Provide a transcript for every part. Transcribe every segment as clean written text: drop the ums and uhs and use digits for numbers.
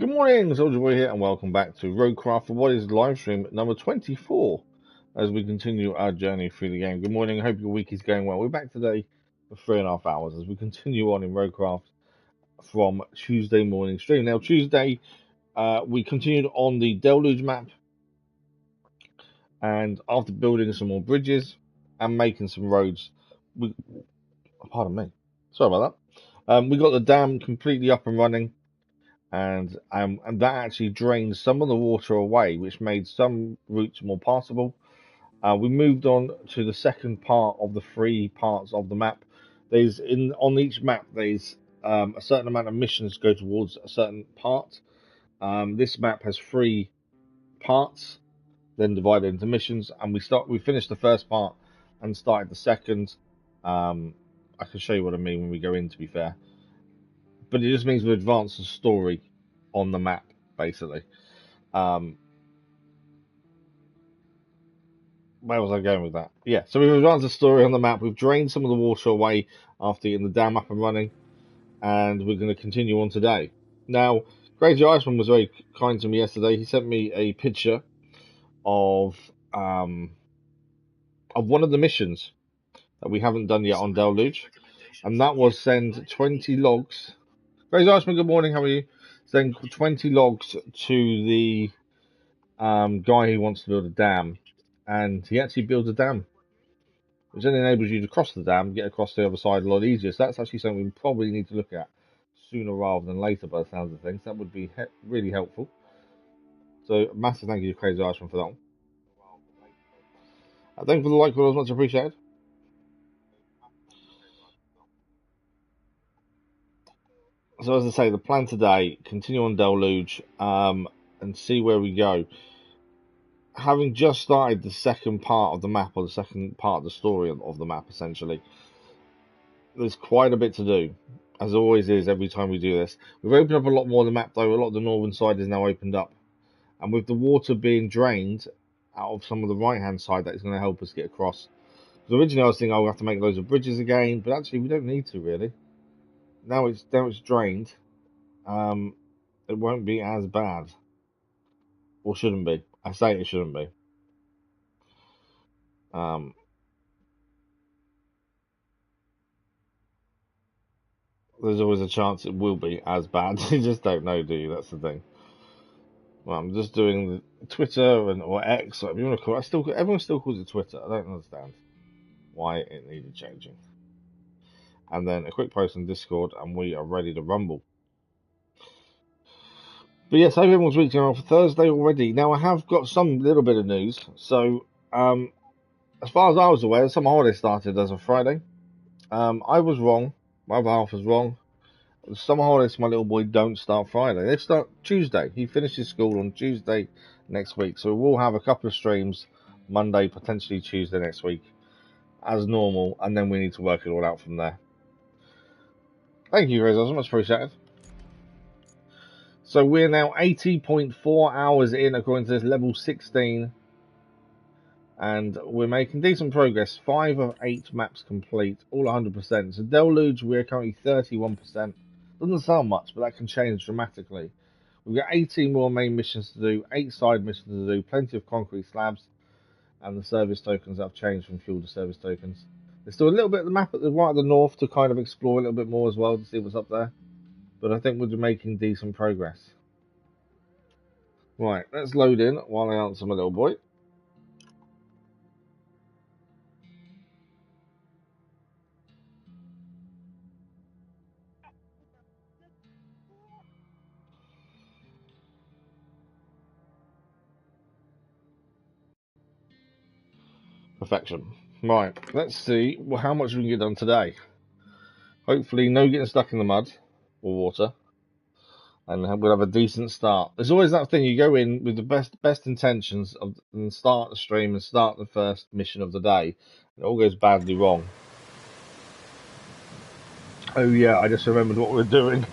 Good morning, Soldier Boy here, and welcome back to RoadCraft for what is live stream number 24 as we continue our journey through the game. Good morning, I hope your week is going well. We're back today for 3.5 hours as we continue on in RoadCraft from Tuesday morning stream. Now, Tuesday, we continued on the Deluge map, and after building some more bridges and making some roads, pardon me, sorry about that. We got the dam completely up and running. And that actually drained some of the water away, which made some routes more passable. We moved on to the second part of the 3 parts of the map. On each map there's a certain amount of missions go towards a certain part. This map has 3 parts, then divided into missions, and we finished the first part and started the second. I can show you what I mean when we go in, to be fair. But it just means we advance the story on the map, basically. Where was I going with that? Yeah, so we've advanced the story on the map. We've drained some of the water away after getting the dam up and running, and we're going to continue on today. Now, Crazy Iceman was very kind to me yesterday. He sent me a picture of one of the missions that we haven't done yet on Deluge, and that was send 20 logs. Crazy Iceman, good morning, how are you? Send 20 logs to the guy who wants to build a dam, and he actually builds a dam, which then enables you to cross the dam, get across the other side a lot easier. So that's actually something we probably need to look at sooner rather than later, by the sounds of things. That would be really helpful. So massive thank you to Crazy Irishman for that one. Thank you for the like, was much appreciated. So as I say, the plan today, continue on Deluge, and see where we go. Having just started the second part of the map, or the second part of the story of the map, essentially, there's quite a bit to do, as always is every time we do this. We've opened up a lot more of the map, though. A lot of the northern side is now opened up, and with the water being drained out of some of the right-hand side, that is going to help us get across. Because originally I was thinking, oh, we'll have to make loads of bridges again, but actually we don't need to, really. Now it's drained, it won't be as bad. Or shouldn't be. I say it shouldn't be. There's always a chance it will be as bad. You just don't know, do you? That's the thing. Well, I'm just doing Twitter or X, whatever you want to call it. Everyone still calls it Twitter. I don't understand why it needed changing. And then a quick post on Discord, and we are ready to rumble. But yes, I hope everyone's week's going on for Thursday already. Now, I have got some little bit of news. So, as far as I was aware, the summer holiday started as of Friday. I was wrong. My other half was wrong. The summer holidays for my little boy don't start Friday. They start Tuesday. He finishes school on Tuesday next week. So we'll have a couple of streams Monday, potentially Tuesday next week, as normal. And then we need to work it all out from there. Thank you, Reza. Much appreciated. So we're now 80.4 hours in, according to this, level 16. And we're making decent progress. 5 of 8 maps complete, all 100%. So Deluge, we're currently 31%. Doesn't sound much, but that can change dramatically. We've got 18 more main missions to do, 8 side missions to do, plenty of concrete slabs, and the service tokens have changed from fuel to service tokens. There's still a little bit of the map at the right at the north to kind of explore a little bit more as well, to see what's up there. But I think we're making decent progress. Right, let's load in while I answer my little boy. Perfection. Right, let's see how much we can get done today. Hopefully no getting stuck in the mud or water, and we'll have a decent start. There's always that thing, you go in with the best intentions and start the stream and start the first mission of the day, and it all goes badly wrong. Oh yeah, I just remembered what we were doing.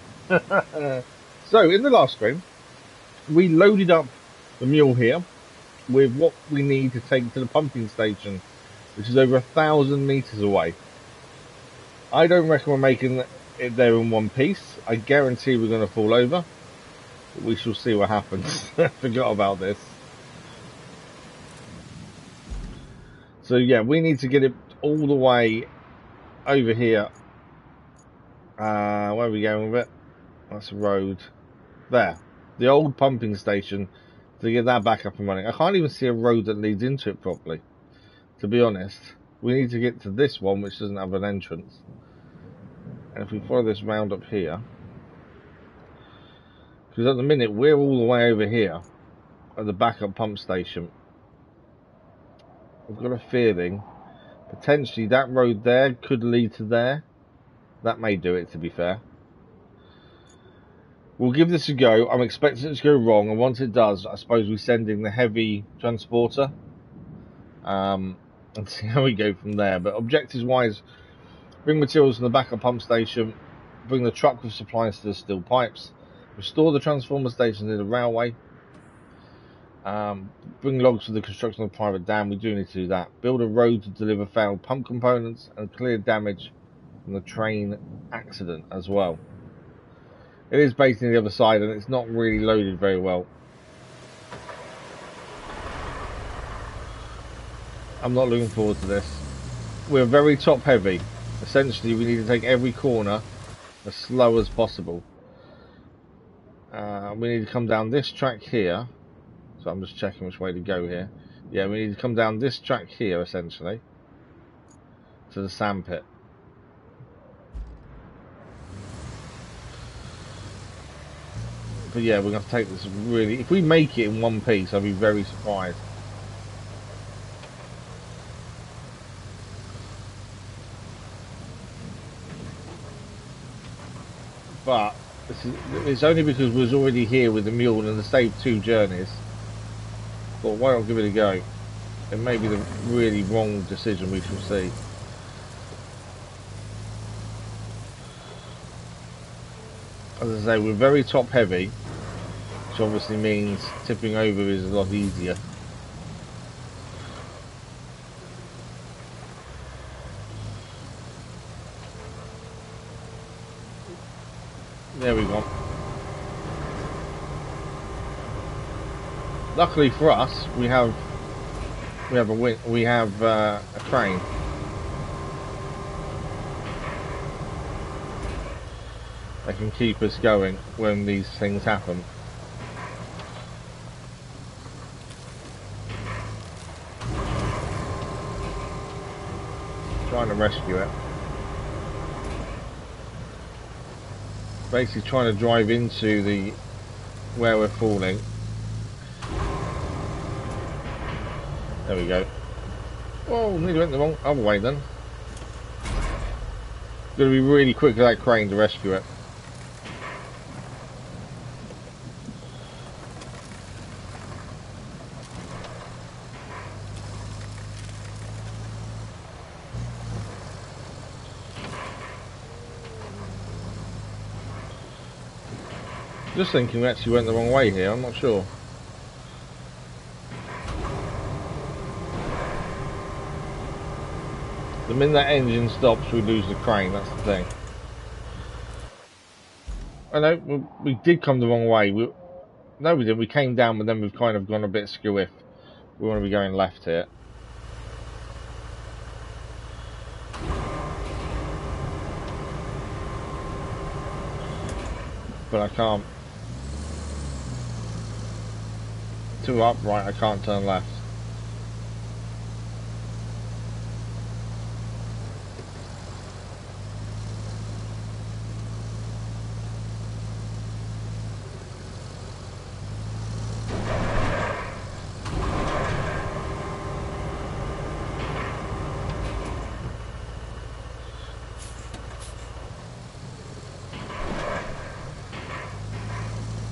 So in the last stream, we loaded up the mule here with what we need to take to the pumping station, which is over 1,000 meters away. I don't reckon we're making it there in one piece. I guarantee we're going to fall over. We shall see what happens. I forgot about this. So yeah, we need to get it all the way over here. Where are we going with it? That's a road. There. The old pumping station, to get that back up and running. I can't even see a road that leads into it properly, to be honest. We need to get to this one, which doesn't have an entrance. And if we follow this round up here, because at the minute we're all the way over here at the backup pump station. I've got a feeling potentially that road there could lead to there. That may do it, to be fair. We'll give this a go. I'm expecting it to go wrong, and once it does, I suppose we send in the heavy transporter and see how we go from there. But objectives wise, bring materials from the backup pump station, bring the truck with supplies to the steel pipes, restore the transformer station near the railway, bring logs for the construction of the private dam. We do need to do that. Build a road to deliver failed pump components and clear damage from the train accident as well. It is based on the other side and it's not really loaded very well. I'm not looking forward to this. We're very top heavy. Essentially we need to take every corner as slow as possible. We need to come down this track here. So I'm just checking which way to go here. Yeah, we need to come down this track here essentially to the sandpit. But yeah, we're going to take this really... If we make it in one piece, I'll be very surprised. But it's only because we was already here with the mule and the saved 2 journeys. But why not give it a go? It may be the really wrong decision, we shall see. As I say, we're very top heavy, which obviously means tipping over is a lot easier. There we go. Luckily for us, we have a crane. That can keep us going when these things happen. Trying to rescue it. Basically trying to drive into the where we're falling. There we go. Oh, nearly went the wrong other way then. Got to be really quick with that crane to rescue it. Just thinking we actually went the wrong way here, I'm not sure. The minute that engine stops, we lose the crane, that's the thing. I know, we did come the wrong way. No, we didn't. We came down, but then we've kind of gone a bit skew-if. We want to be going left here. But I can't. Too upright, I can't turn left.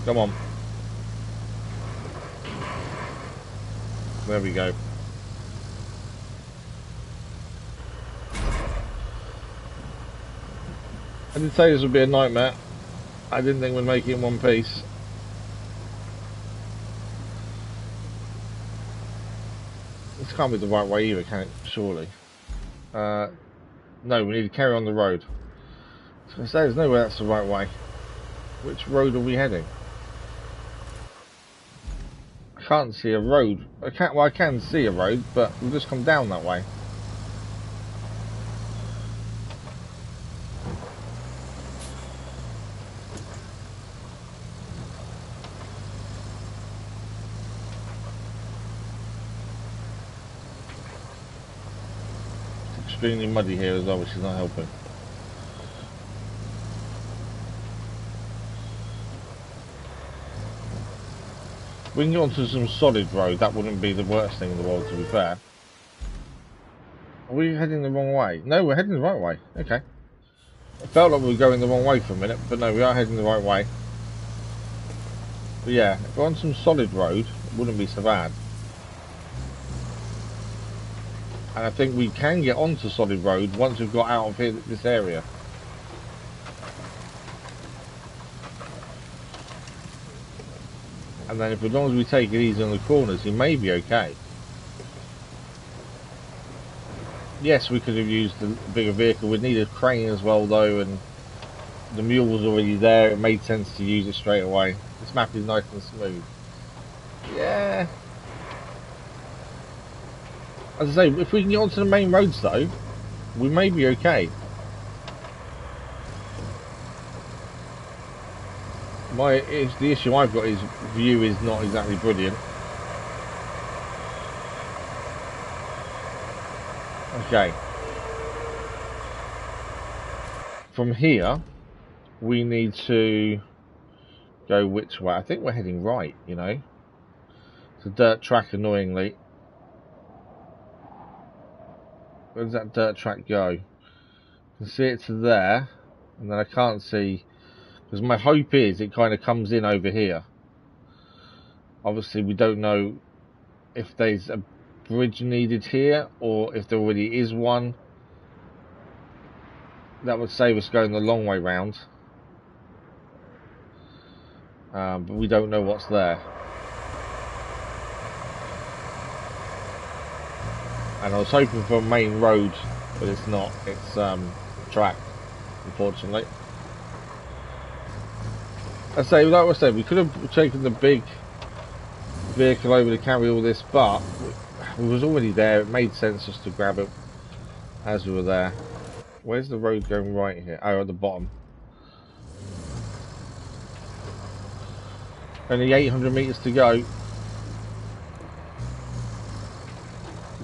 Come on. There we go. I did say this would be a nightmare. I didn't think we'd make it in one piece. This can't be the right way either, can it? Surely. No, we need to carry on the road. I was going to say, there's no way that's the right way. Which road are we heading? can't see a road. Well, I can see a road, but we'll just come down that way. It's extremely muddy here as well, which is not helping. We can get onto some solid road, that wouldn't be the worst thing in the world, to be fair. Are we heading the wrong way? No, we're heading the right way. Okay. It felt like we were going the wrong way for a minute, but no, we are heading the right way. But yeah, if we're on some solid road, it wouldn't be so bad. And I think we can get onto solid road once we've got out of here, this area. And then as long as we take it easy on the corners, you may be okay. Yes, we could have used a bigger vehicle. We'd need a crane as well though, and the mule was already there. It made sense to use it straight away. This map is nice and smooth. Yeah. As I say, if we can get onto the main roads though, we may be okay. The issue I've got is view is not exactly brilliant. Okay. From here, we need to go which way? I think we're heading right, you know. It's a dirt track, annoyingly. Where does that dirt track go? I can see it to there, and then I can't see. Because my hope is it kind of comes in over here. Obviously, we don't know if there's a bridge needed here or if there already is one. That would save us going the long way round. But we don't know what's there. And I was hoping for a main road, but it's not. It's track, unfortunately. Like I said, we could have taken the big vehicle over to carry all this, but we was already there. It made sense just to grab it as we were there. Where's the road going right here? Oh, at the bottom. Only 800 meters to go. You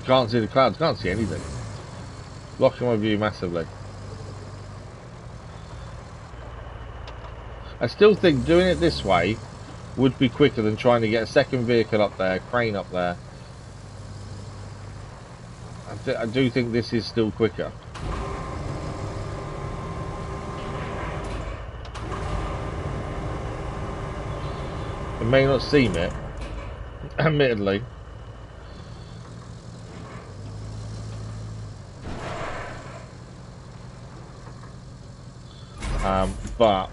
can't see the clouds, can't see anything. Blocking my view massively. I still think doing it this way would be quicker than trying to get a second vehicle up there, crane up there. I do think this is still quicker. It may not seem it, admittedly. But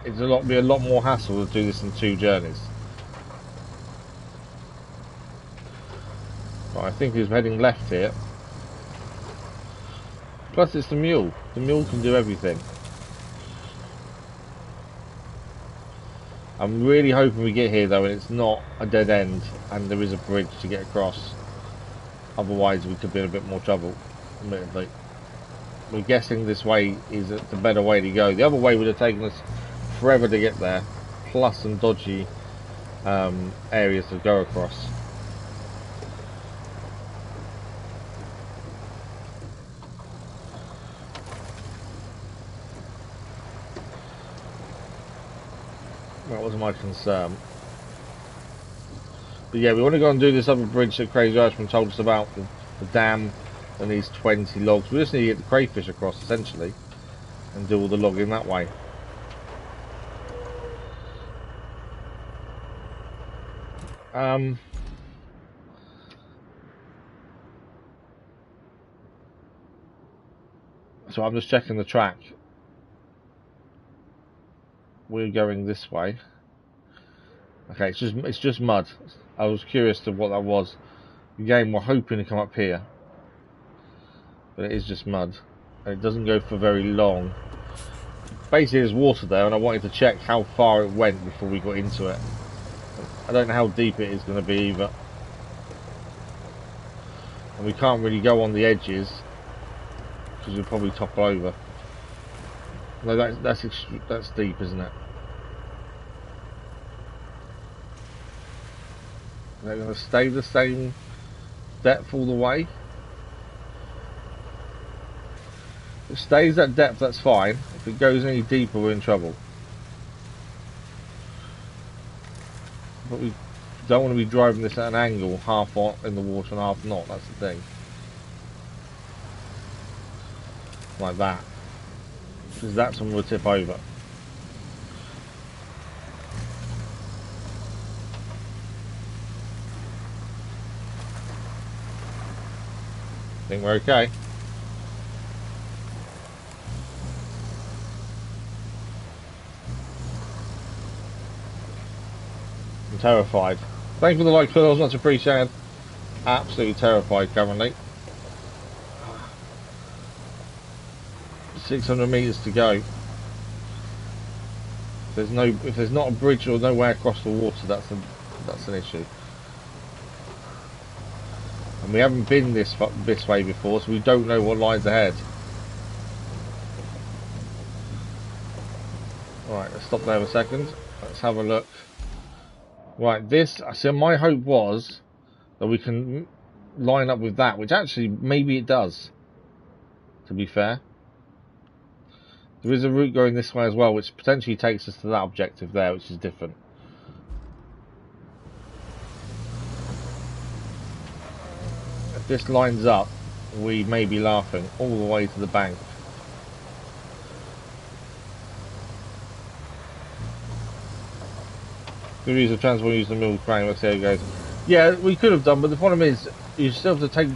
it's be a lot more hassle to do this in 2 journeys. Right, I think he's heading left here. Plus it's the mule. The mule can do everything. I'm really hoping we get here though and it's not a dead end and there is a bridge to get across. Otherwise we could be in a bit more trouble, admittedly. We're guessing this way is the better way to go. The other way would have taken us forever to get there, plus some dodgy areas to go across. That was my concern. But yeah, we want to go and do this other bridge that Crazy Irishman told us about, the dam and these 20 logs. We just need to get the crayfish across, essentially, and do all the logging that way. So I'm just checking the track. We're going this way. Okay, it's just mud. I was curious to what that was. Again, we're hoping to come up here, but it is just mud, and it doesn't go for very long. Basically, there's water there, and I wanted to check how far it went before we got into it. I don't know how deep it is going to be either. And we can't really go on the edges because we'll probably topple over. No, that's deep, isn't it? They're going to stay the same depth all the way. If it stays at depth, that's fine. If it goes any deeper, we're in trouble. But we don't want to be driving this at an angle, half in the water and half not. That's the thing. Like that. Because that's when we'll tip over. I think we're okay. I'm terrified. Thank you for the like, Phil. Much appreciated. Absolutely terrified currently. 600 meters to go. If there's not a bridge or no way across the water, that's an issue. And we haven't been this way before, so we don't know what lies ahead. Alright, let's stop there a second. Let's have a look. Right, so my hope was that we can line up with that, which actually maybe it does, to be fair. There is a route going this way as well, which potentially takes us to that objective there, which is different. If this lines up, we may be laughing all the way to the bank. The use of transport, use the middle crane, let's see how it goes. Yeah, we could have done, but the problem is, you still have to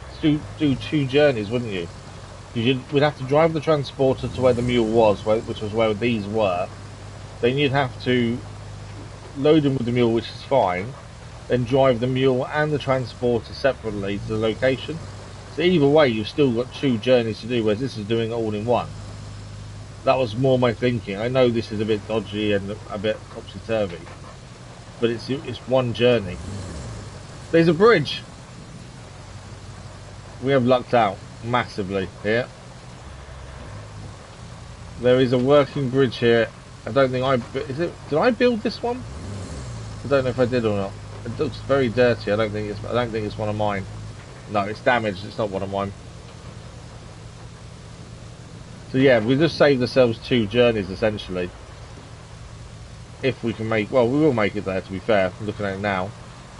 do two journeys, wouldn't you? We'd have to drive the transporter to where the mule was, which was where these were. Then you'd have to load them with the mule, which is fine. Then drive the mule and the transporter separately to the location. So either way, you've still got two journeys to do, whereas this is doing it all in one. That was more my thinking. I know this is a bit dodgy and a bit topsy-turvy, but it's one journey. There's a bridge. We have lucked out massively here. There is a working bridge here. I don't think did I build this one? I don't know if I did or not. It looks very dirty. I don't think it's one of mine. No, it's damaged. It's not one of mine. So yeah, we just saved ourselves two journeys essentially. If we can make, well, we will make it there. To be fair, looking at it now,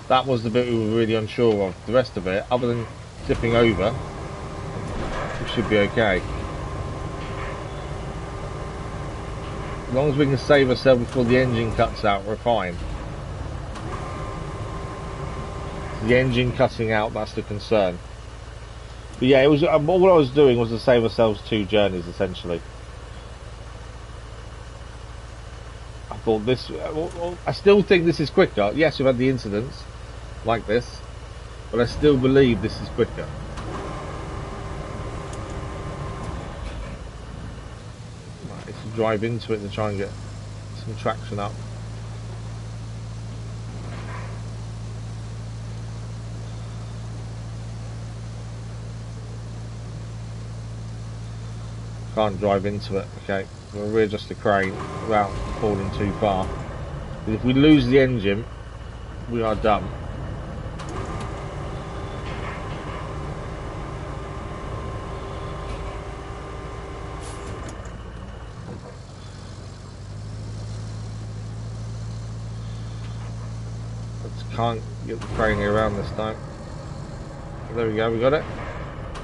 that was the bit we were really unsure of. The rest of it, other than tipping over, we should be okay. As long as we can save ourselves before the engine cuts out, we're fine. The engine cutting out, that's the concern. But yeah, it was what I was doing was to save ourselves two journeys essentially. I thought I still think this is quicker. Yes, we've had the incidents like this, but I still believe this is quicker. Right, let's drive into it to try and get some traction up. Can't drive into it. Okay, we'll readjust the crane without falling too far. But if we lose the engine, we are done. I can't get the crane around this time. There we go, we got it.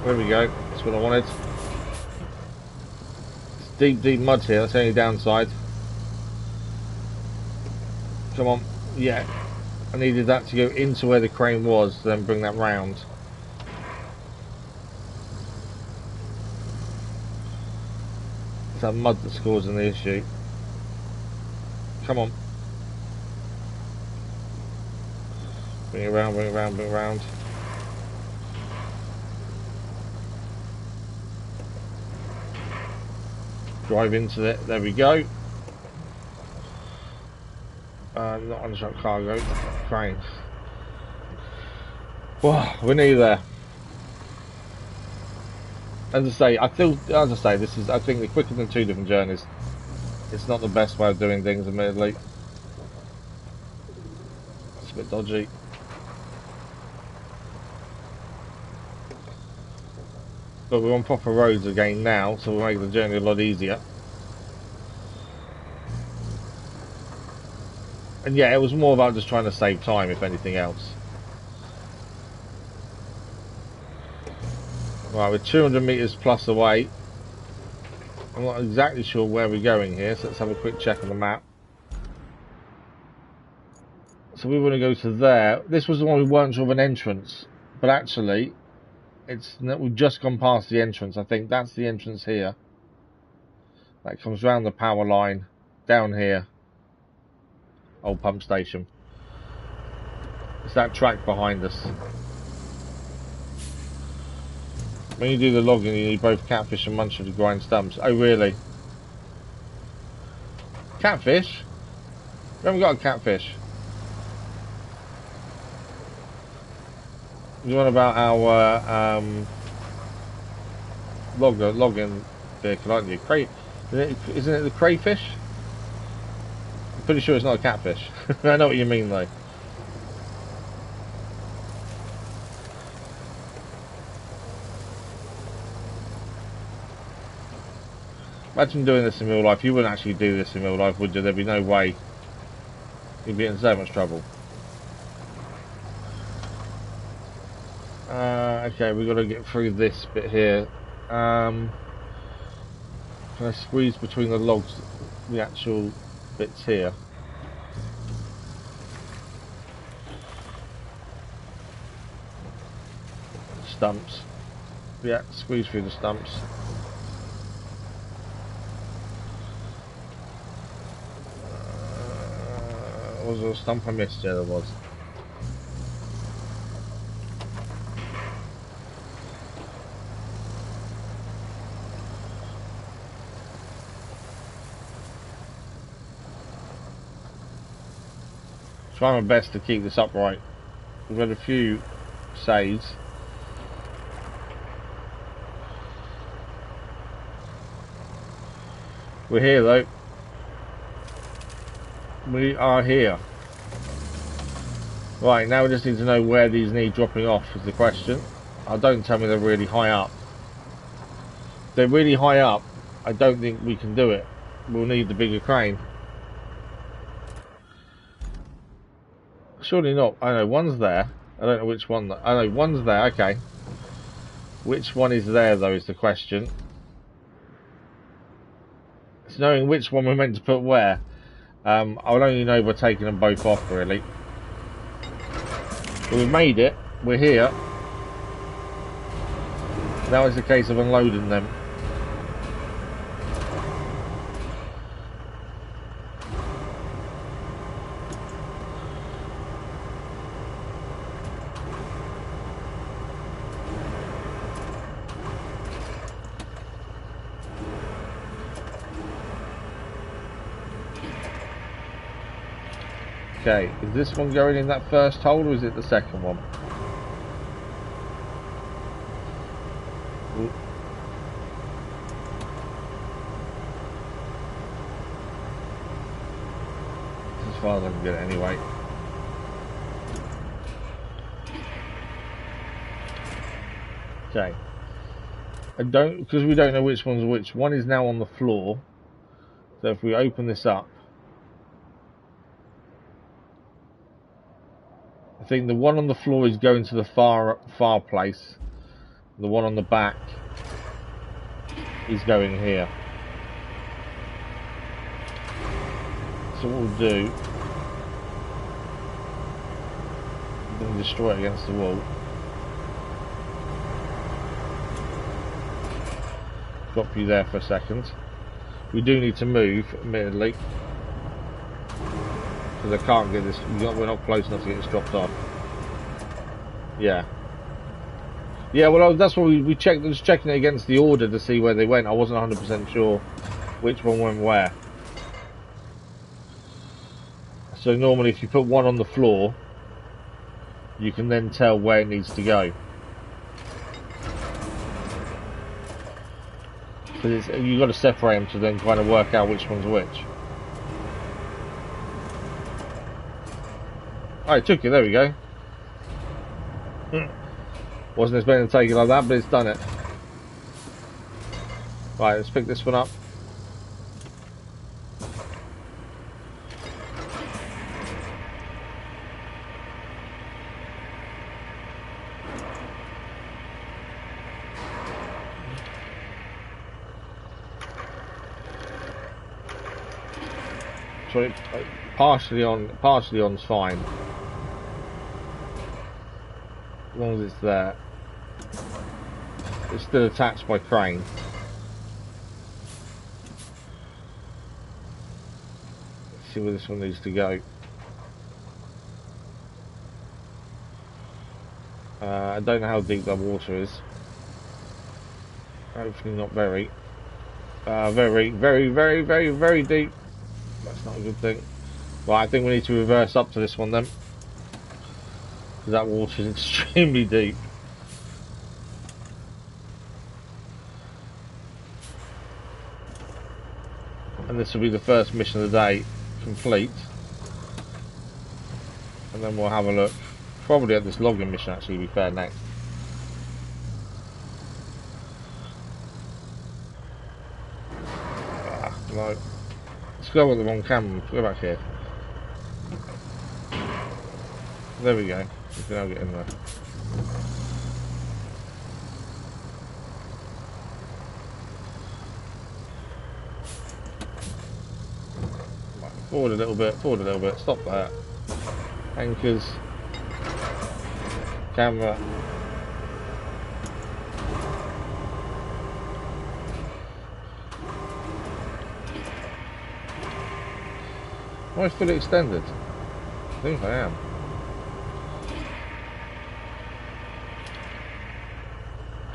There we go, that's what I wanted. Deep mud here, that's the only downside. Come on, yeah. I needed that to go into where the crane was, then bring that round. It's that mud that's causing the issue. Come on. Bring it around, bring it around, bring it around. Drive into it, there we go. Not unstrapped cargo. Crane. Wow, we're nearly there. As I say, this is, I think, the quicker than 2 different journeys. It's not the best way of doing things, admittedly. It's a bit dodgy. But we're on proper roads again now, so we'll make the journey a lot easier. And yeah, it was more about just trying to save time, if anything else. Right, we're 200 meters plus away. I'm not exactly sure where we're going here, so let's have a quick check on the map. So we want to go to there. This was the one we weren't sure of an entrance, but actually, we've just gone past the entrance. I think that's the entrance here. That comes round the power line, down here. Old pump station. It's that track behind us. When you do the logging, you need both catfish and muncher to grind stumps. Oh, really? Catfish? We haven't got a catfish. You're on about our logging vehicle, aren't you? Isn't it the crayfish? I'm pretty sure it's not a catfish. I know what you mean, though. Imagine doing this in real life. You wouldn't actually do this in real life, would you? There'd be no way. You'd be in so much trouble. Okay, we've got to get through this bit here. Can I squeeze between the logs, the actual bits here? Stumps. Yeah, squeeze through the stumps. Was there a stump I missed? Yeah, there was. Try my best to keep this upright. We've had a few saves. We're here though. We are here. Right, now we just need to know where these need dropping off is the question. Don't tell me they're really high up. If they're really high up, I don't think we can do it. We'll need the bigger crane. Surely not. I know one's there. I don't know which one. I know one's there, okay. Which one is there though is the question. It's knowing which one we're meant to put where. I'll only know by taking them both off, really. But we've made it. We're here. Now it's a case of unloading them. Okay, is this one going in that first hole or is it the second one? Ooh. As far as I can get it anyway. Okay. Because we don't know which one's which. One is now on the floor. So if we open this up, I think the one on the floor is going to the far place. The one on the back is going here. So what we'll do, we're going to destroy it against the wall. Drop you there for a second. We do need to move, admittedly. Because I can't get this, we're not close enough to get this dropped off. Yeah. Yeah, well that's what we checked, I was checking it against the order to see where they went. I wasn't 100% sure which one went where. So normally if you put one on the floor, you can then tell where it needs to go. Because you've got to separate them to then kind of work out which one's which. Oh, it took it, there we go. Wasn't expecting to take it like that, but it's done it. Right, let's pick this one up. So partially on's fine. As long as it's there. It's still attached by crane. Let's see where this one needs to go. I don't know how deep that water is. Hopefully not very. Very, very, very, very, very deep. That's not a good thing. Right, I think we need to reverse up to this one then. Because that water is extremely deep. And this will be the first mission of the day complete. And then we'll have a look. Probably at this logging mission actually, to be fair, next. No. Let's go with the wrong camera. Go back here. There we go. We can now get in there. Right, forward a little bit, forward a little bit. Stop that. Anchors. Camera. Am I fully extended? I think I am.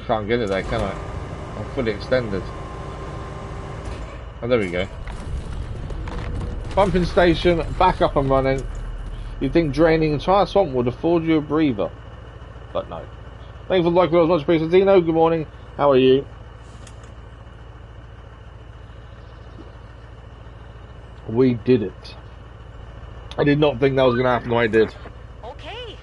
Can't get it there, can I? I'm fully extended. Oh, there we go. Pumping station, back up and running. You'd think draining entire swamp would afford you a breather. But no. Thank you for the like, much appreciated. Dino, good morning. How are you? We did it. I did not think that was going to happen the way it did. Okay,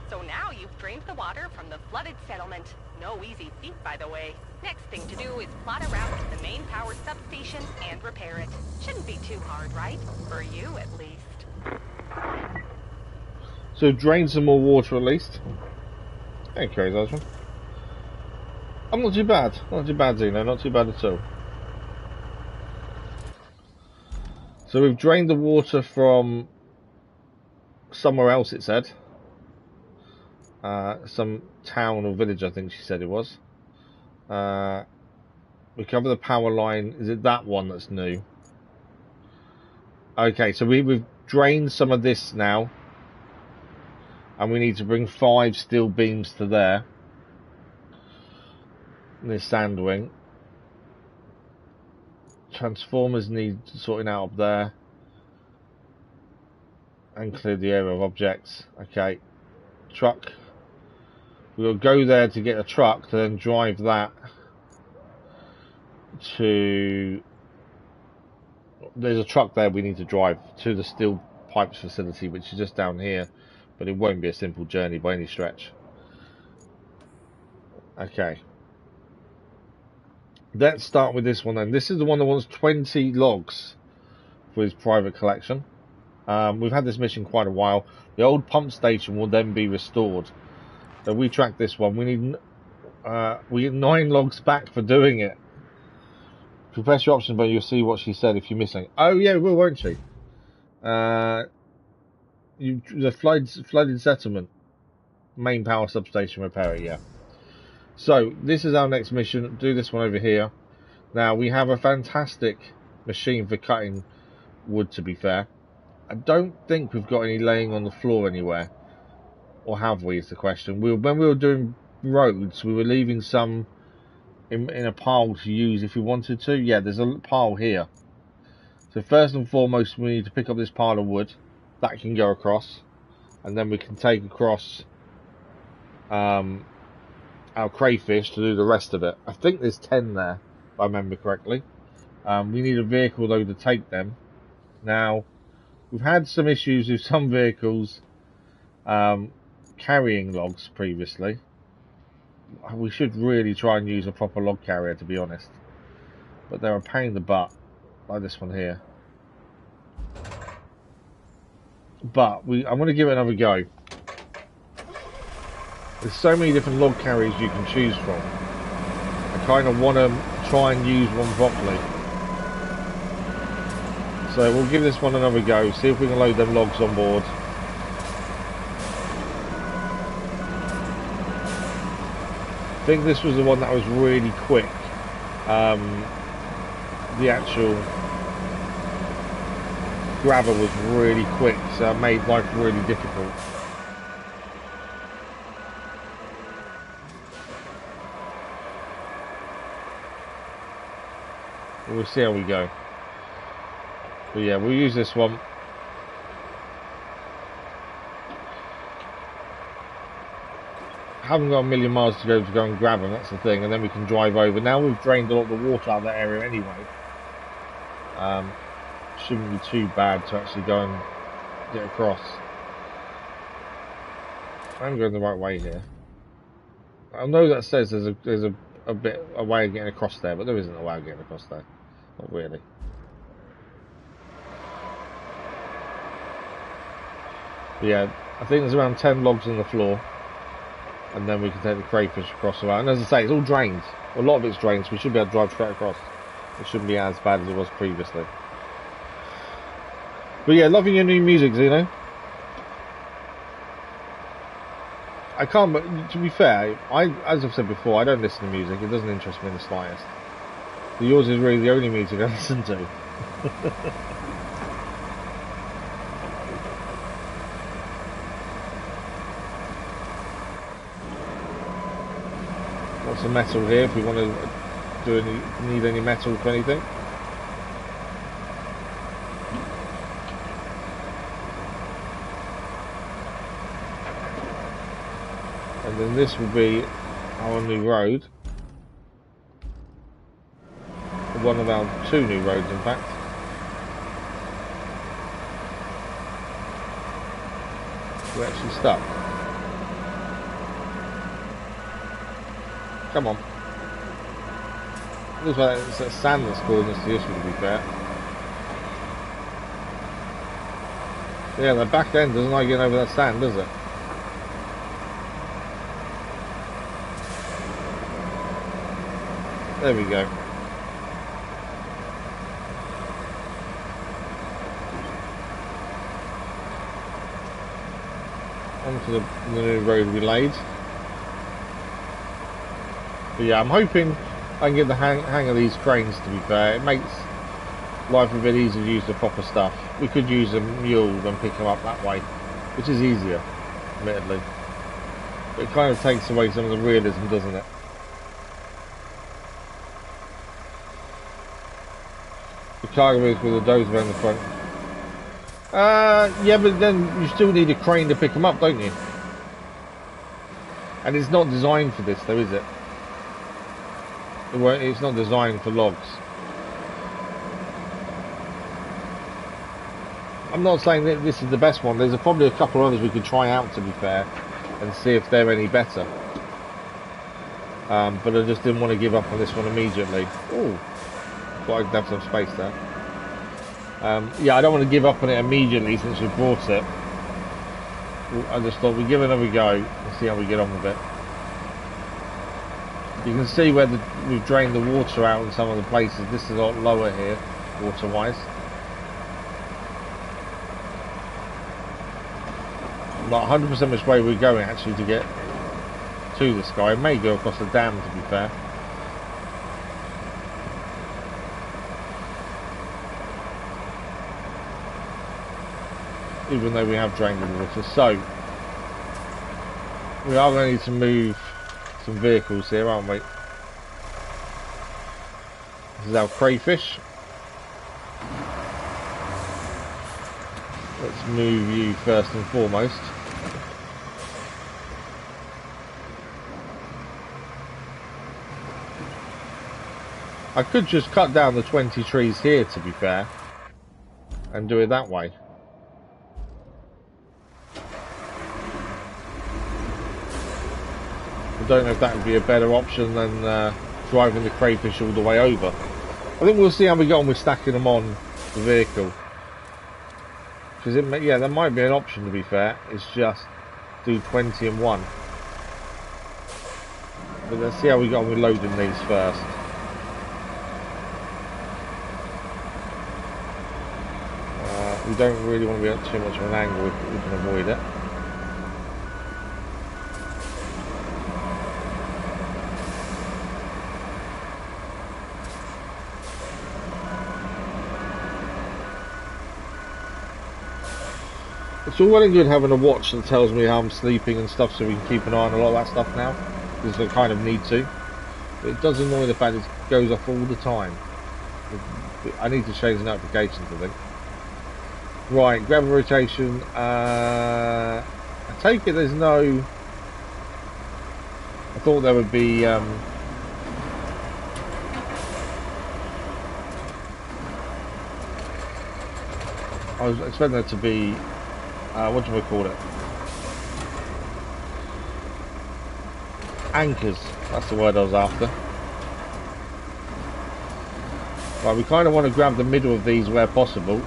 so now you've drained the water from the flooded settlement. No easy feat, by the way. Next thing to do is plot a route to the main power substation and repair it. Shouldn't be too hard, right? For you, at least. So drain some more water at least. Thank you, Osman. I'm not too bad. Not too bad, Zeno. Not too bad at all. So we've drained the water from somewhere else, it said. Some town or village, I think she said it was. We cover the power line. Is it that one that's new? Okay, so we've drained some of this now. And we need to bring 5 steel beams to there. This sand wing. Transformers need sorting out up there. And clear the area of objects. Okay. Truck. We'll go there to get a truck to then drive that to... There's a truck there we need to drive to the steel pipes facility, which is just down here. But it won't be a simple journey by any stretch. Okay. Let's start with this one then. This is the one that wants 20 logs for his private collection. We've had this mission quite a while. The old pump station will then be restored. So we track this one. We need we get 9 logs back for doing it. If you press your option button, you'll see what she said if you're missing. Oh yeah, well, won't she? The flooded settlement, main power substation repair. Yeah. So this is our next mission. Do this one over here. Now we have a fantastic machine for cutting wood. To be fair, I don't think we've got any laying on the floor anywhere, or have we? Is the question. When we were doing roads, we were leaving some in a pile to use if we wanted to. Yeah, there's a pile here. So first and foremost, we need to pick up this pile of wood. that can go across, and then we can take across our crayfish to do the rest of it. I think there's 10 there, if I remember correctly. We need a vehicle though to take them. Now, we've had some issues with some vehicles carrying logs previously. We should really try and use a proper log carrier, to be honest. But they're a pain in the butt, like this one here. But I'm going to give it another go. There's so many different log carriers you can choose from. I kind of want to try and use one properly. So we'll give this one another go, see if we can load them logs on board. I think this was the one that was really quick. The actual grabber was really quick, so it made life really difficult. We'll see how we go. But yeah, we'll use this one. Haven't got a million miles to go and grab them, that's the thing, and then we can drive over. Now we've drained a lot of the water out of that area anyway. Shouldn't be too bad to actually go and get across. I'm going the right way here. I know that says there's a bit a way of getting across there, but there isn't a way of getting across there. Not really. But yeah, I think there's around 10 logs on the floor, and then we can take the crayfish across the road. And as I say, it's all drained. A lot of it's drained, so we should be able to drive straight across. It shouldn't be as bad as it was previously. But yeah, loving your new music, Zeno. I can't, but to be fair, as I've said before, I don't listen to music. It doesn't interest me in the slightest. But yours is really the only music I listen to. Got some metal here if we want to need any metal for anything. And then this will be our new road. One of our 2 new roads, in fact. We're actually stuck. Come on. Looks like it's that sand that's causing us the issue, to be fair. Yeah, the back end doesn't like getting over that sand, does it? There we go. Onto the new road we laid. But yeah, I'm hoping I can get the hang of these cranes, to be fair. It makes life a bit easier to use the proper stuff. We could use a mule and pick them up that way, which is easier, admittedly. But it kind of takes away some of the realism, doesn't it? The cargo is with a dozer on the front. Yeah, but then you still need a crane to pick them up, don't you? And it's not designed for this, though, is it? It's not designed for logs. I'm not saying that this is the best one. There's probably a couple of others we could try out, to be fair, and see if they're any better. But I just didn't want to give up on this one immediately. Ooh. Thought I could have some space there. Yeah, I don't want to give up on it immediately since we bought it. I just thought we'd give it another go and see how we get on with it. You can see where we've drained the water out in some of the places. This is a lot lower here, water-wise. I'm not 100% which way we're going actually to get to this guy. I may go across the dam, to be fair. Even though we have drained the water. So we are going to need to move some vehicles here, aren't we? This is our crayfish. Let's move you first and foremost. I could just cut down the 20 trees here, to be fair, and do it that way. I don't know if that would be a better option than driving the crayfish all the way over. I think we'll see how we get on with stacking them on the vehicle. Because yeah, there might be an option, to be fair. It's just do 20 and 1. But let's see how we get on with loading these first. We don't really want to be at too much of an angle if we can avoid it. It's all well and good having a watch that tells me how I'm sleeping and stuff, so we can keep an eye on a lot of that stuff now, because I kind of need to. But it does annoy the fact it goes off all the time. I need to change the notifications, I think. Right, grab a rotation. I take it there's no... I thought there would be... I was expecting there to be... what do we call it? Anchors. That's the word I was after. Right, we kind of want to grab the middle of these where possible.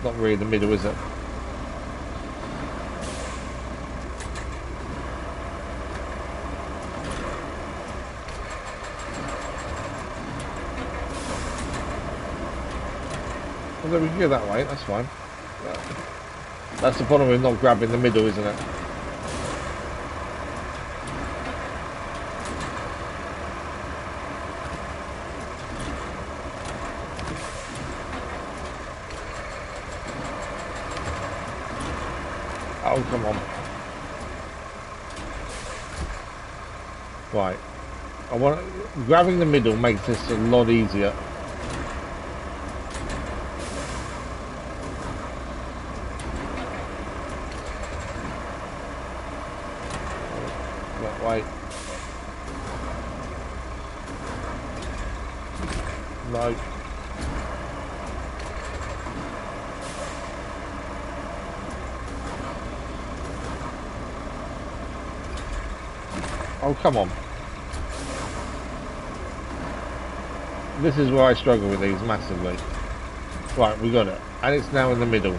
Not really the middle, is it? Well, then we can go that way, that's fine. That's the problem with not grabbing the middle, isn't it? Oh, come on. Right. Grabbing the middle makes this a lot easier. That way. No. Oh, come on. This is where I struggle with these massively. Right, we got it. And it's now in the middle.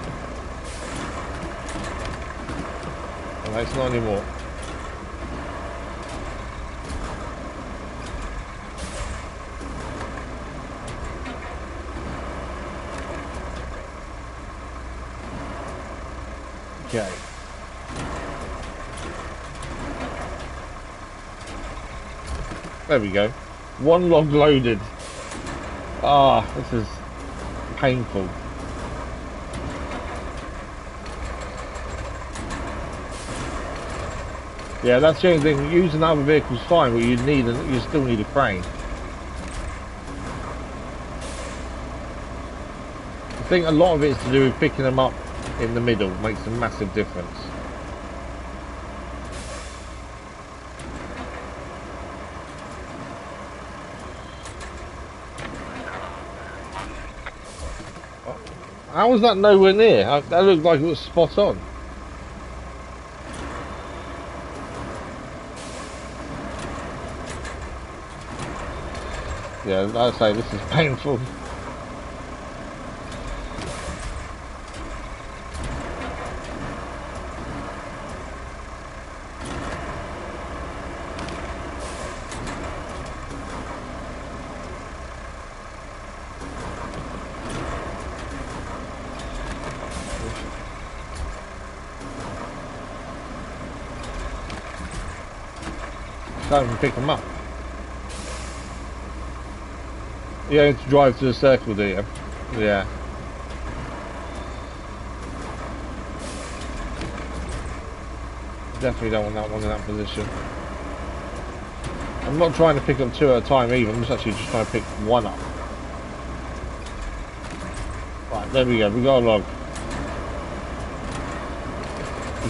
And it's not anymore. Okay. There we go. One log loaded. Ah, this is painful. Yeah, that's the only thing. Using other vehicles fine, but you still need a crane. I think a lot of it is to do with picking them up in the middle. Makes a massive difference. How was that nowhere near? That looked like it was spot on. Yeah, like I say, this is painful. Can't even pick them up. You have to drive to the circle, do you? Yeah. Definitely don't want that one in that position. I'm not trying to pick up two at a time either, I'm just trying to pick one up. Right, There we go, we got a log.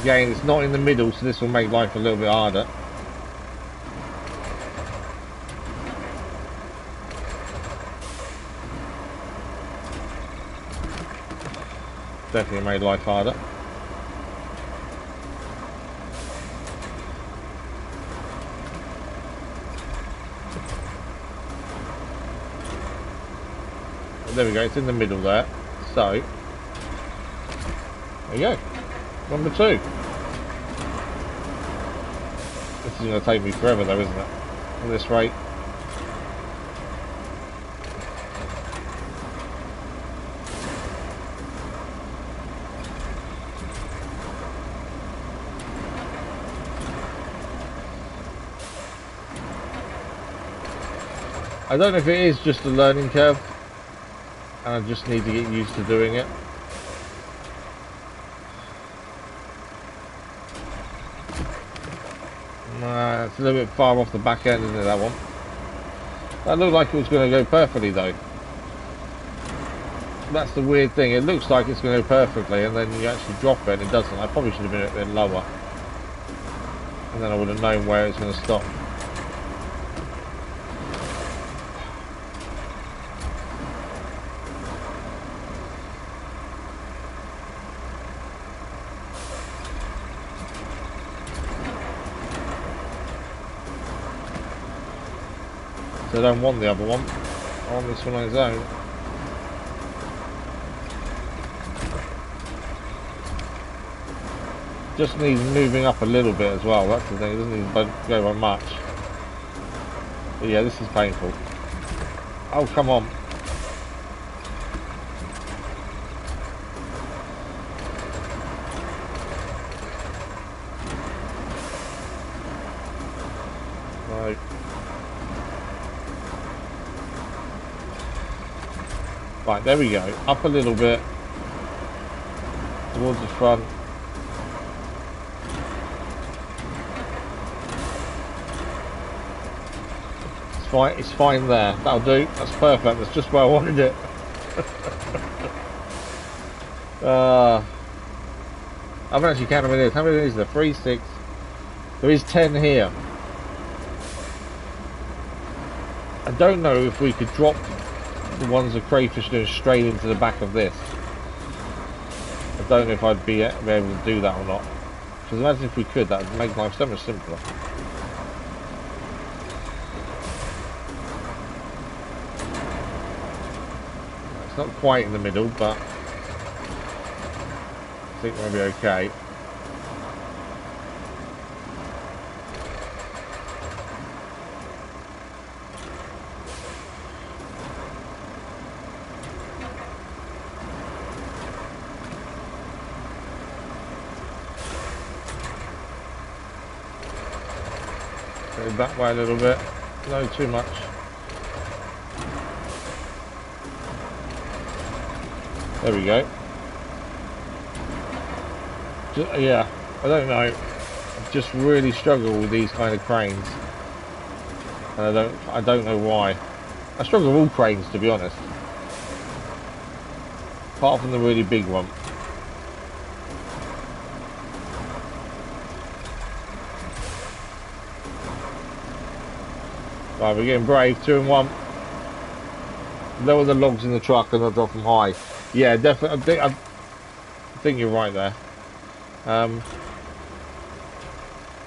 Again, it's not in the middle, so this will make life a little bit harder. Definitely made life harder. There we go, it's in the middle there. So, there you go. Number 2. This is going to take me forever though, isn't it? At this rate. I don't know if it is just a learning curve, and I just need to get used to doing it. It's a little bit far off the back end, isn't it, that one? That looked like it was going to go perfectly though. That's the weird thing, it looks like it's going to go perfectly and then you actually drop it and it doesn't. I probably should have been a bit lower. And then I would have known where it's going to stop. So I don't want the other one. I want this one on its own. Just needs moving up a little bit as well. That's the thing. It doesn't need to go by much. But yeah, this is painful. Oh, come on. Right. Right, there we go. Up a little bit. Towards the front. It's fine there. That'll do. That's perfect. That's just where I wanted it. I haven't actually counted how many it is. How many is there? 3, 6. There is 10 here. I don't know if we could drop the ones the crayfish doing straight into the back of this. I don't know if I'd be able to do that or not. Because imagine if we could, that would make life so much simpler. It's not quite in the middle, but I think we'll be okay. Go that way a little bit, no too much. There we go. Yeah, I don't know. I just really struggle with these kind of cranes, and I don't know why. I struggle with all cranes, to be honest, apart from the really big one. Right, we're getting brave. 2 and 1. Lower the logs in the truck and I'll drop them high. Yeah, definitely. I think you're right there.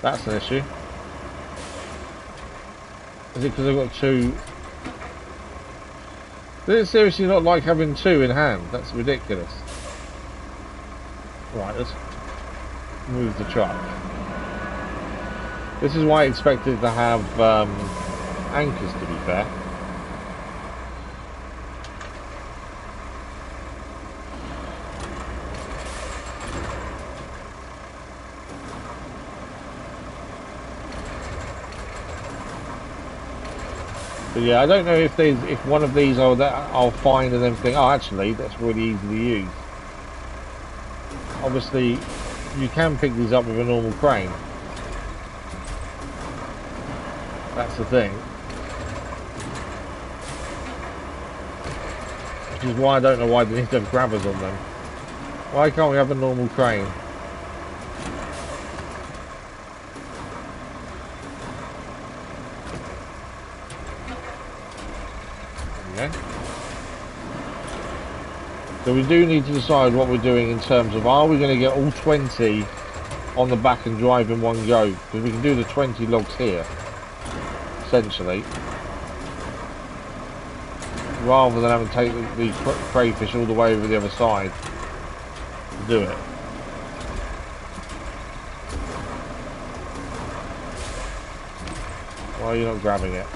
That's an issue. Is it because I've got 2? Does it seriously not like having 2 in hand? That's ridiculous. Right, let's move the truck. This is why I expected to have anchors, to be fair. But yeah, I don't know if one of these I'll find and then think, oh, actually, that's really easy to use. Obviously, you can pick these up with a normal crane. That's the thing. Which is why I don't know why they need to have grabbers on them. Why can't we have a normal crane? Okay. So we do need to decide what we're doing in terms of, are we going to get all 20 on the back and drive in one go? Because we can do the 20 logs here, essentially, rather than having to take the crayfish all the way over the other side to do it. Why are you not grabbing it?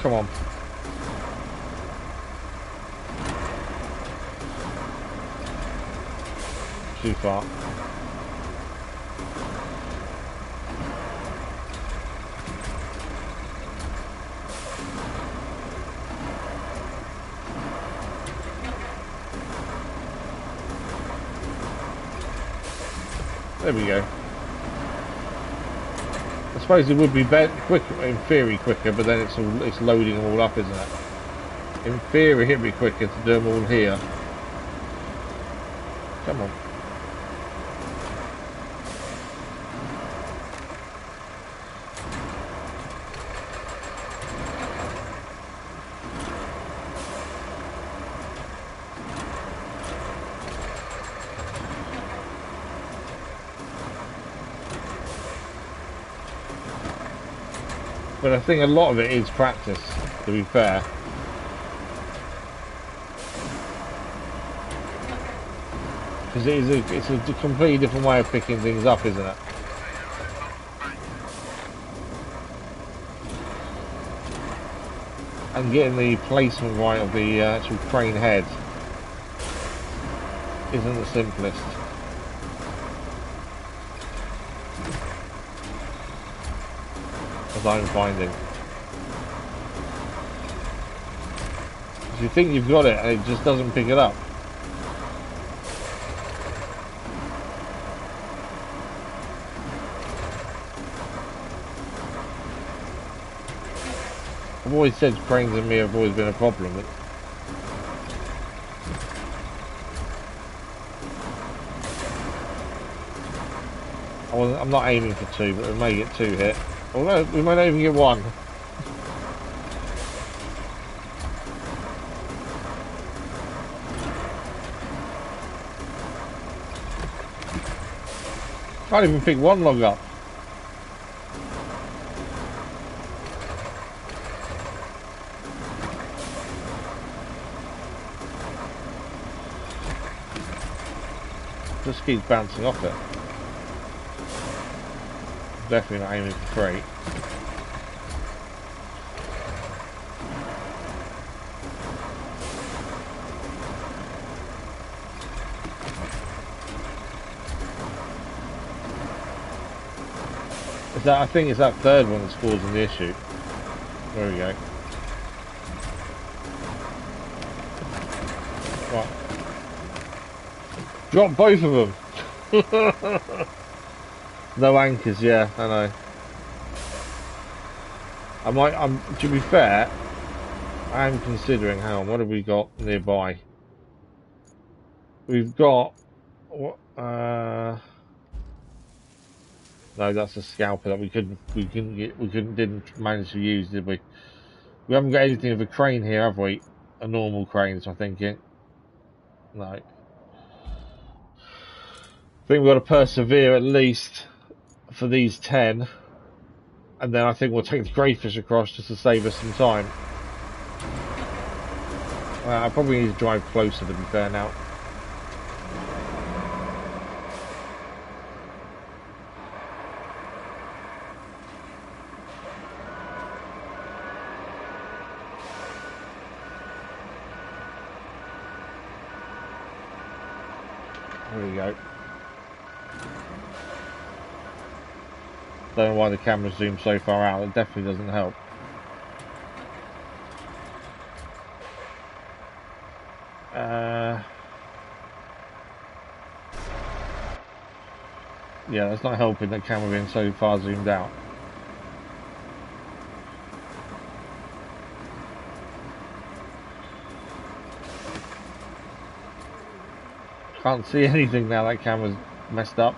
Come on. Too far. There we go. I suppose it would be quicker, in theory quicker, but then it's loading them all up, isn't it? In theory it'd be quicker to do them all here. Come on. But I think a lot of it is practice, to be fair. Because it's a completely different way of picking things up, isn't it? And getting the placement right of the actual crane head isn't the simplest. As I'm finding. You think you've got it and it just doesn't pick it up. I've always said cranes and me have always been a problem. I'm not aiming for 2, but we may get 2 hit. Although we might not even get 1. Can't even pick 1 log up. Just keeps bouncing off it. Definitely not aiming for 3. I think it's that third one that's causing the issue. There we go. Right. Drop both of them. No anchors, yeah, I know. To be fair, I am considering, hang on, what have we got nearby? We've got, no, that's a scalper that we didn't manage to use, did we? We haven't got anything of a crane here, have we? A normal crane, so I'm thinking. No. I think we've got to persevere at least for these 10. And then I think we'll take the crayfish across just to save us some time. I probably need to drive closer, to be fair now. There we go. Don't know why the camera zoomed so far out. It definitely doesn't help. Yeah, that's not helping that camera being so far zoomed out. Can't see anything now, that camera's messed up.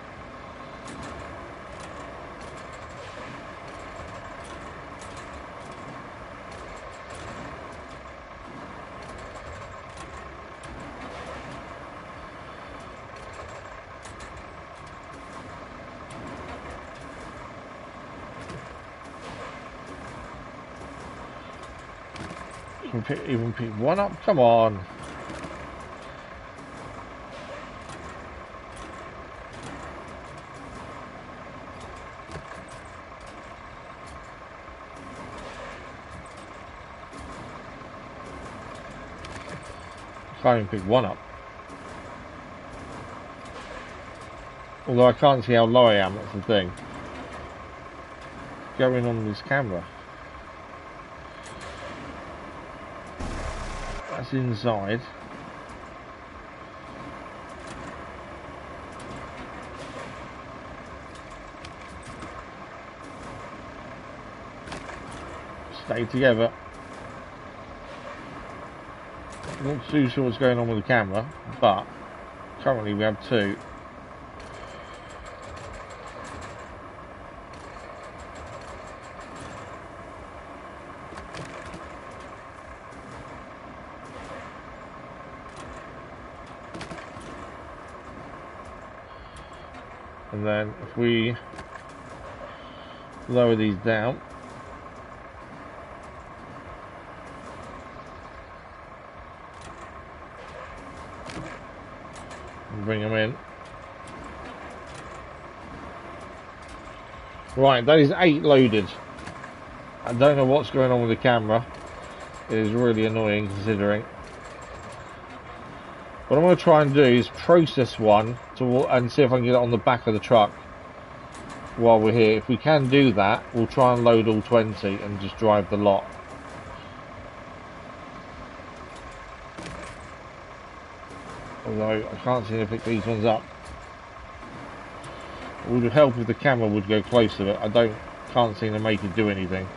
Even pick one up, come on. Can't even pick one up. Although I can't see how low I am, that's the thing. Going on this camera. That's inside. Stay together. I'm not too sure what's going on with the camera, but currently we have two. And then if we lower these down, and bring them in. Right, that is 8 loaded. I don't know what's going on with the camera. It is really annoying considering. What I'm going to try and do is process one and see if I can get it on the back of the truck while we're here. If we can do that, we'll try and load all 20 and just drive the lot. Although I can't seem to pick these ones up. It would help if the camera would go close to it. I can't seem to make it do anything.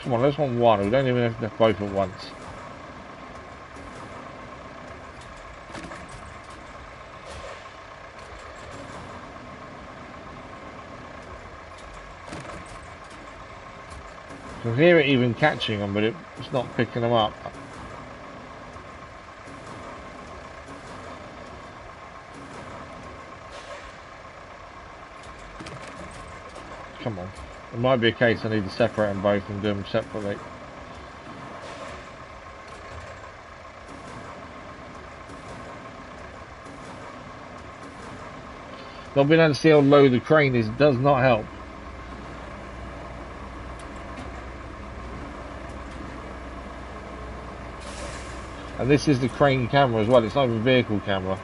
Come on, let's want one. We don't even have to both at once. I can hear it even catching them, but it's not picking them up. Come on. It might be a case I need to separate them both and do them separately. Not being able to see how low the crane is does not help. And this is the crane camera as well, it's not even vehicle camera.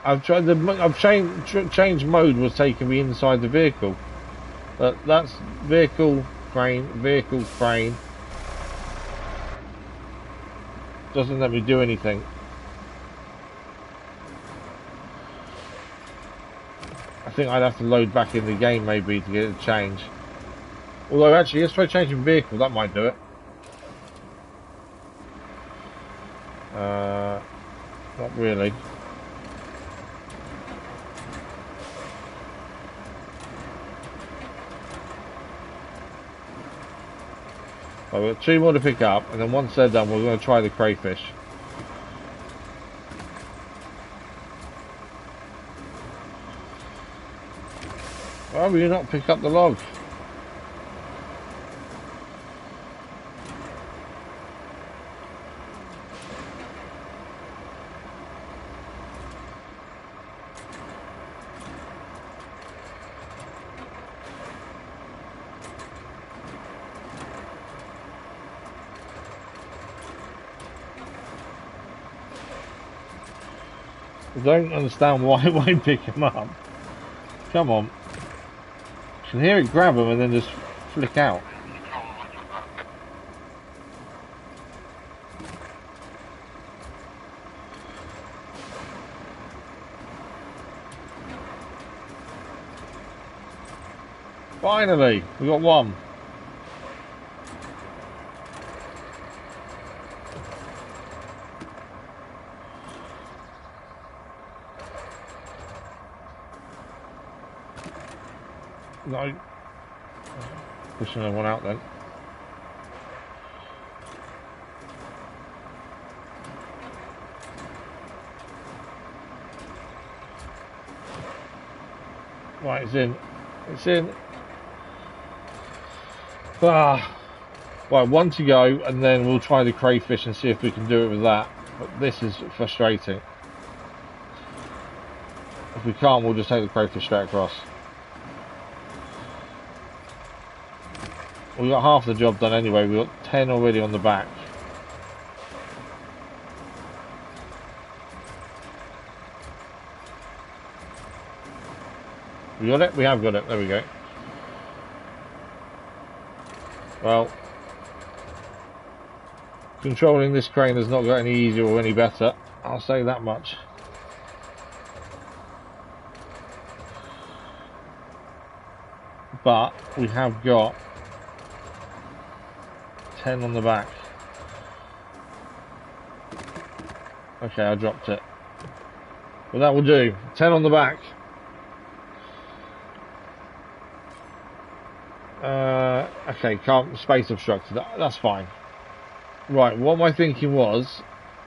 I've changed mode was taking me inside the vehicle. But that's vehicle crane. Doesn't let me do anything. I think I'd have to load back in the game maybe to get it to change. Although actually, let's try changing vehicle, that might do it. Not really. So we've got 2 more to pick up, and then once they're done, we're going to try the crayfish. Why will you not pick up the log? I don't understand why it won't pick him up. Come on. You can hear it grab him and then just flick out. Finally, we got one. No. Pushing another one out then. Right, it's in. It's in. Ah. Right, one to go, and then we'll try the crayfish and see if we can do it with that. But this is frustrating. If we can't, we'll just take the crayfish straight across. We got half the job done anyway. We got 10 already on the back. We got it? We have got it. There we go. Well, controlling this crane has not got any easier or any better. I'll say that much. But we have got 10 on the back. Okay, I dropped it. But that will do. 10 on the back. Okay, can't space obstructed. That's fine. Right, what my thinking was,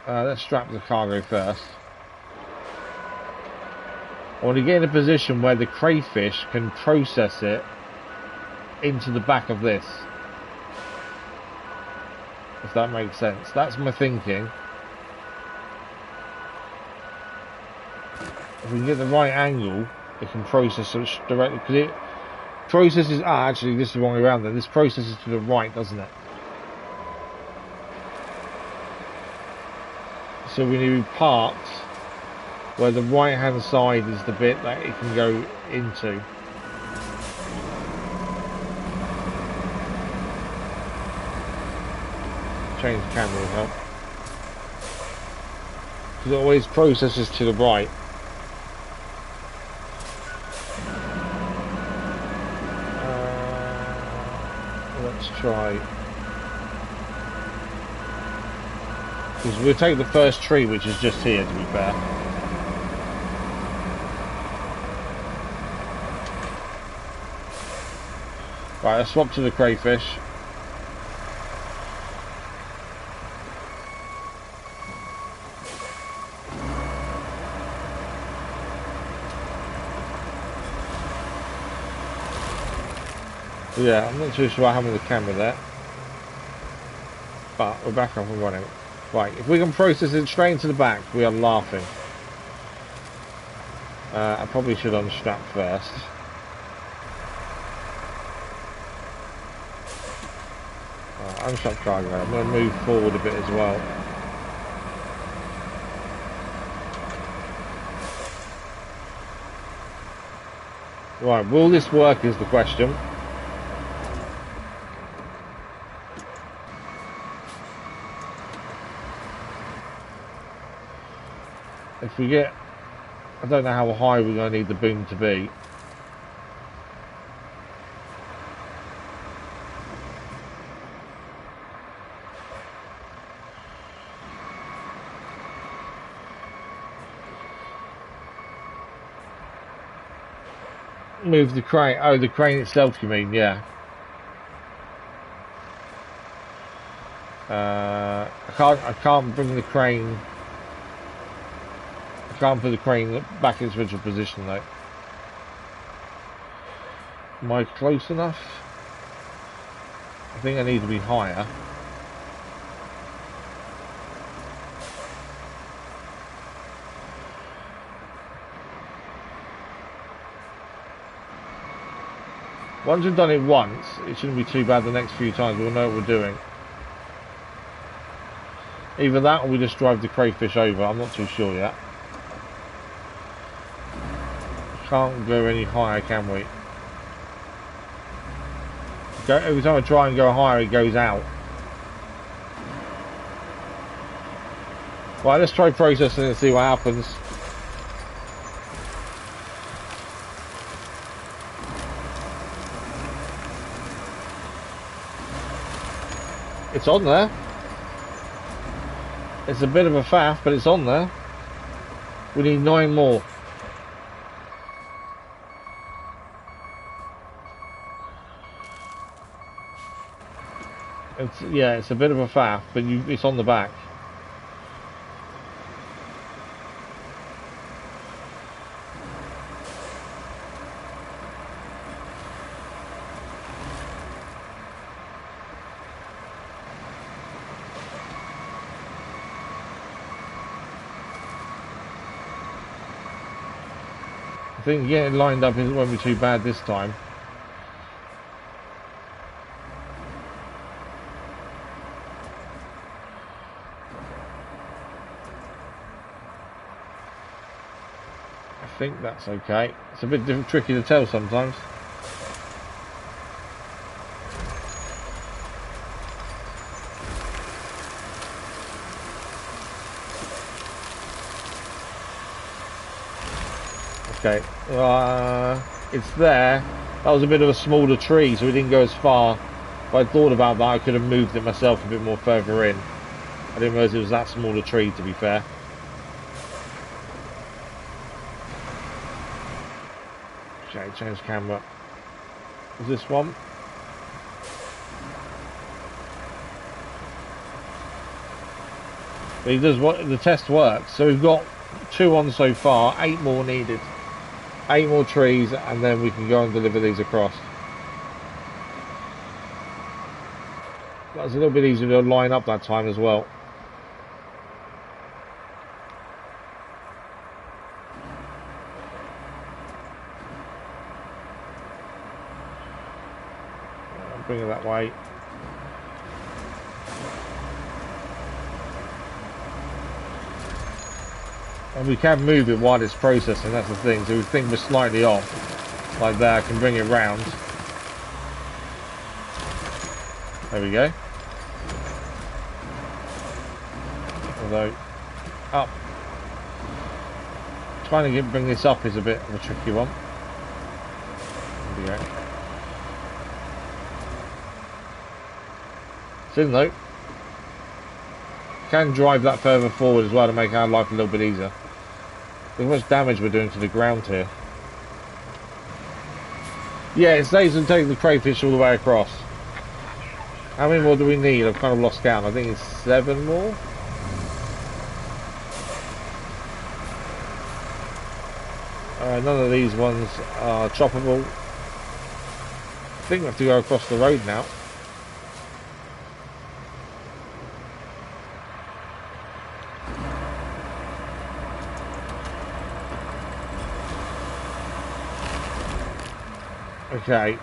let's strap the cargo first. I want to get in a position where the crayfish can process it into the back of this. If that makes sense. That's my thinking. If we can get the right angle, it can process it directly, because it processes, actually this is the wrong way around then. This processes to the right, doesn't it? So we need to be parked where the right hand side is the bit that it can go into. Change the camera will help. Because it always processes to the right. Let's try. Because we'll take the first tree, which is just here, to be fair. Right, let's swap to the crayfish. Yeah, I'm not too sure what happened with the camera there. But we're back up and running. Right, if we can process it straight into the back, we are laughing. I probably should unstrap first. Unstrap cargo. I'm going to move forward a bit as well. Right, will this work is the question. If we get, I don't know how high we're going to need the boom to be. Move the crane. Oh, the crane itself, you mean? Yeah. I can't bring the crane. I can't put the crane back in its original position though. Am I close enough? I think I need to be higher. Once we've done it once, it shouldn't be too bad the next few times. We'll know what we're doing. Either that or we just drive the crayfish over. I'm not too sure yet. Can't go any higher, can we? Every time I try and go higher, it goes out. Right, let's try processing and see what happens. It's on there. It's a bit of a faff, but it's on there. We need 9 more. It's a bit of a faff, but it's on the back. I think getting lined up won't be too bad this time. I think that's okay. It's a bit tricky to tell sometimes. Okay, it's there. That was a bit of a smaller tree, so we didn't go as far. If I thought about that, I could have moved it myself a bit more further in. I didn't realise it was that small a tree, to be fair. Okay, change camera. Is this one? But he does what the test works. So we've got 2 on so far, 8 more needed. 8 more trees, and then we can go and deliver these across. That was a little bit easier to line up that time as well. I'll bring it that way. And we can move it while it's processing, that's the thing. So if we think we're slightly off, like that, I can bring it round. There we go. Although, up. Trying to bring this up is a bit of a tricky one. There we go. It's in though. Can drive that further forward as well to make our life a little bit easier. Look how much damage we're doing to the ground here. Yeah, it saves and take the crayfish all the way across. How many more do we need? I've kind of lost count. I think it's 7 more. None of these ones are choppable. I think we have to go across the road now. Okay,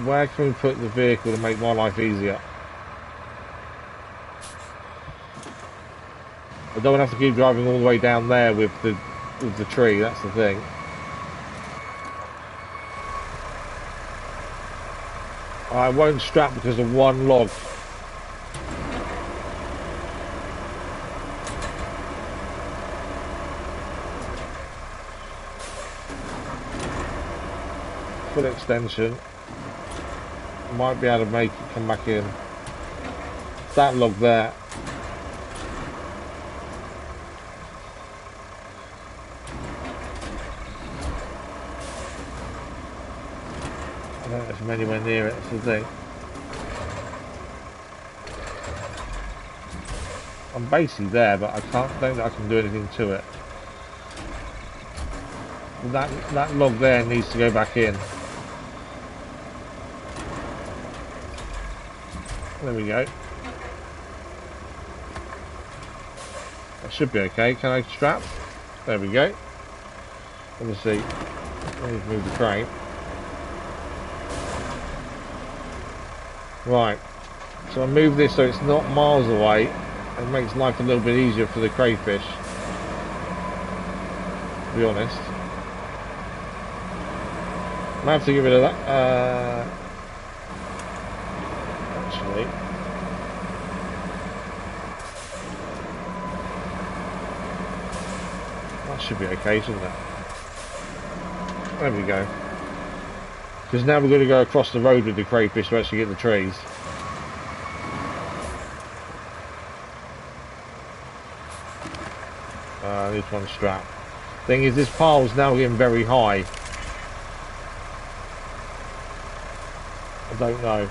where can we put the vehicle to make my life easier? I don't have to keep driving all the way down there with the tree, that's the thing. I won't strap because of one log. Full extension. Might be able to make it come back in. That log there. I don't know if I'm anywhere near it, that's the thing. I'm basically there, but I don't think I can do anything to it. That log there needs to go back in. There we go. That should be okay. Can I strap? There we go. Let me see. Let me move the crane. Right. So I move this so it's not miles away. It makes life a little bit easier for the crayfish, to be honest. I have to get rid of that. Actually, that should be okay, shouldn't it? There we go. Because now we're going to go across the road with the crayfish to actually get the trees. This one's strapped. Thing is, this pile's now getting very high. I don't know.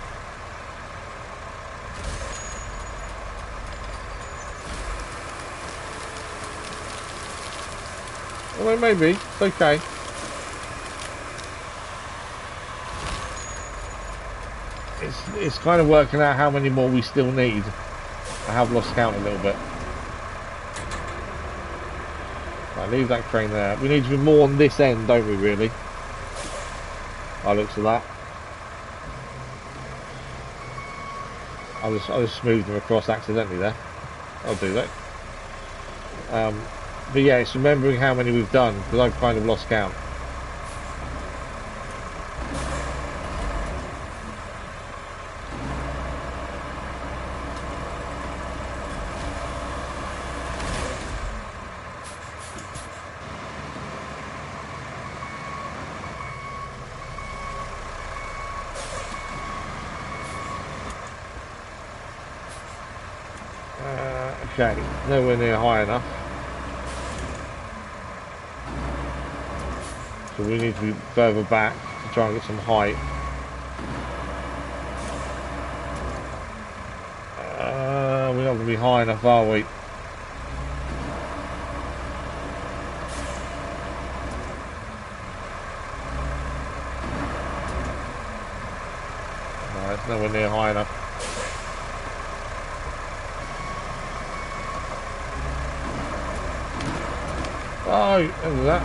Well, maybe. It's okay. It's kind of working out how many more we still need. I have lost count a little bit. Right, leave that crane there. We need to be more on this end, don't we, really? By the looks of that. I just smoothed them across accidentally there. I'll do that. But yeah, it's remembering how many we've done, because I've kind of lost count. Okay, nowhere near high enough. So we need to be further back to try and get some height. We're not going to be high enough, are we? No, it's nowhere near high enough. Oh, look at that.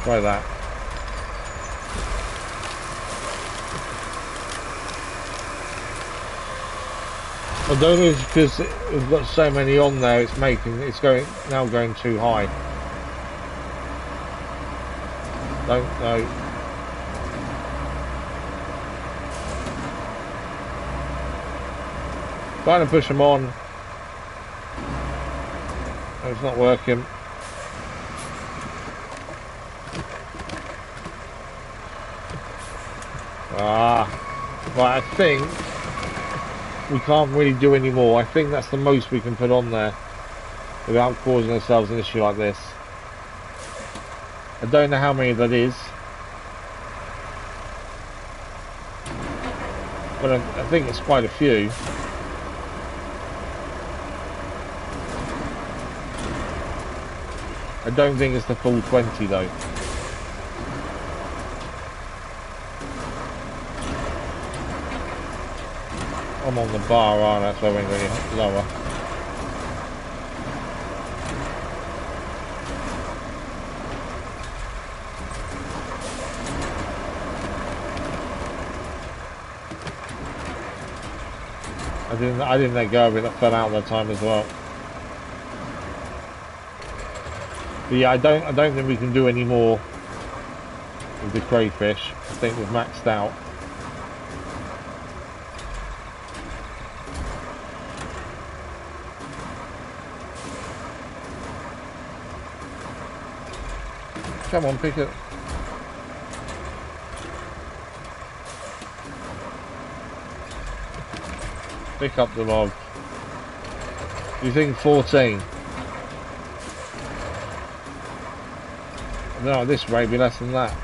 Try that. I don't know if it's because we've got so many on there, it's now going too high. Don't know. Trying to push them on. Oh, it's not working. Right, I think we can't really do any more. I think that's the most we can put on there without causing ourselves an issue like this. I don't know how many that is, but I think it's quite a few. I don't think it's the full 20 though. I'm on the bar, aren't I? So I won't go any lower. I didn't let go of it, that fell out that time as well. But yeah, I don't think we can do any more with the crayfish. I think we've maxed out. Come on, pick it. Pick up the log. You think 14? No, at this rate, be less than that.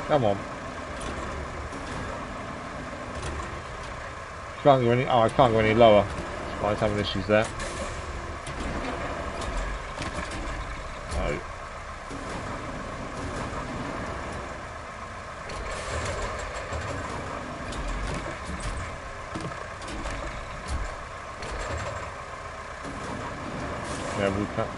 Come on. Can't go any. Oh, I can't go any lower. Despite having issues there. No. Yeah, we can't.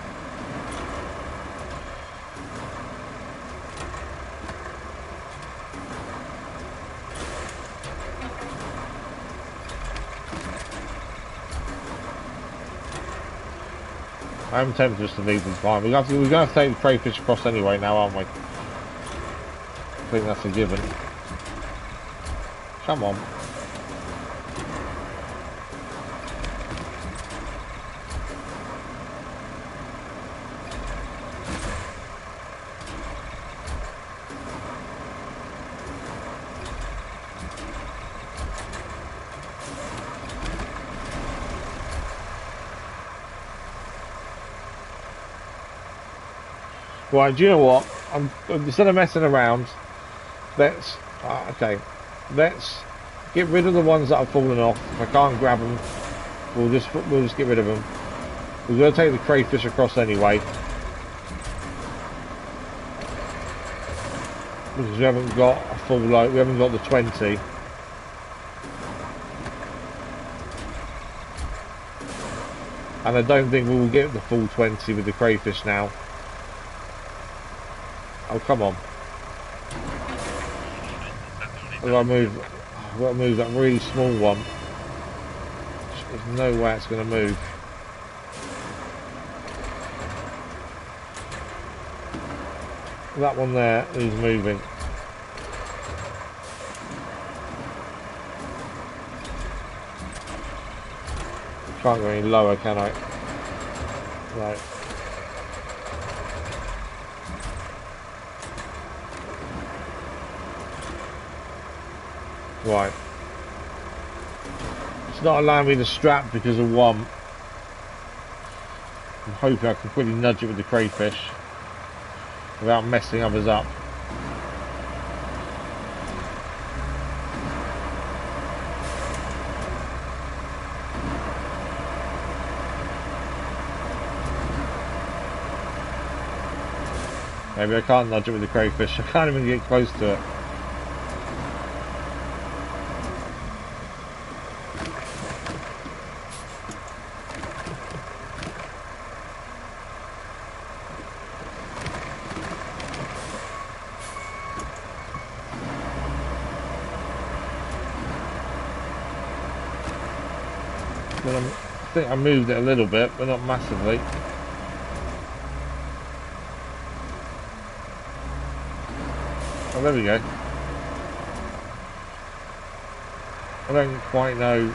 I'm tempted just to leave them behind. We're going to take the crayfish across anyway now, aren't we? I think that's a given. Come on. Right, do you know what? Instead of messing around, let's let's get rid of the ones that have fallen off. If I can't grab them, we'll just get rid of them. We're going to take the crayfish across anyway, because we haven't got a full load. We haven't got the 20. And I don't think we will get the full 20 with the crayfish now. Oh, come on. I've got to move that really small one. There's no way it's going to move. That one there is moving. Can't go any lower, can I? Right. Right. It's not allowing me to strap because of one. I'm hoping I can quickly nudge it with the crayfish without messing others up. Maybe I can't nudge it with the crayfish. I can't even get close to it. I think I moved it a little bit, but not massively. Oh, there we go. I don't quite know.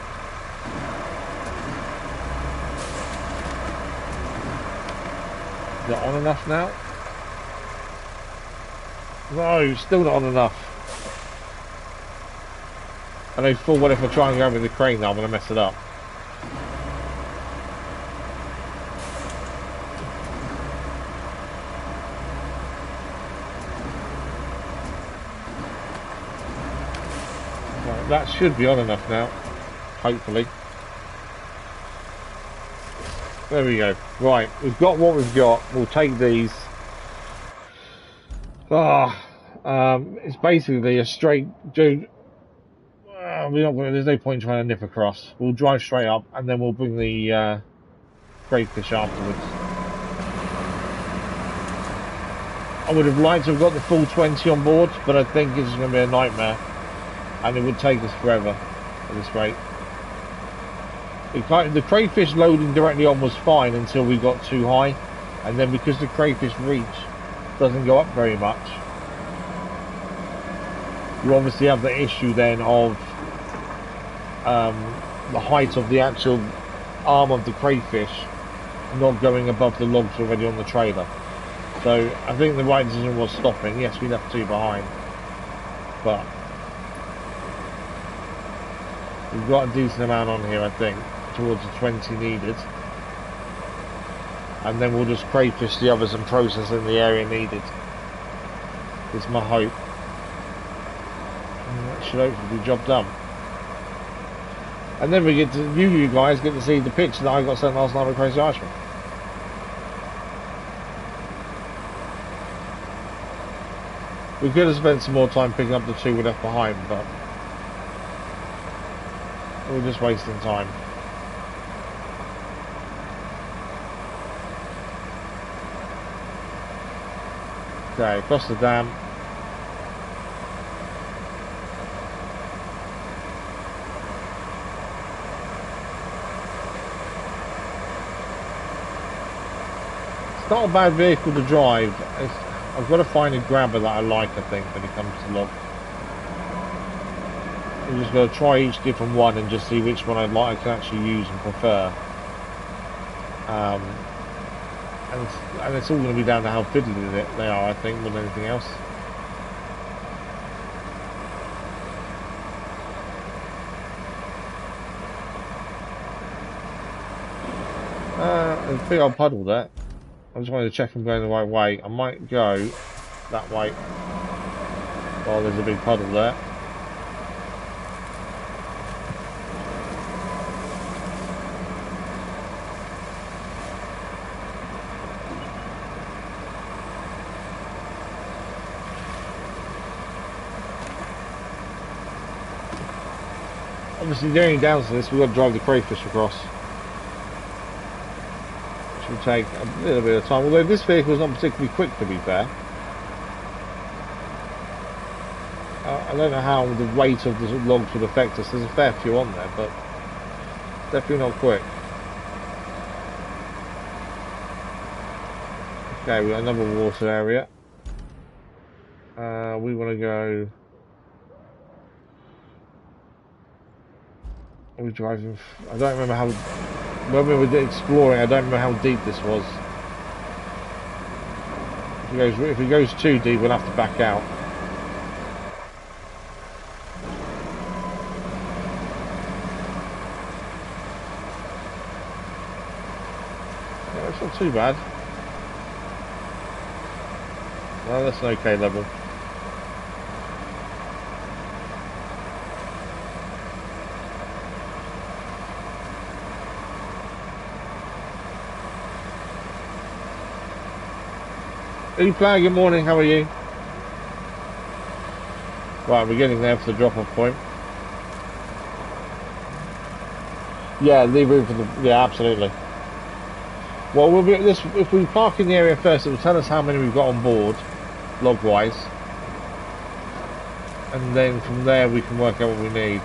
Is it on enough now? No, still not on enough. I know full well if I try and go with the crane now, I'm going to mess it up. That should be on enough now, hopefully. There we go. Right, we've got what we've got. We'll take these. It's basically a straight. There's no point trying to nip across. We'll drive straight up, and then we'll bring the crayfish afterwards. I would have liked to have got the full 20 on board, but I think it's going to be a nightmare. And it would take us forever at this rate. The crayfish loading directly on was fine until we got too high, and then because the crayfish reach doesn't go up very much, you obviously have the issue then of the height of the actual arm of the crayfish not going above the logs already on the trailer. So I think the right decision was stopping. Yes, we left two behind, but we've got a decent amount on here, I think, towards the 20 needed. And then we'll just crayfish the others and process in the area needed. Is my hope. And that should hopefully be the job done. And then we get to, you guys get to see the picture that I got sent last night with Crazy Irishman. We could have spent some more time picking up the two we left behind, but we're just wasting time. Okay, across the dam. not a bad vehicle to drive. I've got to find a grabber that I like, I think, when it comes to logs. I'm just going to try each different one and just see which one I can actually use and prefer. And it's all going to be down to how fiddly they are, I think, more than anything else. There's a big old puddle there. I just wanted to check I'm going the right way. I might go that way. Oh, there's a big puddle there. Obviously, the only downside to this, we've got to drive the crayfish across. Which will take a little bit of time, although this vehicle is not particularly quick, to be fair. I don't know how the weight of the logs would affect us. There's a fair few on there, but definitely not quick. Okay, we've got another water area. We want to go... Are we driving? I don't remember how... When we were exploring, I don't remember how deep this was. If it goes too deep, we'll have to back out. Yeah, it's not too bad. Well, that's an okay level. Player, good morning, how are you? Right, we're getting there for the drop-off point. Yeah, leave room for the... Yeah, absolutely. Well, we'll be at this... If we park in the area first, it will tell us how many we've got on board, log-wise. And then from there, we can work out what we need.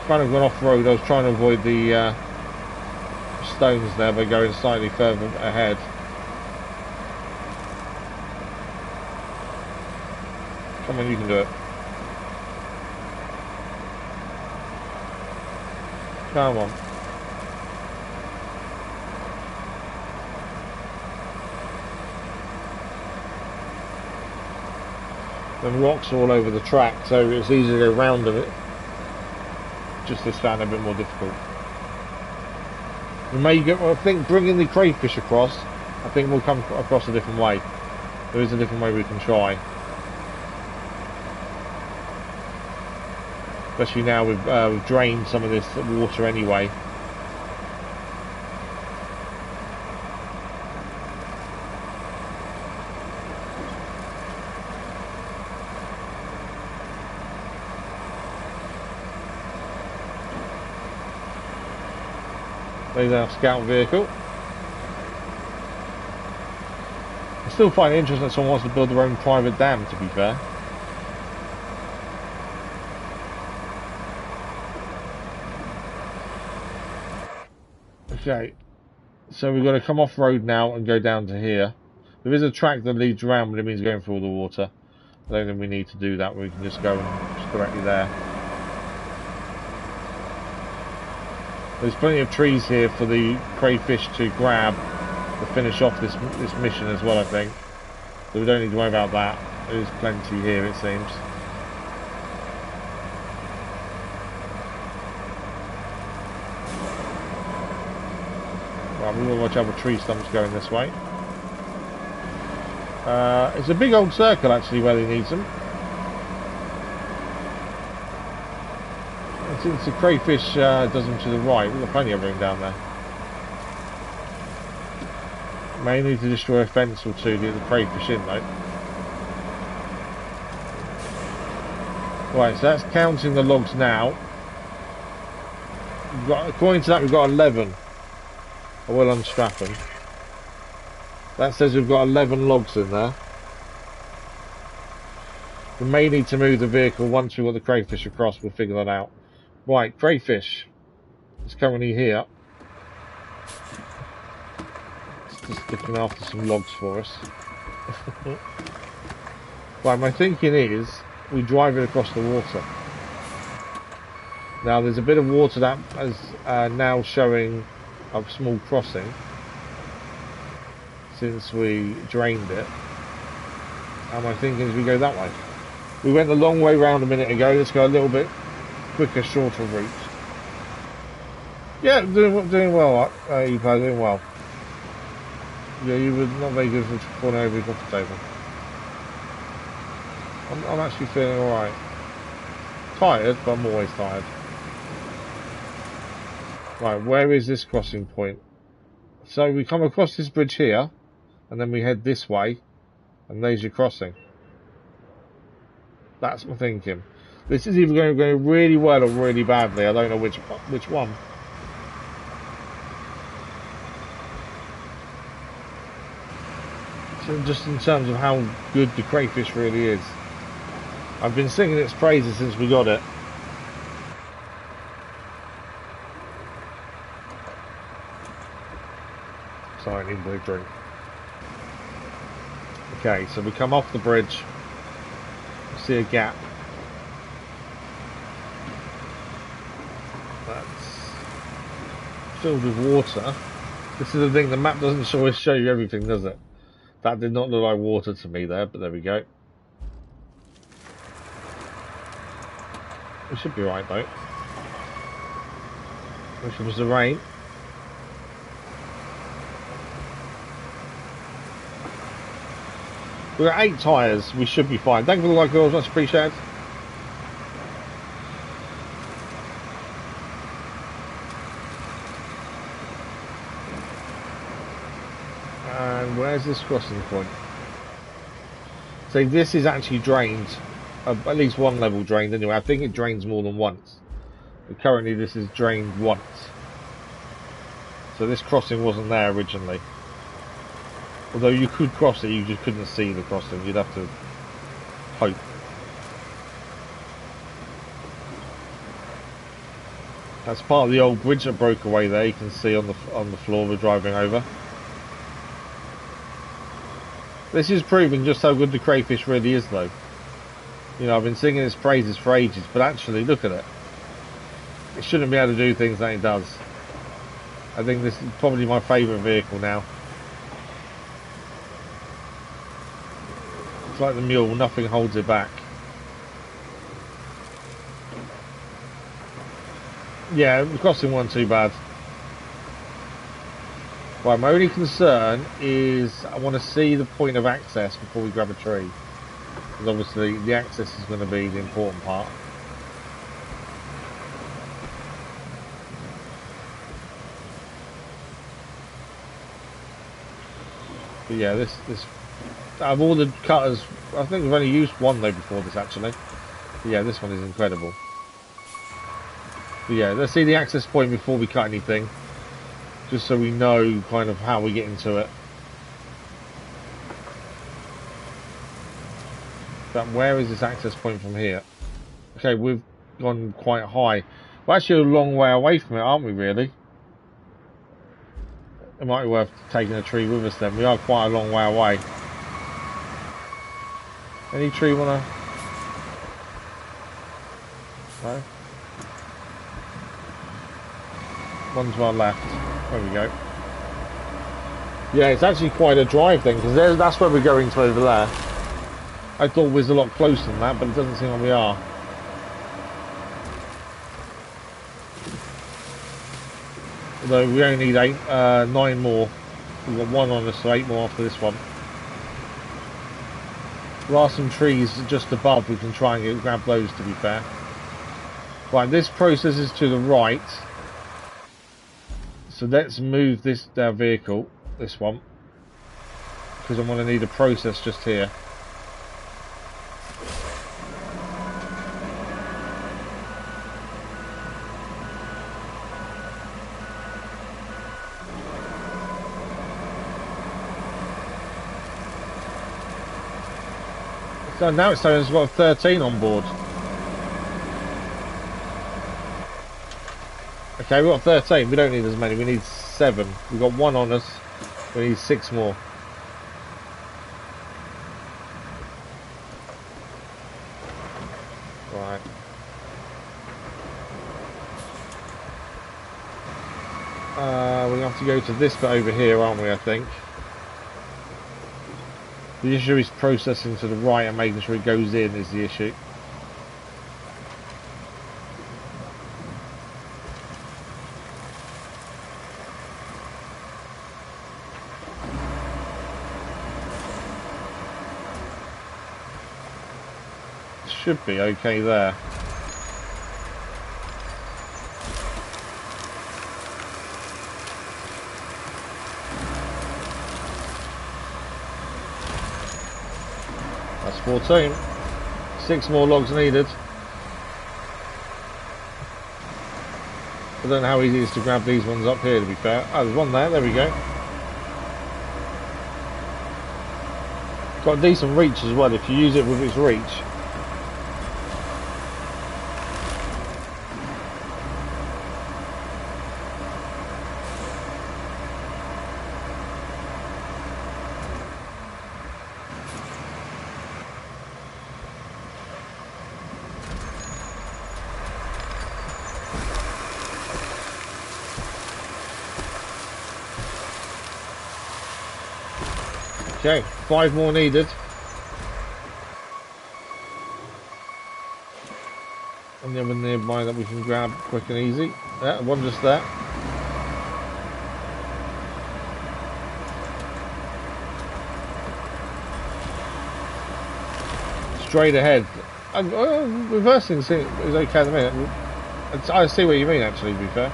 Kind of gone off-road. I was trying to avoid the stones there by going slightly further ahead. Come on, you can do it. Come on. The rocks are all over the track, so it's easy to go round of it. Just this found a bit more difficult. We may get, I think, bringing the crayfish across, I think we'll come across a different way. There is a different way we can try. Especially now we've drained some of this water anyway. There's our scout vehicle. I still find it interesting that someone wants to build their own private dam, to be fair. Okay, so we've got to come off road now and go down to here. There is a track that leads around, but it means going through all the water. I don't think we need to do that. We can just go just directly there. There's plenty of trees here for the crayfish to grab to finish off this mission as well, I think. So we don't need to worry about that. There's plenty here, it seems. Right, we will watch other tree stumps going this way. It's a big old circle, actually, where he needs them. Since the crayfish does them to the right, we've got plenty of room down there. May need to destroy a fence or two to get the crayfish in, though. Right, so that's counting the logs now. According to that, we've got 11. I will unstrap them. That says we've got 11 logs in there. We may need to move the vehicle once we've got the crayfish across. We'll figure that out. Right, crayfish is currently here. It's just looking after some logs for us. Right, my thinking is we drive it across the water. Now there's a bit of water that is now showing a small crossing since we drained it. And my thinking is we go that way. We went the long way round a minute ago. Let's go a little bit quicker, shorter route. Yeah, doing well, Evo, doing well. Yeah, you were not very good for falling over the coffee table. I'm actually feeling alright. Tired, but I'm always tired. Right, where is this crossing point? So we come across this bridge here, and then we head this way, and there's your crossing. That's my thinking. This is either going to go really well or really badly. I don't know which one. So just in terms of how good the crayfish really is. I've been singing its praises since we got it. Sorry, I need a drink. Okay, so we come off the bridge. See a gap. That's filled with water. This is the thing, the map doesn't always show you everything, does it? That did not look like water to me there, but there we go. We should be right though. Which was the rain. We've got 8 tyres, we should be fine. Thank you for the like, girls, much appreciated. And where's this crossing point? So this is actually drained, at least one level drained anyway. I think it drains more than once. But currently this is drained once. So this crossing wasn't there originally. Although you could cross it, you just couldn't see the crossing. You'd have to hope. That's part of the old bridge that broke away there. You can see on the floor we're driving over. This is proving just how good the crayfish really is, though. You know, I've been singing its praises for ages, but actually, look at it. It shouldn't be able to do things that it does. I think this is probably my favourite vehicle now. It's like the mule, nothing holds it back. Yeah, the crossing wasn't too bad. Right, my only concern is I want to see the point of access before we grab a tree. Because obviously the access is going to be the important part. But yeah, this out of all the cutters, I think we've only used one though before this actually. But yeah, this one is incredible. But yeah, let's see the access point before we cut anything. Just so we know kind of how we get into it. But where is this access point from here? Okay, we've gone quite high. We're actually a long way away from it, aren't we, really? It might be worth taking a tree with us then. We are quite a long way away. Any tree wanna... No? One to our left. There we go. Yeah, it's actually quite a drive then, because that's where we're going to over there. I thought we was a lot closer than that, but it doesn't seem like we are. Although we only need 9 more. We've got 1 on us, so 8 more after this one. There are some trees just above, we can try and grab those, to be fair. Right, this process is to the right. So let's move this vehicle, this one, because I'm going to need a process just here. So now it's telling us we've got 13 on board. Okay, we've got 13. We don't need as many. We need 7. We've got 1 on us. We need 6 more. Right. We're going to have to go to this bit over here, aren't we, I think. The issue is processing to the right and making sure it goes in is the issue. Should be okay there. That's 14. 6 more logs needed. I don't know how easy it is to grab these ones up here, to be fair. Oh, there's one there. There we go. Got a decent reach as well if you use it with its reach. Okay, 5 more needed. And then one nearby that we can grab quick and easy. Yeah, one just there. Straight ahead. Reversing is okay at the minute. I see what you mean, actually, to be fair.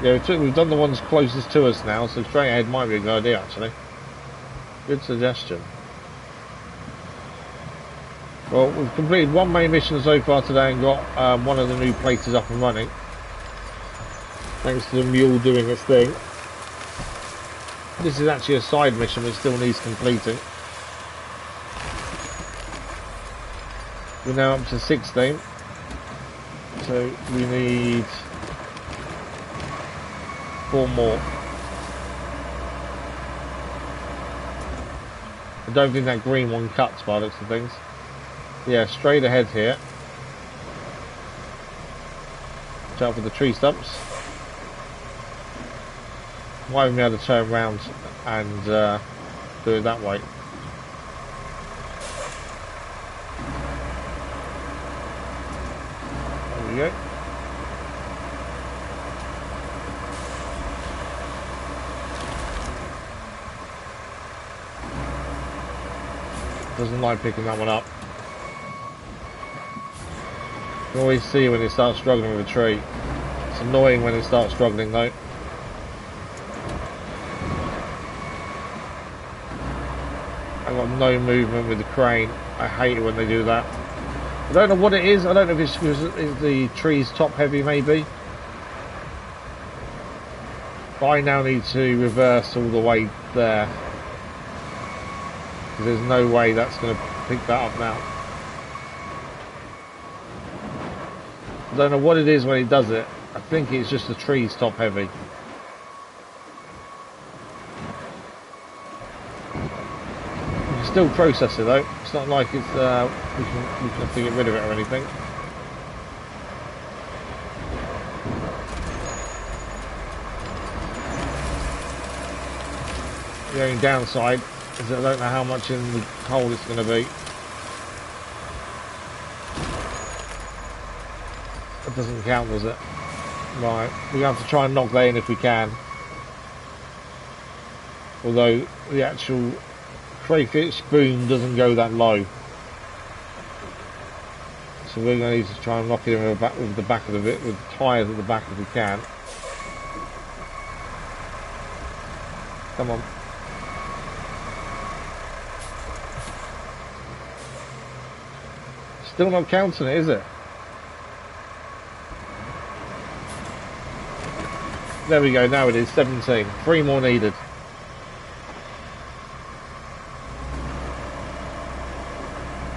Yeah, we've done the ones closest to us now, so straight ahead might be a good idea, actually. Good suggestion. Well, we've completed 1 main mission so far today and got one of the new places up and running. Thanks to the mule doing its thing. This is actually a side mission which still needs completing. We're now up to 16. So we need 4 more. I don't think that green one cuts by the looks of things. Yeah, straight ahead here. Watch out for the tree stumps. Might even be able to turn around and do it that way. There we go. Doesn't like picking that one up. You can always see when it starts struggling with a tree. It's annoying when it starts struggling though. I've got no movement with the crane. I hate it when they do that. I don't know what it is. I don't know if it's because the tree's top heavy maybe. But I now need to reverse all the way there. Because there's no way that's going to pick that up now. I don't know what it is when it does it. I think it's just the tree's top heavy. You can still process it though. It's not like it's we can have to get rid of it or anything. The only downside is that I don't know how much in the hole it's going to be. That doesn't count, does it? Right, we're going to have to try and knock that in if we can. Although the actual crayfish boom doesn't go that low. So we're going to need to try and knock it in with the back of the bit, with the tyres at the back if we can. Come on. Still not counting it, is it? There we go, now it is 17. 3 more needed.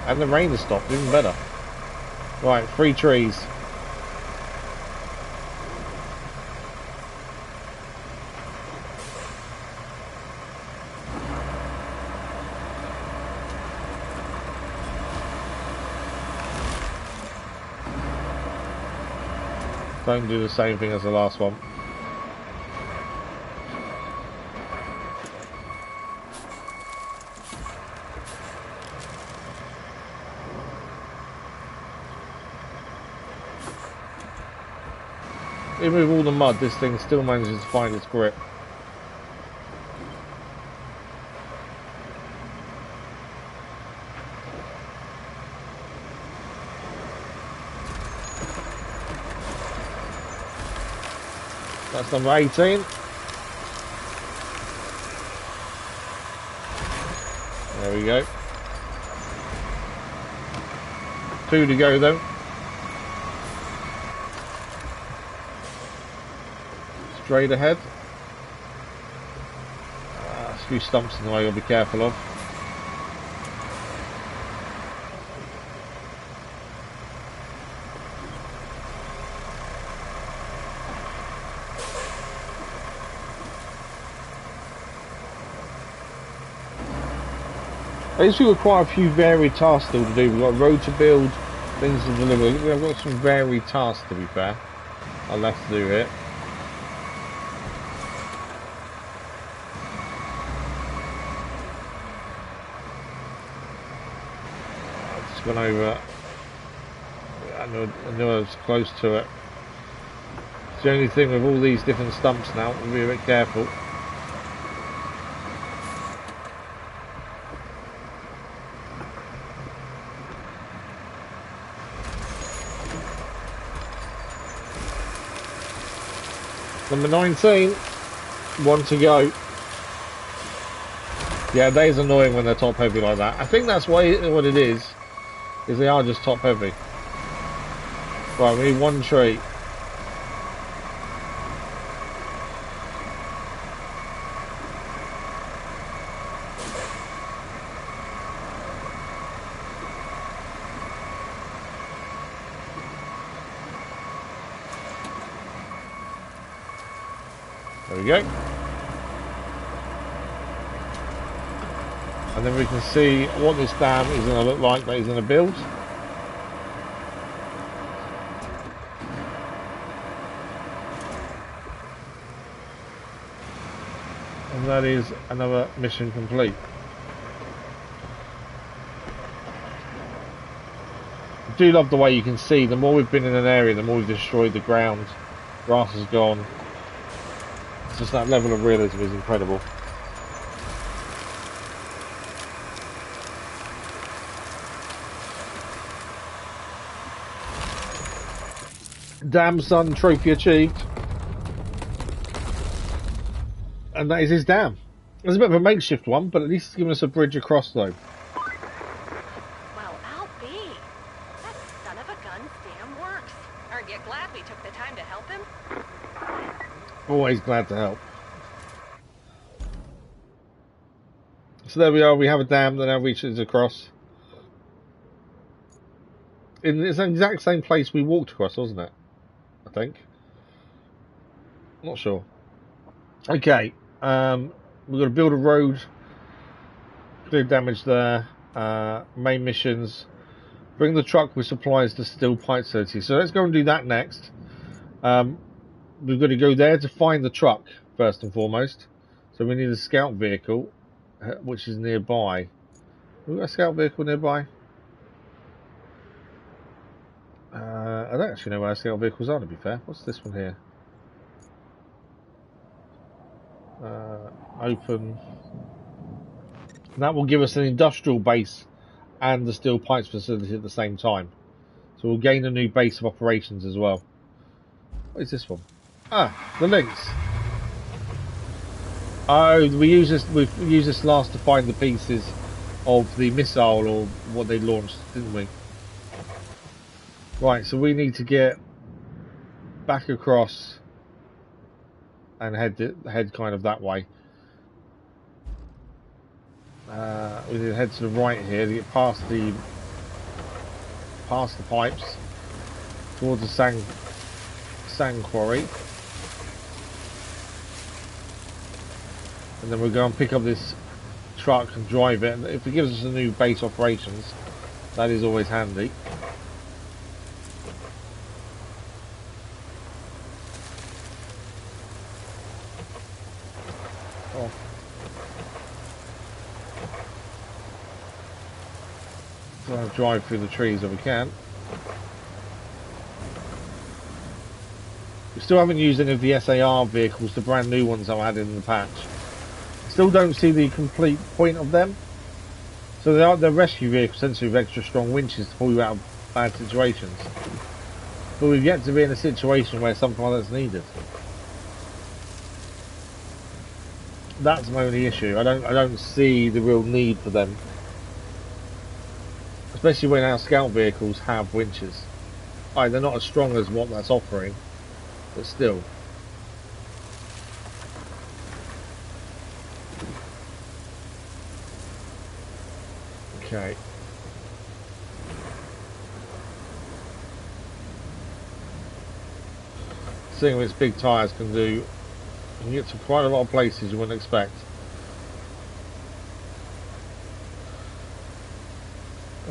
And the rain has stopped, even better. Right, 3 trees. Don't do the same thing as the last one. Even with all the mud, this thing still manages to find its grip. That's number 18. There we go. 2 to go though. Straight ahead. A few stumps in the way I'll be careful of. These we've got quite a few varied tasks still to do. We've got a road to build, things to deliver. We've got some varied tasks to be fair. I'll have to do here. I just went over. I knew I was close to it. It's the only thing with all these different stumps now, we'll be a bit careful. Number 19, 1 to go. Yeah, that is annoying when they're top heavy like that. I think that's what it is they are just top heavy. Right, we need 1 tree. There we go. And then we can see what this dam is going to look like that he's going to build. And that is another mission complete. I do love the way you can see, the more we've been in an area, the more we've destroyed the ground. Grass is gone. Just that level of realism is incredible. Dam son trophy achieved. And that is his dam. It's a bit of a makeshift one, but at least it's given us a bridge across though. Well, I'll be. That son of a gun's dam works. Aren't you glad we took the time to help him? Always glad to help. So there we are, we have a dam that now reaches across. It's the exact same place we walked across, wasn't it? I think. Not sure. Okay, we've got to build a road. Clear damage there. Main missions. Bring the truck with supplies to Steel Pipe Facility. So let's go and do that next. We've got to go there to find the truck, first and foremost. So we need a scout vehicle, which is nearby. We've got a scout vehicle nearby. I don't actually know where our scout vehicles are, to be fair. What's this one here? Open. And that will give us an industrial base and the steel pipes facility at the same time. So we'll gain a new base of operations as well. What is this one? Ah, the links. Oh, we've used this last to find the pieces of the missile or what they launched, didn't we? Right, so we need to get back across and head kind of that way. We need to head to the right here to get past the past the pipes towards the sand quarry. And then we'll go and pick up this truck and drive it. And if it gives us a new base operations, that is always handy. Oh. So I'll drive through the trees if we can. We still haven't used any of the SAR vehicles, the brand new ones I added in the patch. Still don't see the complete point of them. So they're rescue vehicles, essentially with extra strong winches to pull you out of bad situations. But we've yet to be in a situation where something like that's needed. That's my only issue. I don't see the real need for them. Especially when our scout vehicles have winches. Alright, they're not as strong as what that's offering, but still. Okay. Seeing what its big tyres can do, you can get to quite a lot of places you wouldn't expect.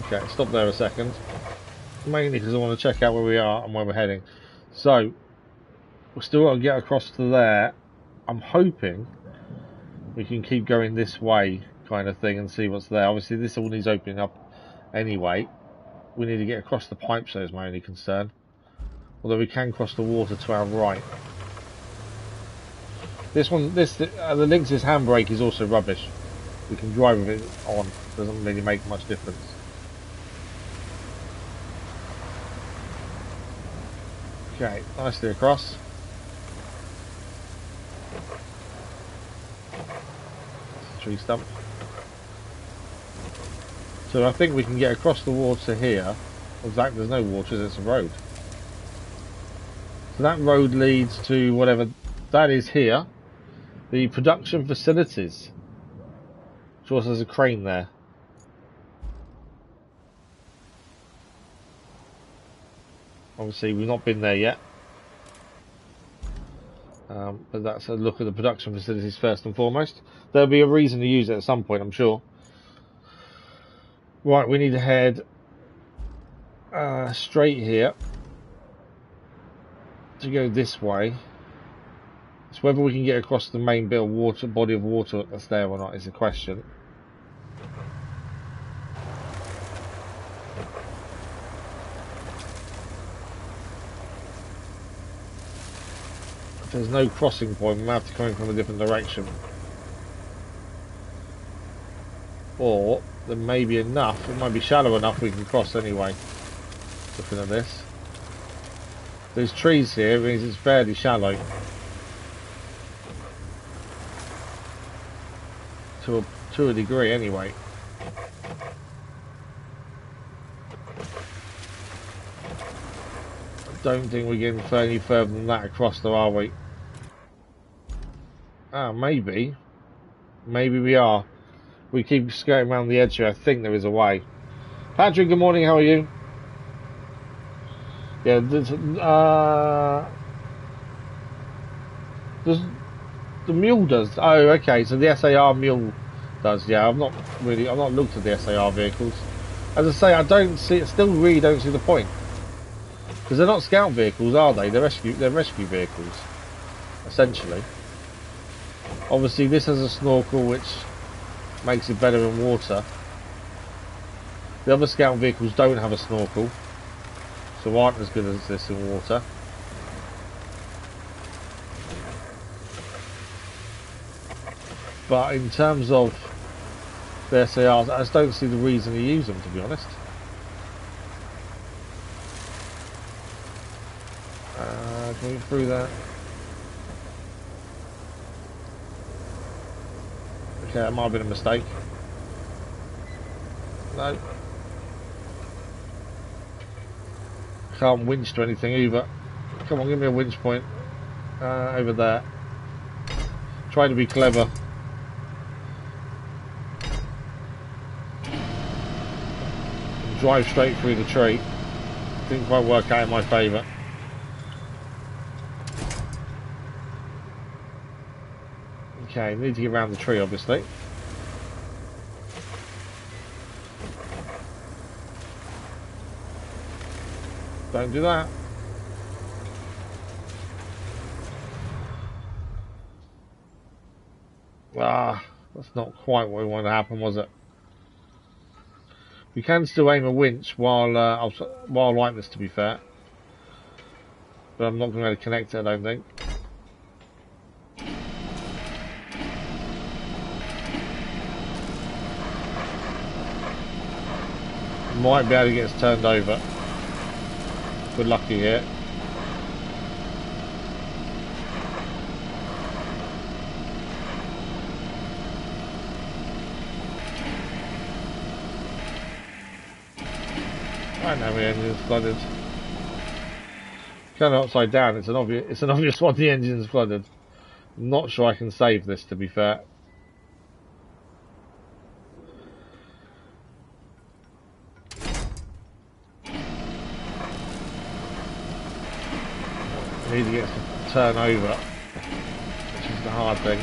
Okay, stop there a second. Mainly because I want to check out where we are and where we're heading. So, we're still got to get across to there. I'm hoping we can keep going this way, kind of thing, and see what's there. Obviously, this all needs opening up anyway. We need to get across the pipes, so is my only concern. Although we can cross the water to our right. This one, the Lynx's handbrake is also rubbish. We can drive with it on. Doesn't really make much difference. Okay, nicely across. Tree stump. So I think we can get across the water here. In fact, there's no water, it's a road. So that road leads to whatever that is here. The production facilities. Of course, there's a crane there. Obviously, we've not been there yet. But that's a look at the production facilities first and foremost. There'll be a reason to use it at some point, I'm sure. Right, we need to head straight here to go this way. So whether we can get across the main bit of water, body of water that's there or not is a question. If there's no crossing point, we might have to come in from a different direction. Or there may be enough, it might be shallow enough we can cross anyway. Looking at this. There's trees here, it means it's fairly shallow. To a degree anyway. I don't think we're getting any further than that across though, are we? Ah, maybe. Maybe we are. We keep skirting around the edge here. I think there is a way. Patrick, good morning, how are you? Yeah, the mule does. Oh, okay. So the SAR mule does. Yeah, I've not looked at the SAR vehicles. As I say, I don't see. Still, really don't see the point because they're not scout vehicles, are they? They're rescue vehicles, essentially. Obviously, this has a snorkel, which makes it better in water. The other scout vehicles don't have a snorkel, so aren't as good as this in water. But in terms of the SARs, I just don't see the reason to use them, to be honest. Can we get through that? Okay, that might have been a mistake. No. Can't winch to anything either. Come on, give me a winch point. Over there. Try to be clever. Drive straight through the tree. Didn't quite work out in my favour. Okay, need to get around the tree, obviously. Don't do that. Ah, that's not quite what we wanted to happen, was it? We can still aim a winch while like this, to be fair. But I'm not going to be able to connect it, I don't think. Might be able to get us turned over. We're lucky here. Right now, the engine's flooded. Kind of upside down. It's an obvious one. The engine's flooded. I'm not sure I can save this, to be fair. I need to get us to turn over, which is the hard thing.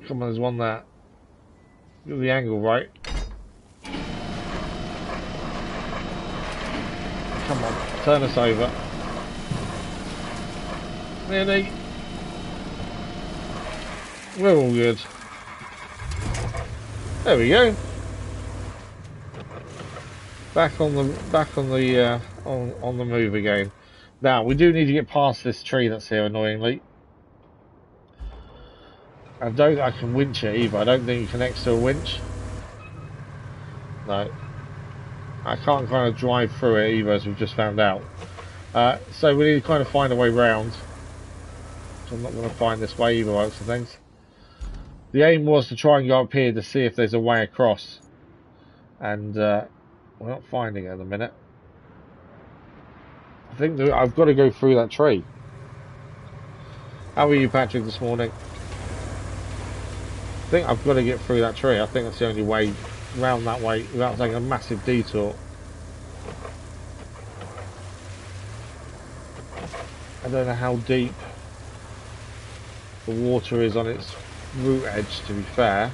Come on, there's one there. Get the angle right. Come on, turn us over. Nearly. We're all good. There we go. Back on the move again. Now we do need to get past this tree that's here, annoyingly. I don't think I can winch it either. I don't think it connects to a winch. No. I can't kind of drive through it either, as we've just found out. So we need to kind of find a way round. So I'm not going to find this way either, like some things. The aim was to try and go up here to see if there's a way across. And we're not finding it at the minute. I think that I've got to go through that tree. How are you, Patrick, this morning? I think I've got to get through that tree. I think that's the only way round that way without taking a massive detour. I don't know how deep the water is on its root edge, to be fair.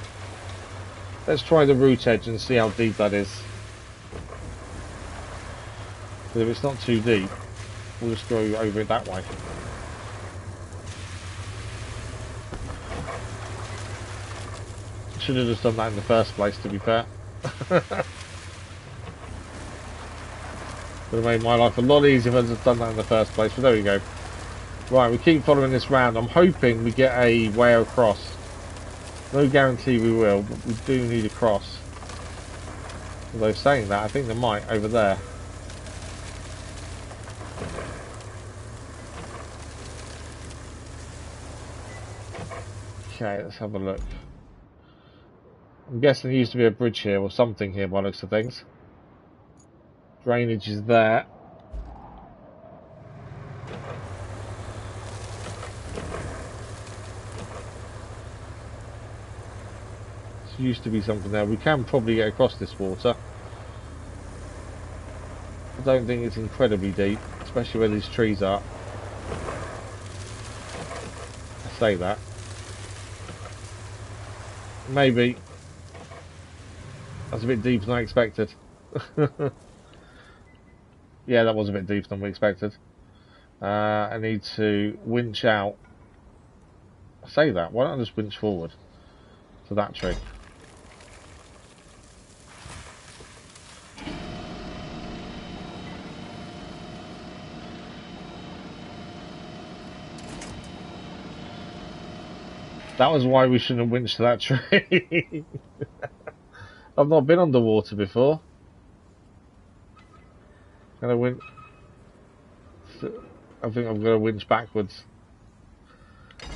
Let's try the root edge and see how deep that is. But if it's not too deep, we'll just go over it that way. Should have just done that in the first place, to be fair. Would have made my life a lot easier if I'd just done that in the first place, but there we go. Right, we keep following this round. I'm hoping we get a way across. No guarantee we will, but we do need a cross. Although saying that, I think there might over there. Okay, let's have a look. I'm guessing there used to be a bridge here or something here by the looks of things. Drainage is there. There used to be something there. We can probably get across this water. I don't think it's incredibly deep, especially where these trees are. I say that. Maybe. That's a bit deeper than I expected. Yeah, that was a bit deeper than we expected. I need to winch out. I say that. Why don't I just winch forward to that tree? That was why we shouldn't have winched to that tree. I've not been underwater before. I think I'm going to winch backwards.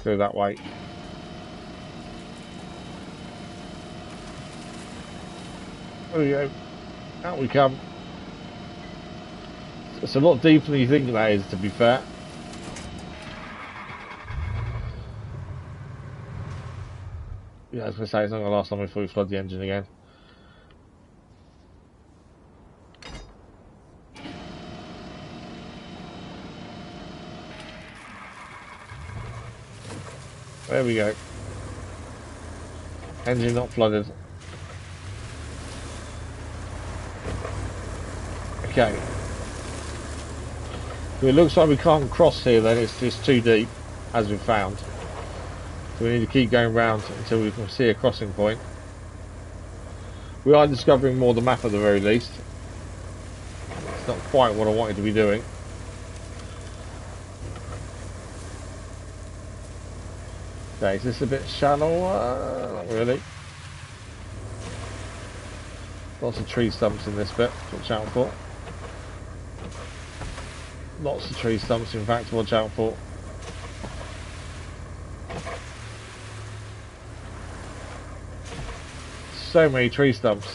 Go that way. There we go. Out we come. It's a lot deeper than you think that is, to be fair. Yeah, I was going to say, it's not going to last long before we flood the engine again. There we go. Engine not flooded. Okay. So it looks like we can't cross here then, it's just too deep, as we've found. So we need to keep going round until we can see a crossing point. We are discovering more of the map at the very least. It's not quite what I wanted to be doing. Okay, is this a bit shallow? Not really. Lots of tree stumps in this bit, watch out for. Lots of tree stumps, in fact, watch out for. So many tree stumps.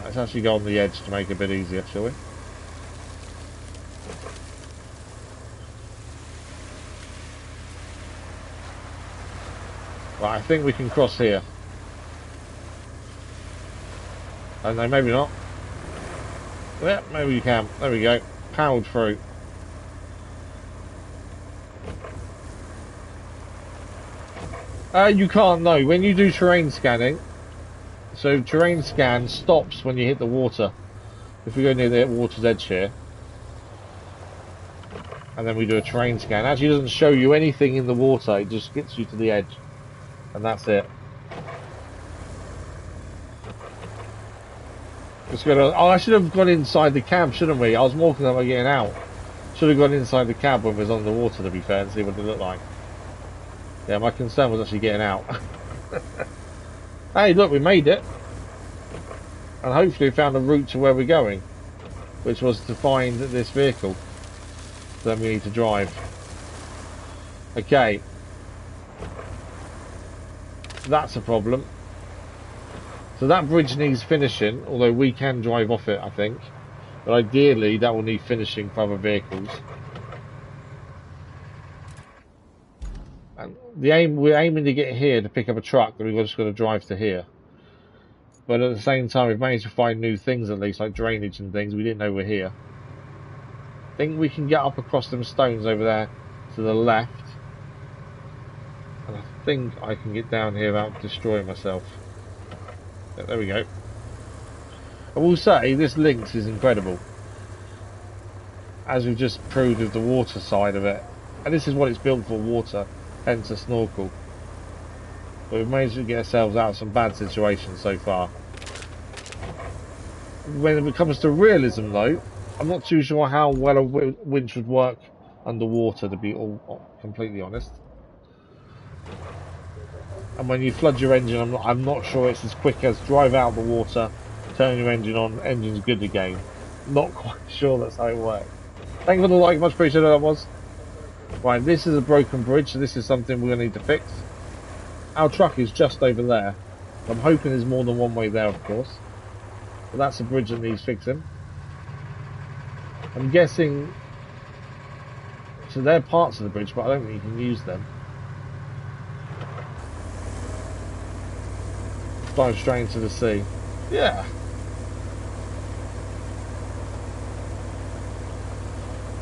Let's actually go on the edge to make it a bit easier, shall we? Right, I think we can cross here. I don't know, maybe not. Yeah, maybe you can. There we go. Powered through. You can't know. When you do terrain scanning, so terrain scan stops when you hit the water. If we go near the water's edge here, and then we do a terrain scan, it actually doesn't show you anything in the water, it just gets you to the edge. And that's it. Just gonna, oh, I should have gone inside the cab, shouldn't we? I was more concerned about getting out. Should have gone inside the cab when it was underwater, to be fair, and see what it looked like. Yeah, my concern was actually getting out. Hey, look, we made it. And hopefully we found a route to where we're going, which was to find this vehicle that we need to drive. Okay. That's a problem. So that bridge needs finishing, although we can drive off it, I think. But ideally, that will need finishing for other vehicles. And we're aiming to get here to pick up a truck that we've just got to drive to here. But at the same time, we've managed to find new things at least, like drainage and things we didn't know were here. I think we can get up across them stones over there to the left. And I think I can get down here without destroying myself. Yeah, there we go. I will say, this Lynx is incredible. As we've just proved with the water side of it. And this is what it's built for, water. Hence a snorkel. But we've managed to get ourselves out of some bad situations so far. When it comes to realism though, I'm not too sure how well a winch would work underwater, to be all completely honest. And when you flood your engine, I'm not sure it's as quick as drive out the water, turn your engine on, engine's good again. Not quite sure that's how it works. Thank you for the like, much appreciated that was. Right, this is a broken bridge, so this is something we're going to need to fix. Our truck is just over there. I'm hoping there's more than one way there, of course. But that's a bridge that needs fixing. I'm guessing... So they're parts of the bridge, but I don't think you can use them. Dive straight into the sea. Yeah.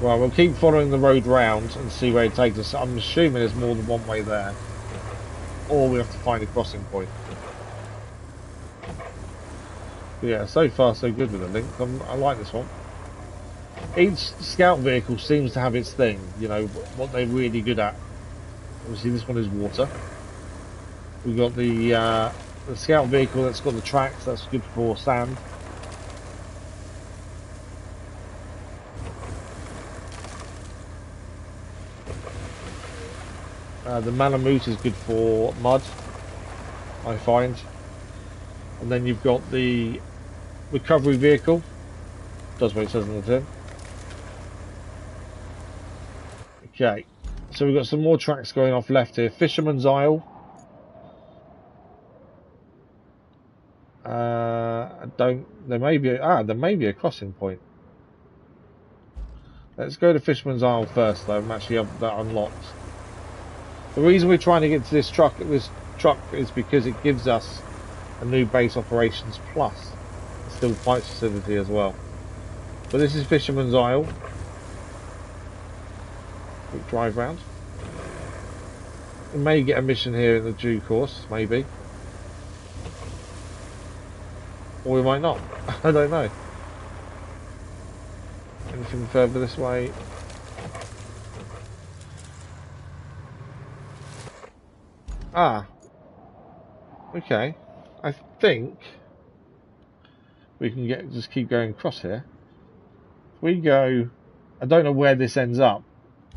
Right, we'll keep following the road round and see where it takes us. I'm assuming there's more than one way there. Or we have to find a crossing point. But yeah, so far so good with the Lynx. I like this one. Each scout vehicle seems to have its thing, you know, what they're really good at. Obviously this one is water. We've got the scout vehicle that's got the tracks, that's good for sand. The Malamute is good for mud, I find. And then you've got the recovery vehicle, does what it says on the tin. Okay, so we've got some more tracks going off left here. Fisherman's Isle, There may be a crossing point. Let's go to Fisherman's Isle first, though. I'm actually have that unlocked. The reason we're trying to get to this truck is because it gives us a new base operations plus still fights facility as well. But this is Fisherman's Isle. Quick drive round. We may get a mission here in the due course, maybe. Or we might not. I don't know. Anything further this way? Ah. Okay. I think we can just keep going across here. If we go, I don't know where this ends up.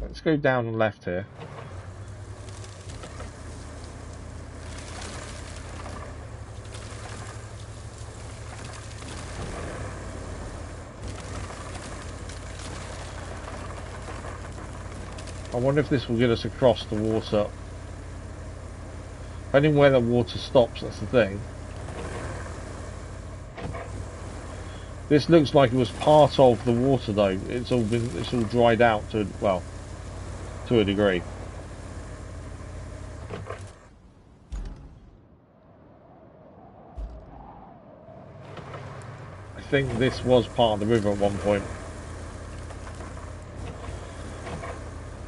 Let's go down and left here. I wonder if this will get us across the water. Depending where the water stops, that's the thing. This looks like it was part of the water though. It's all dried out to, well, to a degree. I think this was part of the river at one point.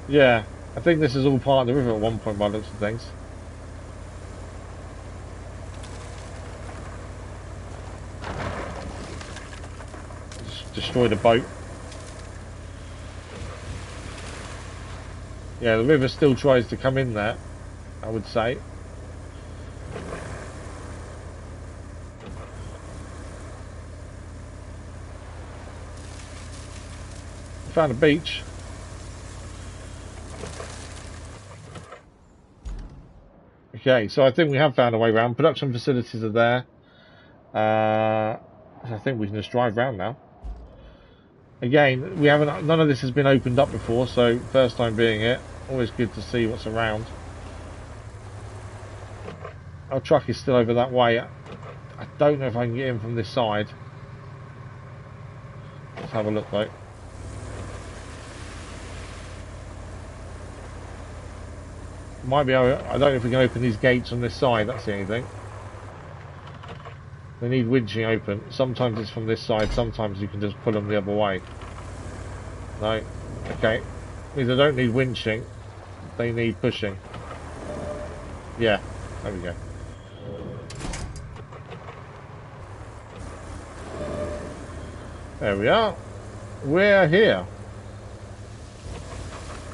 Yeah, I think this is all part of the river at one point by the looks of things. Just destroyed a boat. Yeah, the river still tries to come in there, I would say. Found a beach. Okay, so I think we have found a way around. Production facilities are there. I think we can just drive around now. Again, we haven't. None of this has been opened up before, so first time being it. Always good to see what's around. Our truck is still over that way. I don't know if I can get in from this side. Let's have a look though. Might be able, I don't know if we can open these gates on this side, that's the only thing. They need winching open. Sometimes it's from this side, sometimes you can just pull them the other way. No. Okay. Means they don't need winching, they need pushing. Yeah, there we go. There we are. We're here.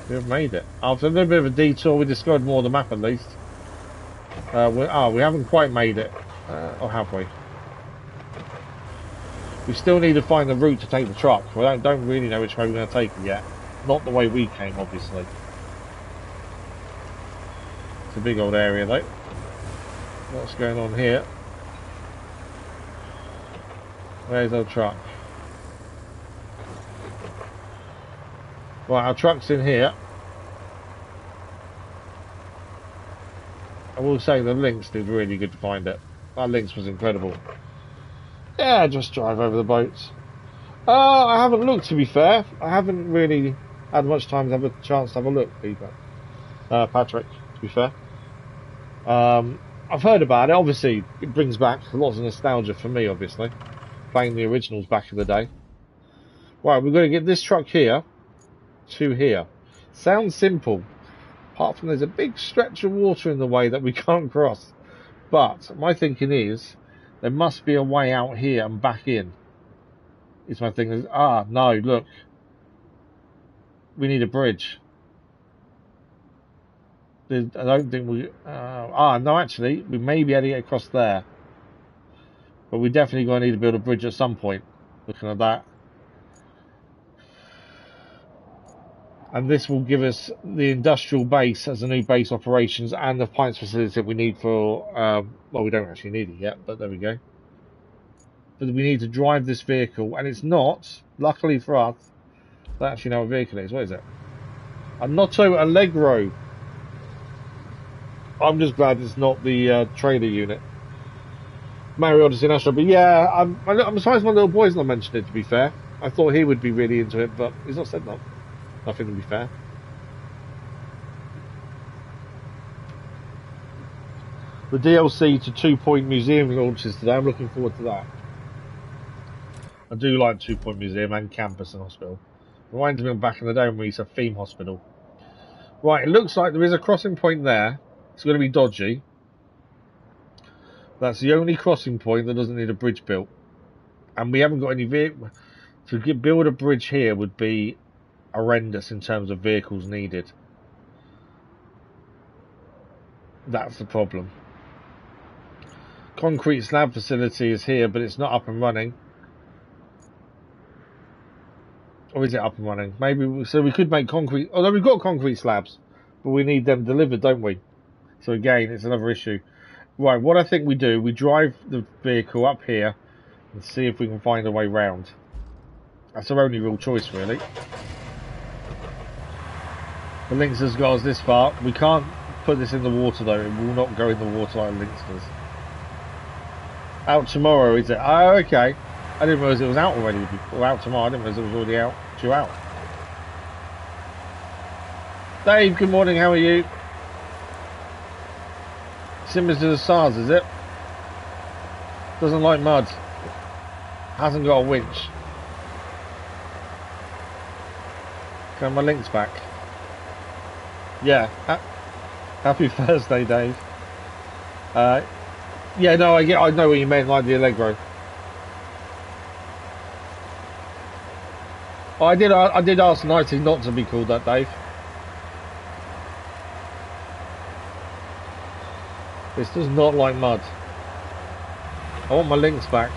We've made it. After a little bit of a detour, we discovered more of the map at least. We haven't quite made it. Or have we? We still need to find the route to take the truck. We don't really know which way we're going to take it yet. Not the way we came, obviously. It's a big old area though. What's going on here? Where's our truck? Right, our truck's in here. I will say the Lynx did really good to find it. That Lynx was incredible. Yeah, just drive over the boats. I haven't looked, to be fair. I haven't really had much time to have a chance to have a look, either. Patrick, to be fair. I've heard about it. Obviously, it brings back lots of nostalgia for me, obviously. Playing the originals back in the day. Right, we're going to get this truck here to here. Sounds simple, apart from there's a big stretch of water in the way that we can't cross. But my thinking is there must be a way out here and back in. Is my thinking. No, look, we need a bridge. I don't think we no, actually we may be able to get across there, but we definitely going to need to build a bridge at some point. Looking at that. And this will give us the industrial base as a new base operations and the pints facility that we need for, well, we don't actually need it yet, but there we go. But we need to drive this vehicle, and it's not, luckily for us, I don't actually know what vehicle it is. What is it? A Notto Allegro. I'm just glad it's not the trailer unit. Mario Odyssey and Astro, but yeah, I'm surprised my little boy's not mentioned it, to be fair. I thought he would be really into it, but he's not said nothing, to be fair. The DLC to 2 Point Museum launches today. I'm looking forward to that. I do like 2 Point Museum and Campus and Hospital. Reminds me of back in the day when we used to have Theme Hospital. Right, it looks like there is a crossing point there. It's going to be dodgy. That's the only crossing point that doesn't need a bridge built. And we haven't got any vehicle. To build a bridge here would be horrendous in terms of vehicles needed. That's the problem. Concrete slab facility is here, but it's not up and running. Or is it up and running? Maybe, so we could make concrete, although we've got concrete slabs, but we need them delivered, don't we? So again, it's another issue. Right, what I think we do, we drive the vehicle up here and see if we can find a way round. That's our only real choice, really. The Lynx has got us this far. We can't put this in the water, though. It will not go in the water like Lynx does. Out tomorrow, is it? Oh, okay. I didn't realise it was out already. Or out tomorrow. I didn't realise it was already out. Due out. Dave, good morning. How are you? Similar to the SARS, is it? Doesn't like mud. Hasn't got a winch. Can my Lynx back? Yeah. Happy Thursday, Dave. Yeah, no, I know what you meant, like the Allegro. Oh, I did ask Nighty not to be called that, Dave. This does not like mud. I want my Lynx back.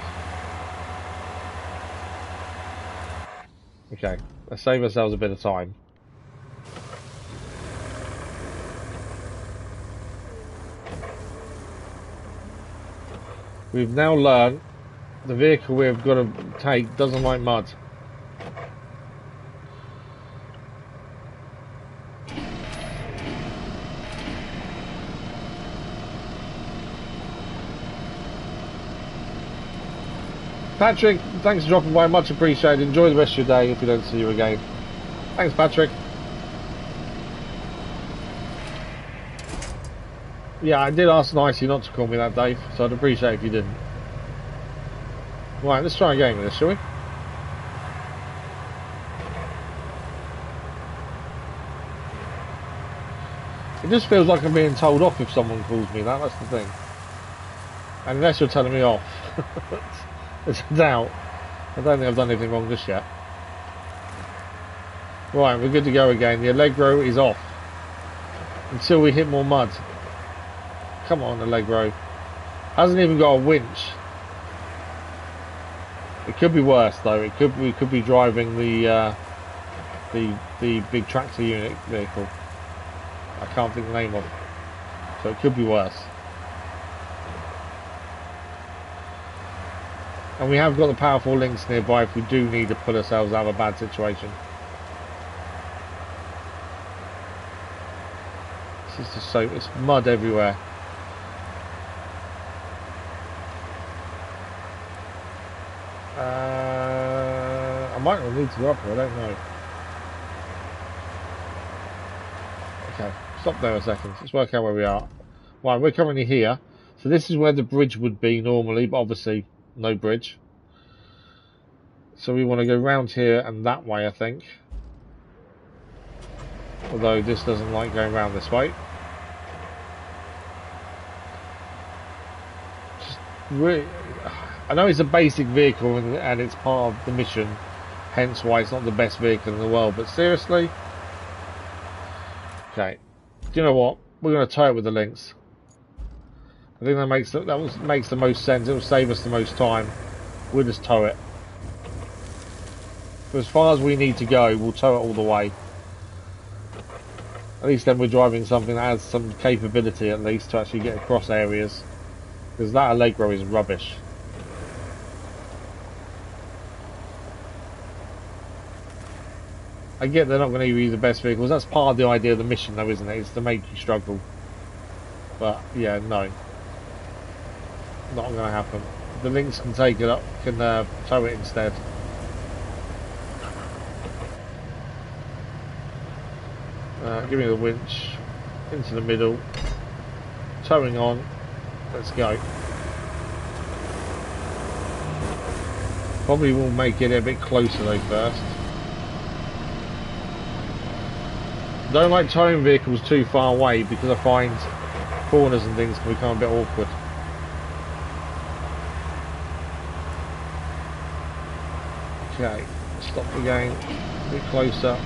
Okay, let's save ourselves a bit of time. We've now learned the vehicle we've got to take doesn't like mud. Patrick, thanks for dropping by, much appreciated. Enjoy the rest of your day if we don't see you again. Thanks, Patrick. Yeah, I did ask Nicey not to call me that, Dave, so I'd appreciate if you didn't. Right, let's try a game with this, shall we? It just feels like I'm being told off if someone calls me that, that's the thing. Unless you're telling me off. There's a doubt. I don't think I've done anything wrong just yet. Right, we're good to go again. The Allegro is off. Until we hit more mud. Come on, Allegro. Hasn't even got a winch. It could be worse though. We could be driving the big tractor unit vehicle. I can't think the name of it. So it could be worse. And we have got the powerful Lynx nearby if we do need to pull ourselves out of a bad situation. This is just so, it's mud everywhere. I might not need to go up here, I don't know. Okay, stop there a second. Let's work out where we are. Right, we're currently here. So this is where the bridge would be normally, but obviously no bridge. So we want to go round here and that way, I think. Although this doesn't like going round this way. Just really, I know it's a basic vehicle and it's part of the mission, hence why it's not the best vehicle in the world, but seriously? Okay. Do you know what? We're going to tow it with the Lynx. I think that makes the most sense. It will save us the most time. We'll just tow it. For as far as we need to go, we'll tow it all the way. At least then we're driving something that has some capability at least to actually get across areas. Because that Allegro is rubbish. I get they're not going to be the best vehicles. That's part of the idea of the mission though, isn't it? It's to make you struggle. But, yeah, no. Not going to happen. The Lynx can take it up, can tow it instead. Give me the winch into the middle, towing on. Let's go. Probably will make it a bit closer though first. Don't like towing vehicles too far away because I find corners and things can become a bit awkward. Okay, stop again, a bit closer.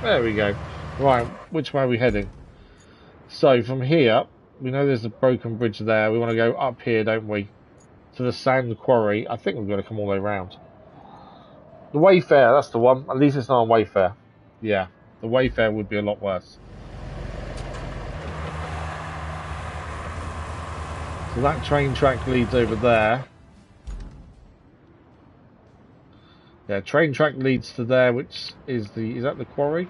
There we go. Right, which way are we heading? So from here, we know there's a broken bridge there. We want to go up here, don't we? To the sand quarry. I think we've got to come all the way around. The Wayfarer, that's the one. At least it's not a Wayfarer. Yeah, the Wayfarer would be a lot worse. So that train track leads over there. Yeah, train track leads to there, which is is that the quarry?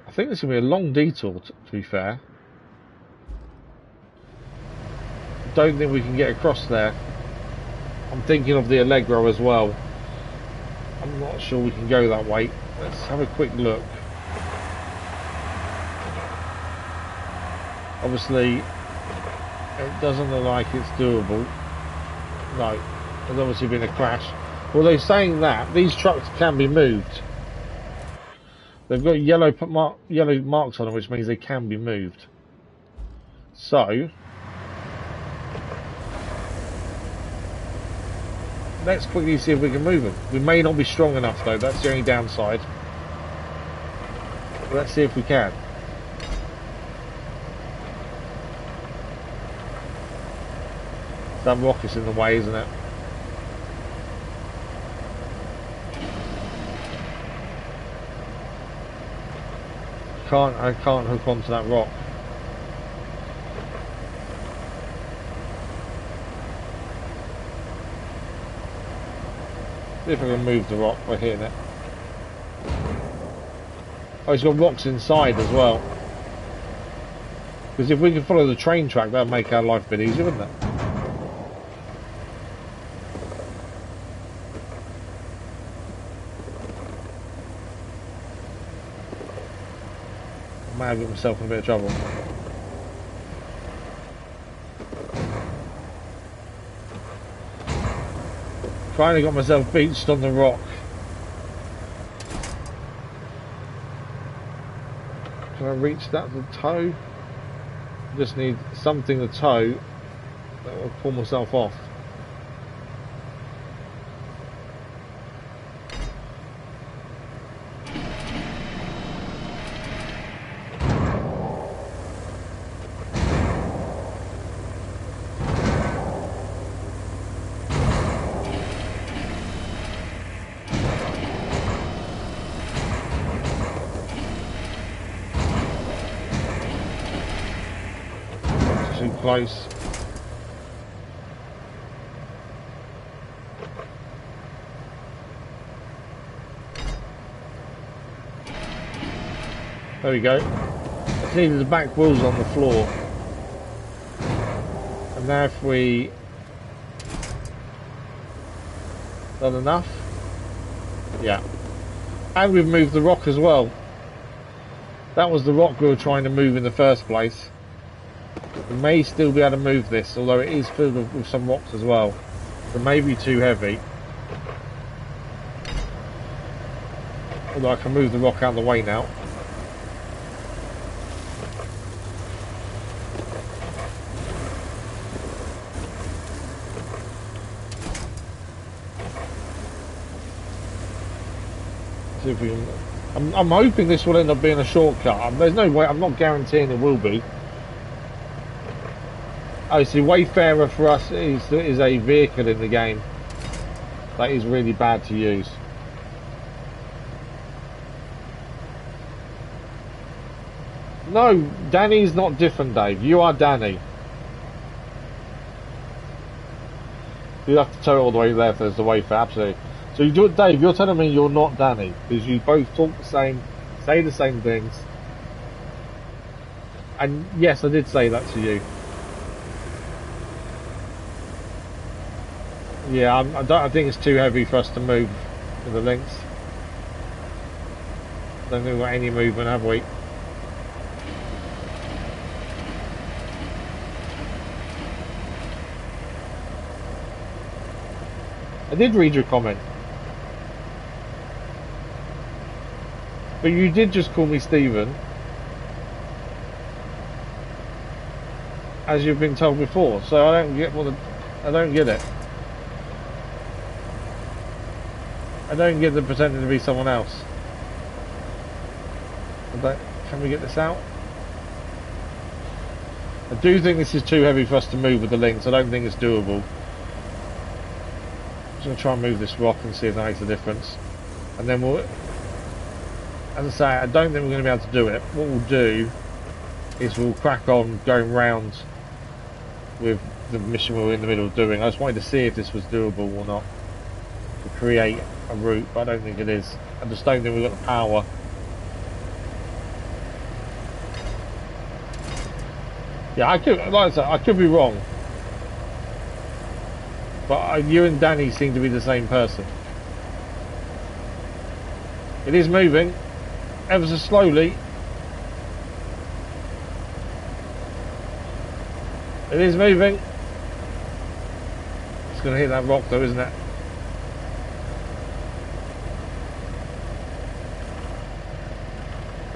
I think this is going to be a long detour, to be fair. Don't think we can get across there. I'm thinking of the Allegro as well. I'm not sure we can go that way. Let's have a quick look. Obviously, it doesn't look like it's doable. No, there's obviously been a crash. Although saying that, these trucks can be moved. They've got yellow marks on them, which means they can be moved. So, let's quickly see if we can move them. We may not be strong enough though, that's the only downside. But let's see if we can. That rocket's in the way, isn't it? I can't hook onto that rock. See if I can move the rock by hitting it. Oh, it's got rocks inside as well. Because if we can follow the train track, that would make our life a bit easier, wouldn't it? I might have got myself in a bit of trouble. Finally got myself beached on the rock. Can I reach that to tow? Just need something to tow that will pull myself off. Too close. There we go. I see the back wheels on the floor. And now if we... Done enough? Yeah. And we've moved the rock as well. That was the rock we were trying to move in the first place. We may still be able to move this, although it is filled with some rocks as well. So maybe too heavy. Although I can move the rock out of the way now. See if we can... I'm hoping this will end up being a shortcut. There's no way, I'm not guaranteeing it will be. Oh, see, Wayfarer for us is a vehicle in the game. That is really bad to use. No, Danny's not different, Dave. You are Danny. You have to tow all the way there if there's the Wayfarer, absolutely. So you do it, Dave, you're telling me you're not Danny, because you both talk the same, say the same things. And yes, I did say that to you. Yeah, I think it's too heavy for us to move with the links. Don't think we've got any movement, have we? I did read your comment. But you did just call me Stephen. As you've been told before, so I don't get I don't get it. I don't get the pretending to be someone else. Can we get this out? I do think this is too heavy for us to move with the links. I don't think it's doable. I'm just going to try and move this rock and see if that makes a difference. And then we'll... As I say, I don't think we're going to be able to do it. What we'll do is we'll crack on going round with the mission we're in the middle of doing. I just wanted to see if this was doable or not. To create a route, but I don't think it is. I just don't think we've got the power. Yeah, like I said, I could be wrong. But you and Danny seem to be the same person. It is moving, ever so slowly. It is moving. It's going to hit that rock though, isn't it?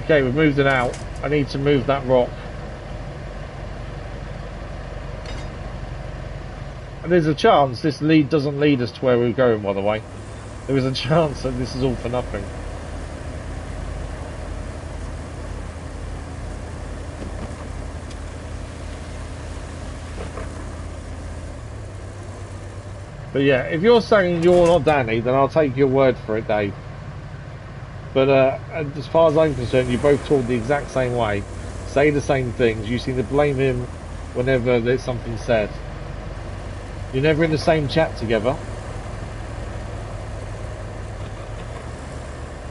Okay, we've moved it out. I need to move that rock. And there's a chance this lead doesn't lead us to where we're going, by the way. There is a chance that this is all for nothing. But yeah, if you're saying you're not Danny, then I'll take your word for it, Dave. But as far as I'm concerned, you both talk the exact same way, say the same things. You seem to blame him whenever there's something said. You're never in the same chat together.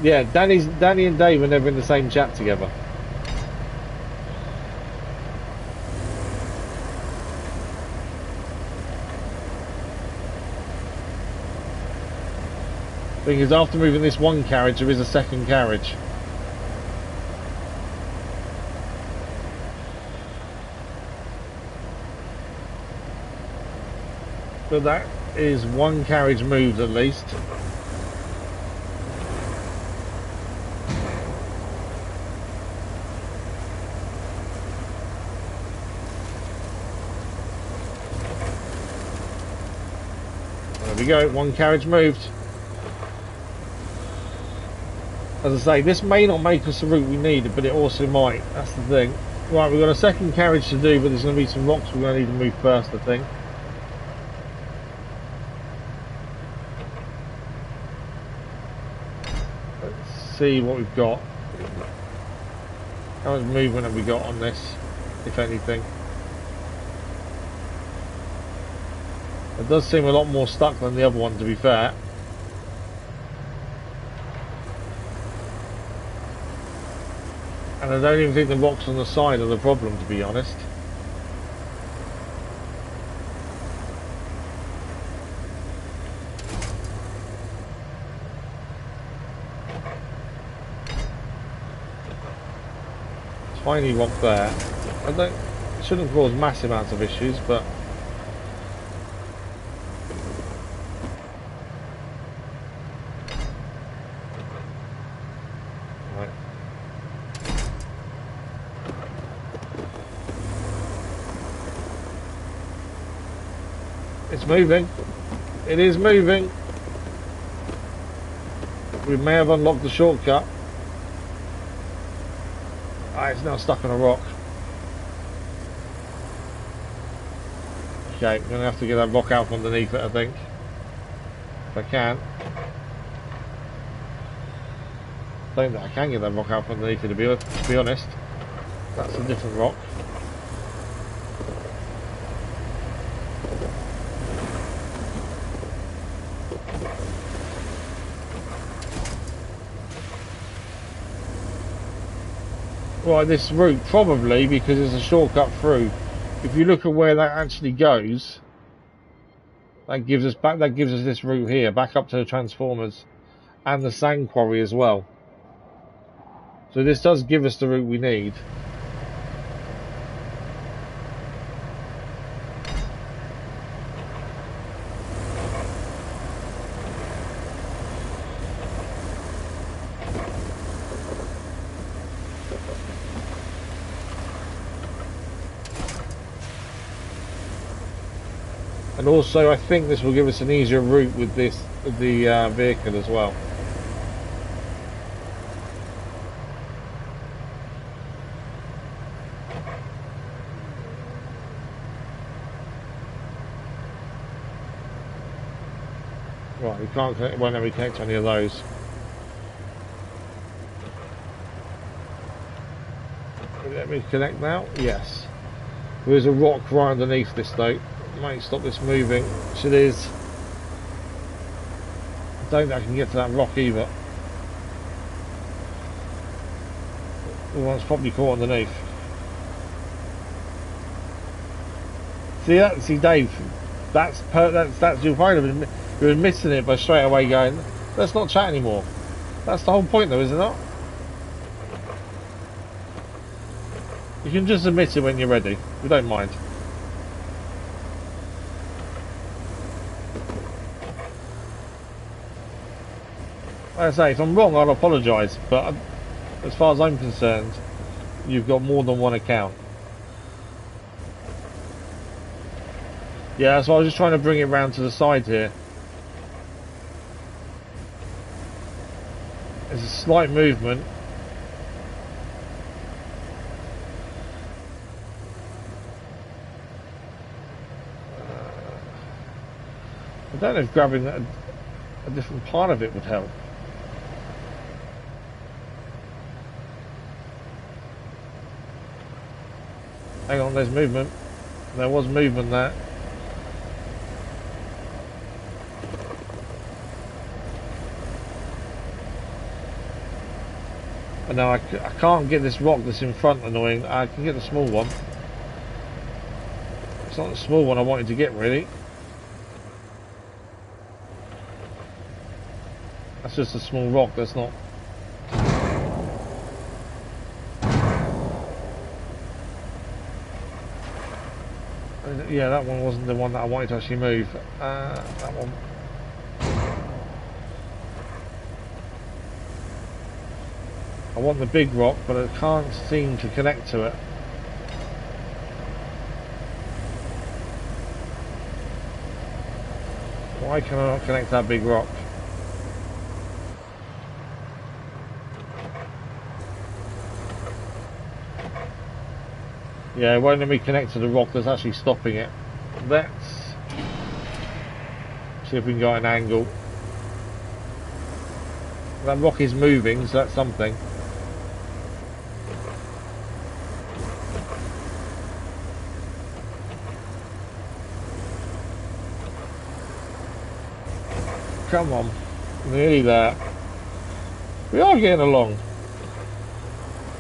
Yeah, Danny and Dave are never in the same chat together. Thing is, after moving this one carriage, there is a second carriage. But that is one carriage moved at least. There we go, one carriage moved. As I say, this may not make us the route we need, but it also might. That's the thing. Right, we've got a second carriage to do, but there's going to be some rocks we're going to need to move first, I think. Let's see what we've got. How much movement have we got on this, if anything? It does seem a lot more stuck than the other one, to be fair. And I don't even think the rocks on the side are the problem, to be honest. Tiny rock there. It shouldn't cause massive amounts of issues, but right. It's moving. It is moving. We may have unlocked the shortcut. It's now stuck on a rock. Okay, I'm going to have to get that rock out from underneath it, I think. If I can. I don't think I can get that rock out from underneath it, to be honest. That's a different rock. Right, this route probably because it's a shortcut through. If you look at where that actually goes, that gives us back. That gives us this route here, back up to the transformers and the sand quarry as well. So this does give us the route we need. And also, I think this will give us an easier route with the vehicle as well. Right, we can't connect, won't let me connect to any of those. Let me connect now? Yes. There is a rock right underneath this though. Might stop this moving, which it is. I don't think I can get to that rock either. The one's probably caught underneath. See that? See, Dave, that's your point. You're admitting it by straight away going, let's not chat anymore. That's the whole point though, is it not? You can just admit it when you're ready. We don't mind. Like I say, if I'm wrong, I'll apologise, but as far as I'm concerned, you've got more than one account. Yeah, so I was just trying to bring it round to the side here. There's a slight movement. I don't know if grabbing a different part of it would help. Hang on, there's movement. There was movement there. And now I can't get this rock that's in front annoying. I can get the small one. It's not the small one I wanted to get really. That's just a small rock, that's not... Yeah, that one wasn't the one that I wanted to actually move. That one. I want the big rock, but I can't seem to connect to it. Why can I not connect to that big rock? Yeah, it won't let me connect to the rock that's actually stopping it. Let's see if we can get an angle. That rock is moving, so that's something. Come on, nearly there. We are getting along.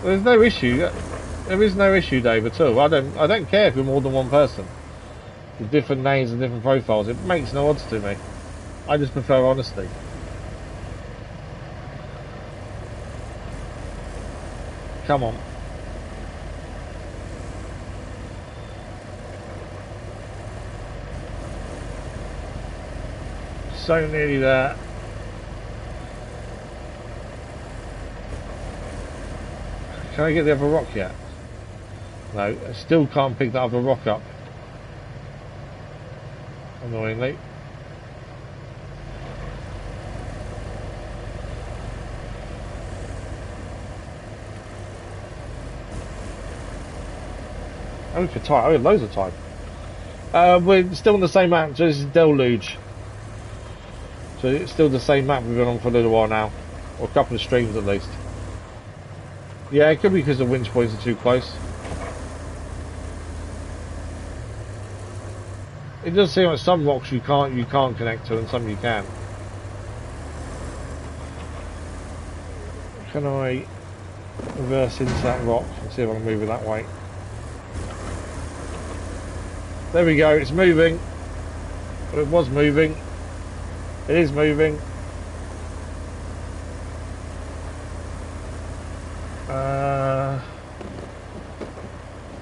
There's no issue. There is no issue, Dave, at all. I don't care if you're more than one person with different names and different profiles. It makes no odds to me. I just prefer honesty. Come on. So nearly there. Can I get the other rock yet? No, I still can't pick that other rock up. Annoyingly. Oh, for time. I had loads of time. We're still on the same map, so this is Deluge. So it's still the same map we've been on for a little while now. Or a couple of streams at least. Yeah, it could be because the winch points are too close. It does seem like some rocks you can't connect to and some you can. Can I... reverse into that rock and see if I can move it that way. There we go, it's moving. It was moving. It is moving.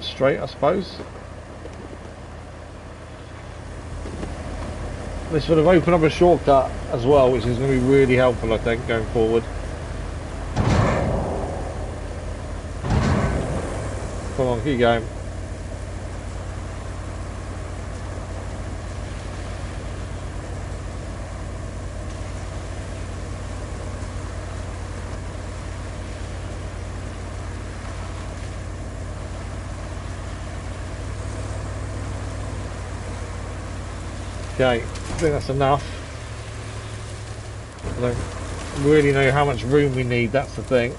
Straight, I suppose. This would have opened up a shortcut as well, which is going to be really helpful, I think, going forward. Come on, keep going. Okay, I think that's enough. I don't really know how much room we need, that's the thing.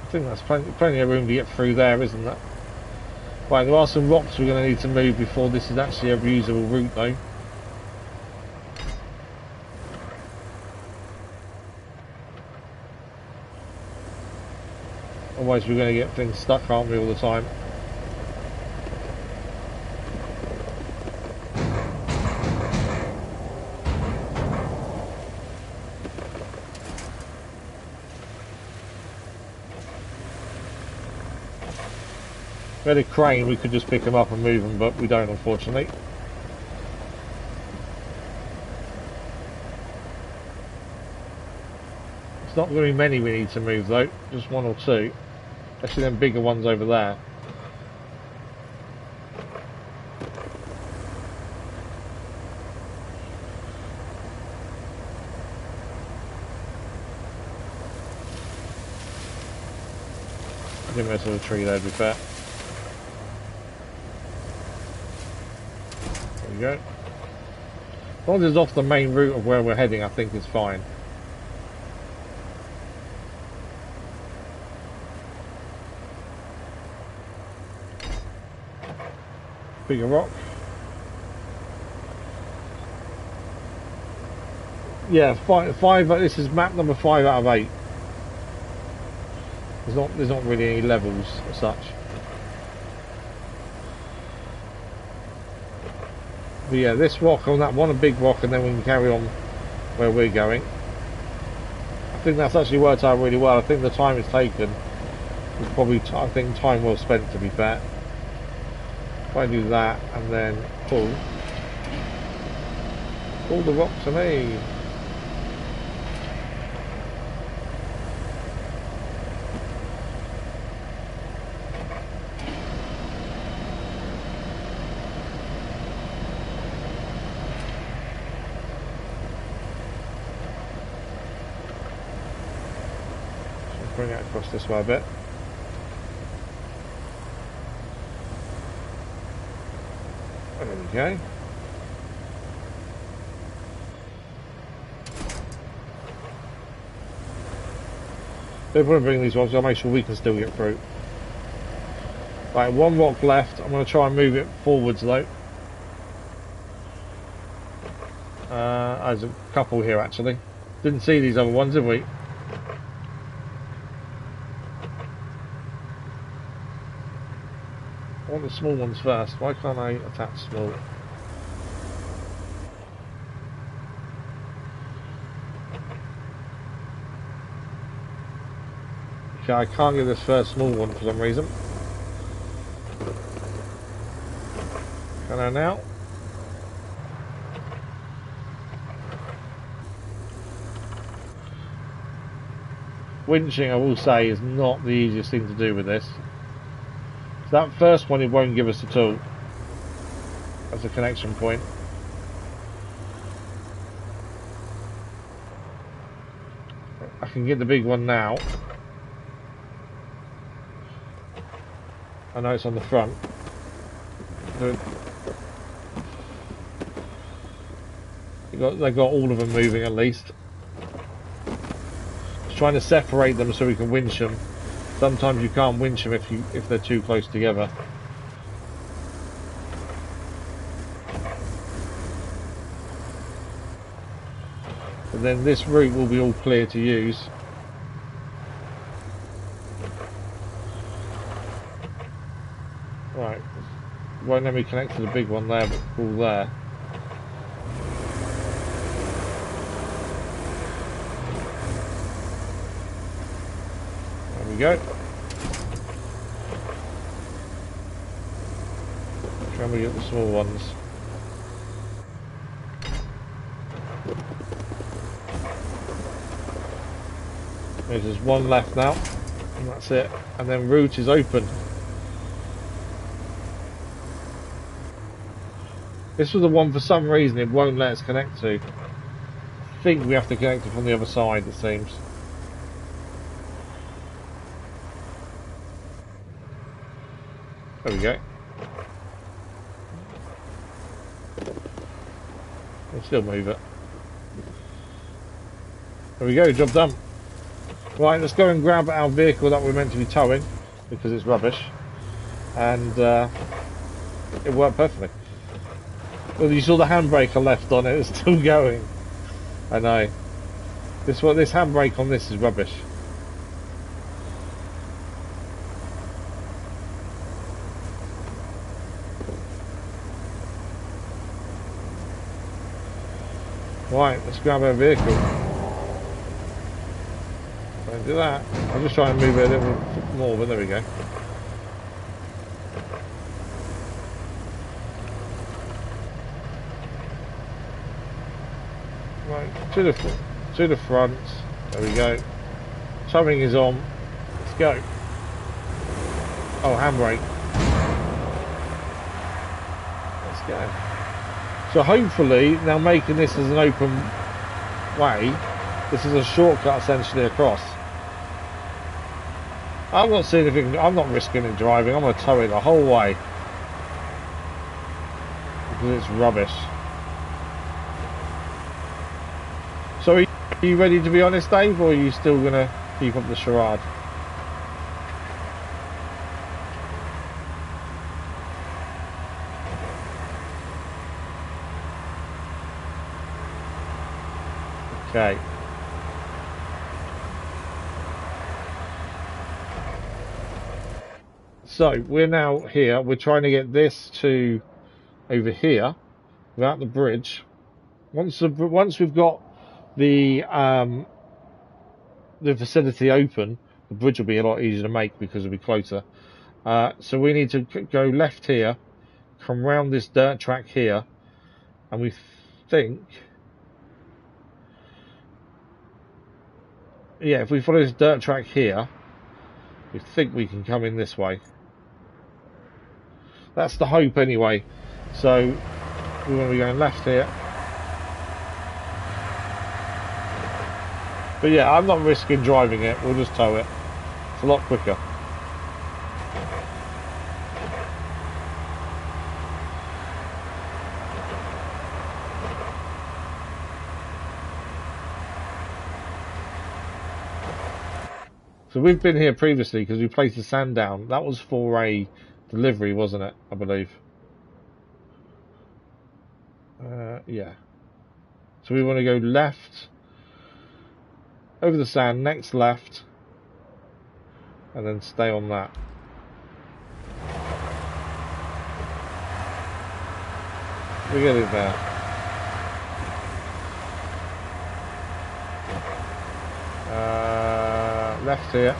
I think that's plenty of room to get through there, isn't it? Right, there are some rocks we're going to need to move before this is actually a usable route though. Otherwise we're going to get things stuck, aren't we, all the time? If we had a crane, we could just pick them up and move them, but we don't, unfortunately. It's not going to be many we need to move though, just one or two. Actually, them bigger ones over there. I think there's a tree there, to be fair. There we go. As long as it's off the main route of where we're heading, I think it's fine. Bigger rock. Yeah, five. This is map number 5 out of 8. There's not really any levels as such. But yeah, this rock on that one, a big rock, and then we can carry on where we're going. I think that's actually worked out really well. I think the time it's taken is probably, I think, time well spent, to be fair. If I do that and then pull the rock to me. Bring it across this way a bit. There we go. If we're bringing these rocks, I'll make sure we can still get through. Right, one rock left. I'm going to try and move it forwards though. There's a couple here actually. Didn't see these other ones, did we? I want the small ones first. Why can't I attach small? Okay, I can't get this first small one for some reason. Can I now? Winching, I will say, is not the easiest thing to do with this. So that first one, it won't give us at all. That's a connection point. I can get the big one now. I know it's on the front. They got all of them moving at least. Just trying to separate them so we can winch them. Sometimes you can't winch them if they're too close together. And then this route will be all clear to use. won't let me connect to the big one there, but all there. There we go. Trying to get the small ones. There's just one left now, and that's it. And then route is open. This was the one, for some reason, it won't let us connect to. I think we have to connect it from the other side, it seems. There we go. We'll still move it. There we go, job done. Right, let's go and grab our vehicle that we're meant to be towing, because it's rubbish. And it worked perfectly. Well, you saw the handbrake I left on it, it's still going. I know. This handbrake on this is rubbish. Right, let's grab our vehicle. Don't do that. I'm just trying to move it a little more, but there we go. Right, to the front. There we go. Towing is on. Let's go. Oh, handbrake. Let's go. So hopefully, now making this as an open way, this is a shortcut essentially across. I'm not seeing anything, I'm not risking it driving, I'm going to tow it the whole way. Because it's rubbish. So are you ready to be honest, Dave, or are you still going to keep up the charade? Okay. So we're now here. We're trying to get this to over here without the bridge. Once we've got the facility open, the bridge will be a lot easier to make because it'll be closer. So we need to go left here, come round this dirt track here, and we think, yeah, if we follow this dirt track here, we think we can come in this way. That's the hope anyway. So we want to be going left here. But yeah, I'm not risking driving it, we'll just tow it. It's a lot quicker. So we've been here previously because we placed the sand down. That was for a delivery, wasn't it? I believe. Yeah. So we want to go left, over the sand, next left, and then stay on that. We get it there. Left here.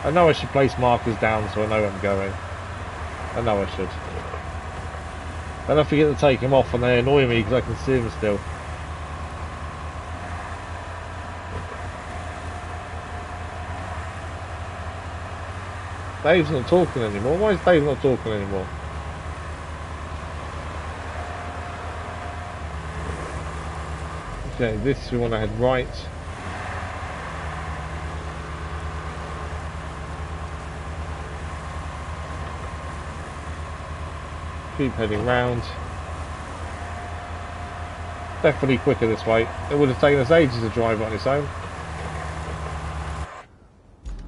I know I should place markers down so I know where I'm going. I know I should. Then I forget to take them off and they annoy me because I can see them still. Dave's not talking anymore. Why is Dave not talking anymore? Okay, this we want to head right. Keep heading round. Definitely quicker this way. It would have taken us ages to drive on its own.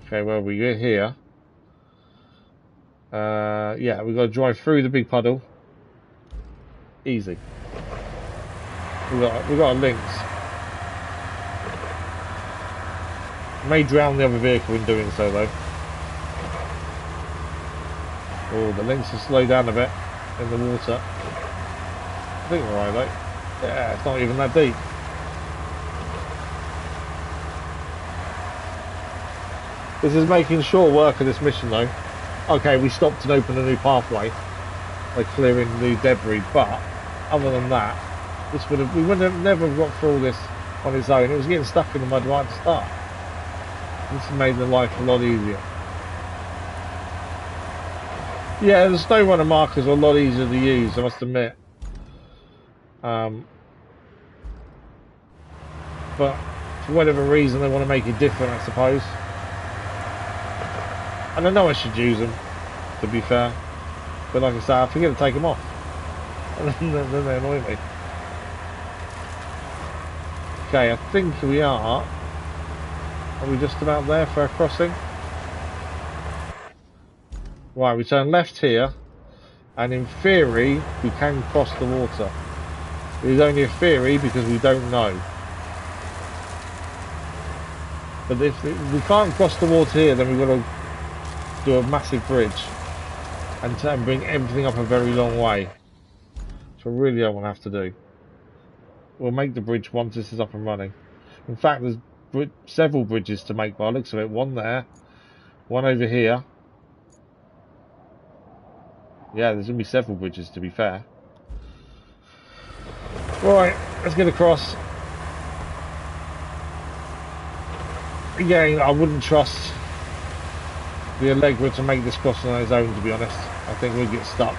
Okay, well we get here. Yeah, we've got to drive through the big puddle. Easy. We've got a links. May drown the other vehicle in doing so though. Oh, the links have slowed down a bit in the water. I think we're right, though. Yeah, it's not even that deep. This is making short work of this mission, though. Okay, we stopped and opened a new pathway by clearing the debris, but other than that, we would have never have got through all this on its own. It was getting stuck in the mud right at the start. This has made the life a lot easier. Yeah, the snow runner markers are a lot easier to use, I must admit. But for whatever reason, they want to make it different, I suppose. And I know I should use them, to be fair. But like I say, I forget to take them off. And then they annoy me. Okay, I think we are. Are we just about there for a crossing? Right, we turn left here. And in theory, we can cross the water. It is only a theory because we don't know. But if we can't cross the water here, then we've got to do a massive bridge and bring everything up a very long way, which I really don't want to have to do. We'll make the bridge once this is up and running. In fact, there's several bridges to make by the looks of it. One there, one over here. Yeah, there's going to be several bridges, to be fair. Right, let's get across. Again, I wouldn't trust the Allegra to make this crossing on its own, to be honest. I think we'll get stuck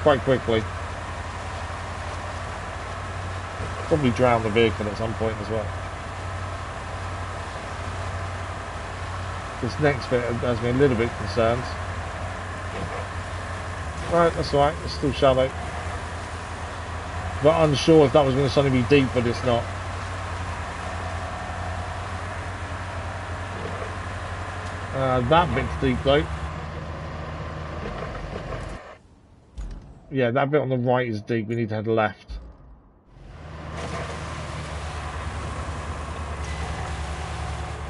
quite quickly. Probably drown the vehicle at some point as well. This next bit has me a little bit concerned. Right, that's alright, it's still shallow. But unsure if that was going to suddenly be deep, but it's not. That bit's deep though. Yeah, that bit on the right is deep. We need to head left.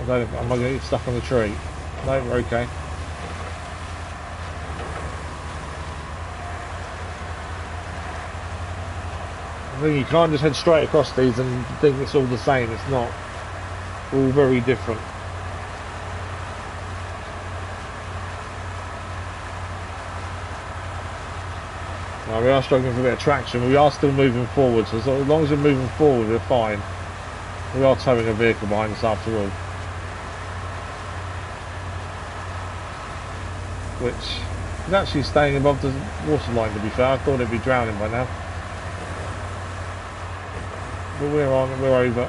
I don't know, am I going to get stuck on the tree? No, we're okay. I think you can't just head straight across these and think it's all the same. It's not. All very different. Now, we are struggling for a bit of traction. We are still moving forward, so as long as we're moving forward, we're fine. We are towing a vehicle behind us after all. Which is actually staying above the waterline, to be fair. I thought it'd be drowning by now. But we're on, we're over.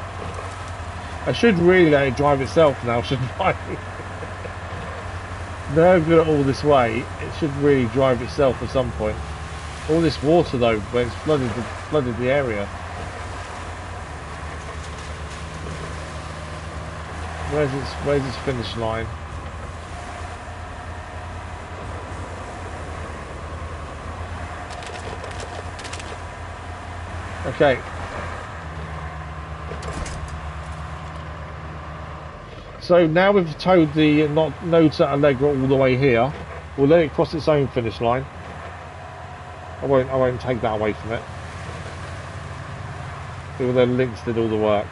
I should really let it drive itself now, shouldn't I? Now I've got it all this way, it should really drive itself at some point. All this water though, where it's flooded the area. Where's its finish line? Okay. So now we've towed the Nota Allegra all the way here. We'll let it cross its own finish line. I won't take that away from it. Even though Lynx did all the work.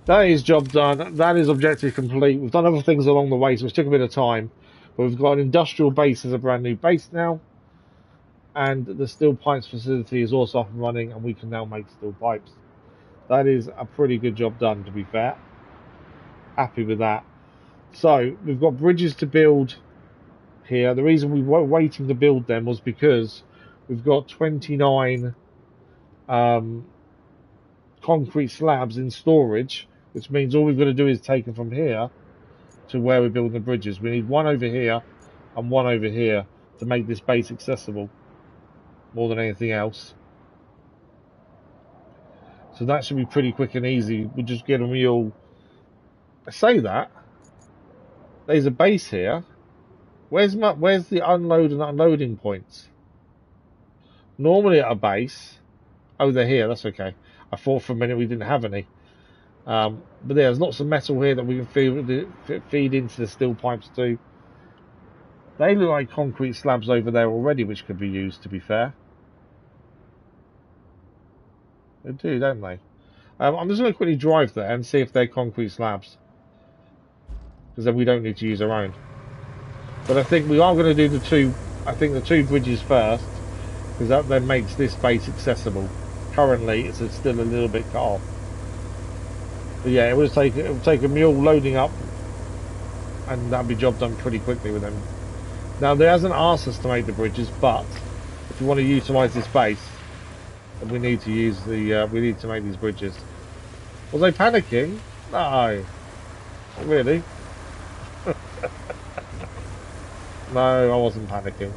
That is job done. That is objective complete. We've done other things along the way, so it took a bit of time. But we've got an industrial base as a brand new base now. And the steel pipes facility is also up and running, and we can now make steel pipes. That is a pretty good job done, to be fair. Happy with that. So we've got bridges to build here. The reason we were waiting to build them was because we've got 29 concrete slabs in storage, which means all we've got to do is take them from here to where we're building the bridges. We need one over here and one over here to make this base accessible more than anything else. So that should be pretty quick and easy. We'll just get a real... I say that. There's a base here. Where's the unload and unloading points? Normally at a base... Oh, they're here. That's okay. I thought for a minute we didn't have any. But there's lots of metal here that we can feed into the steel pipes too. They look like concrete slabs over there already, which could be used, to be fair. They do, don't they? I'm just going to quickly drive there and see if they're concrete slabs. Because then we don't need to use our own. But I think we are going to do the two bridges first. Because that then makes this base accessible. Currently, it's still a little bit cut off. But yeah, it would take a mule loading up. And that'd be job done pretty quickly with them. Now, there hasn't asked us to make the bridges, but if you want to utilise this base, then we need to use we need to make these bridges. Was I panicking? No. Not really. No, I wasn't panicking.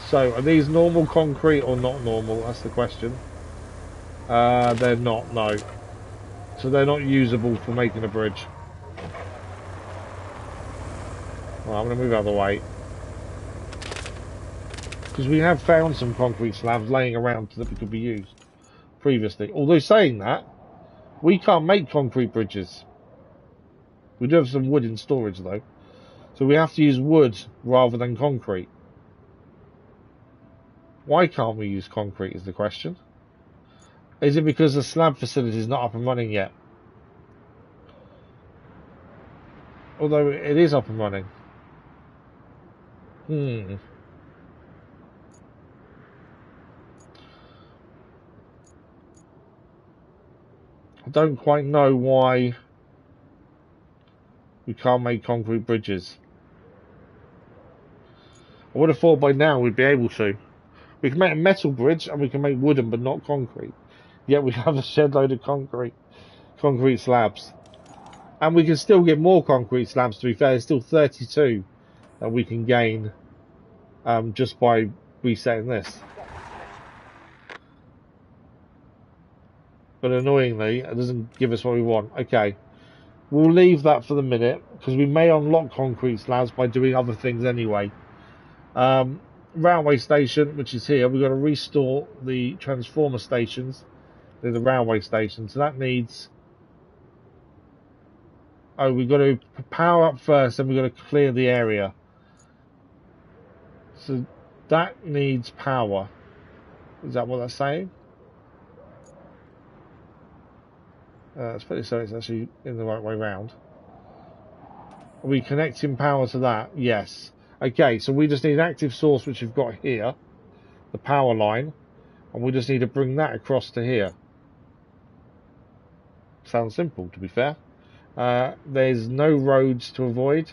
So, are these normal concrete or not normal? That's the question. They're not, no. So they're not usable for making a bridge. Well, I'm going to move out of the way. Because we have found some concrete slabs laying around that could be used previously. Although saying that, we can't make concrete bridges. We do have some wood in storage though. So we have to use wood rather than concrete. Why can't we use concrete is the question. Is it because the slab facility is not up and running yet? Although it is up and running. I don't quite know why we can't make concrete bridges. I would have thought by now we'd be able to. We can make a metal bridge and we can make wooden but not concrete. Yet we have a shed load of concrete slabs. And we can still get more concrete slabs, to be fair. There's still 32 that we can gain just by resetting this. But annoyingly, it doesn't give us what we want. Okay, we'll leave that for the minute, because we may unlock concrete slabs by doing other things anyway. Railway station, which is here, we've got to restore the transformer stations. They're the railway station, so that needs... Oh, we've got to power up first, and we've got to clear the area. So that needs power. Is that what that's saying? Let's put it so it's actually in the right way round. Are we connecting power to that? Yes. Okay, so we just need an active source, which we've got here, the power line, and we just need to bring that across to here. Sounds simple, to be fair. There's no roads to avoid.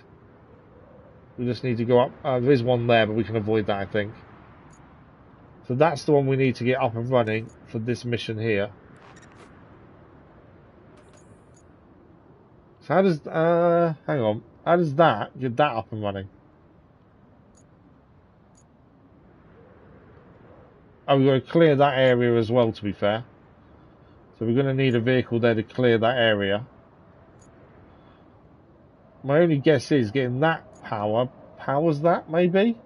We just need to go up. There is one there, but we can avoid that, I think. So that's the one we need to get up and running for this mission here. So how does... hang on. How does that get that up and running? Oh, we've got to clear that area as well, to be fair. So we're going to need a vehicle there to clear that area. My only guess is getting that power powers that, maybe?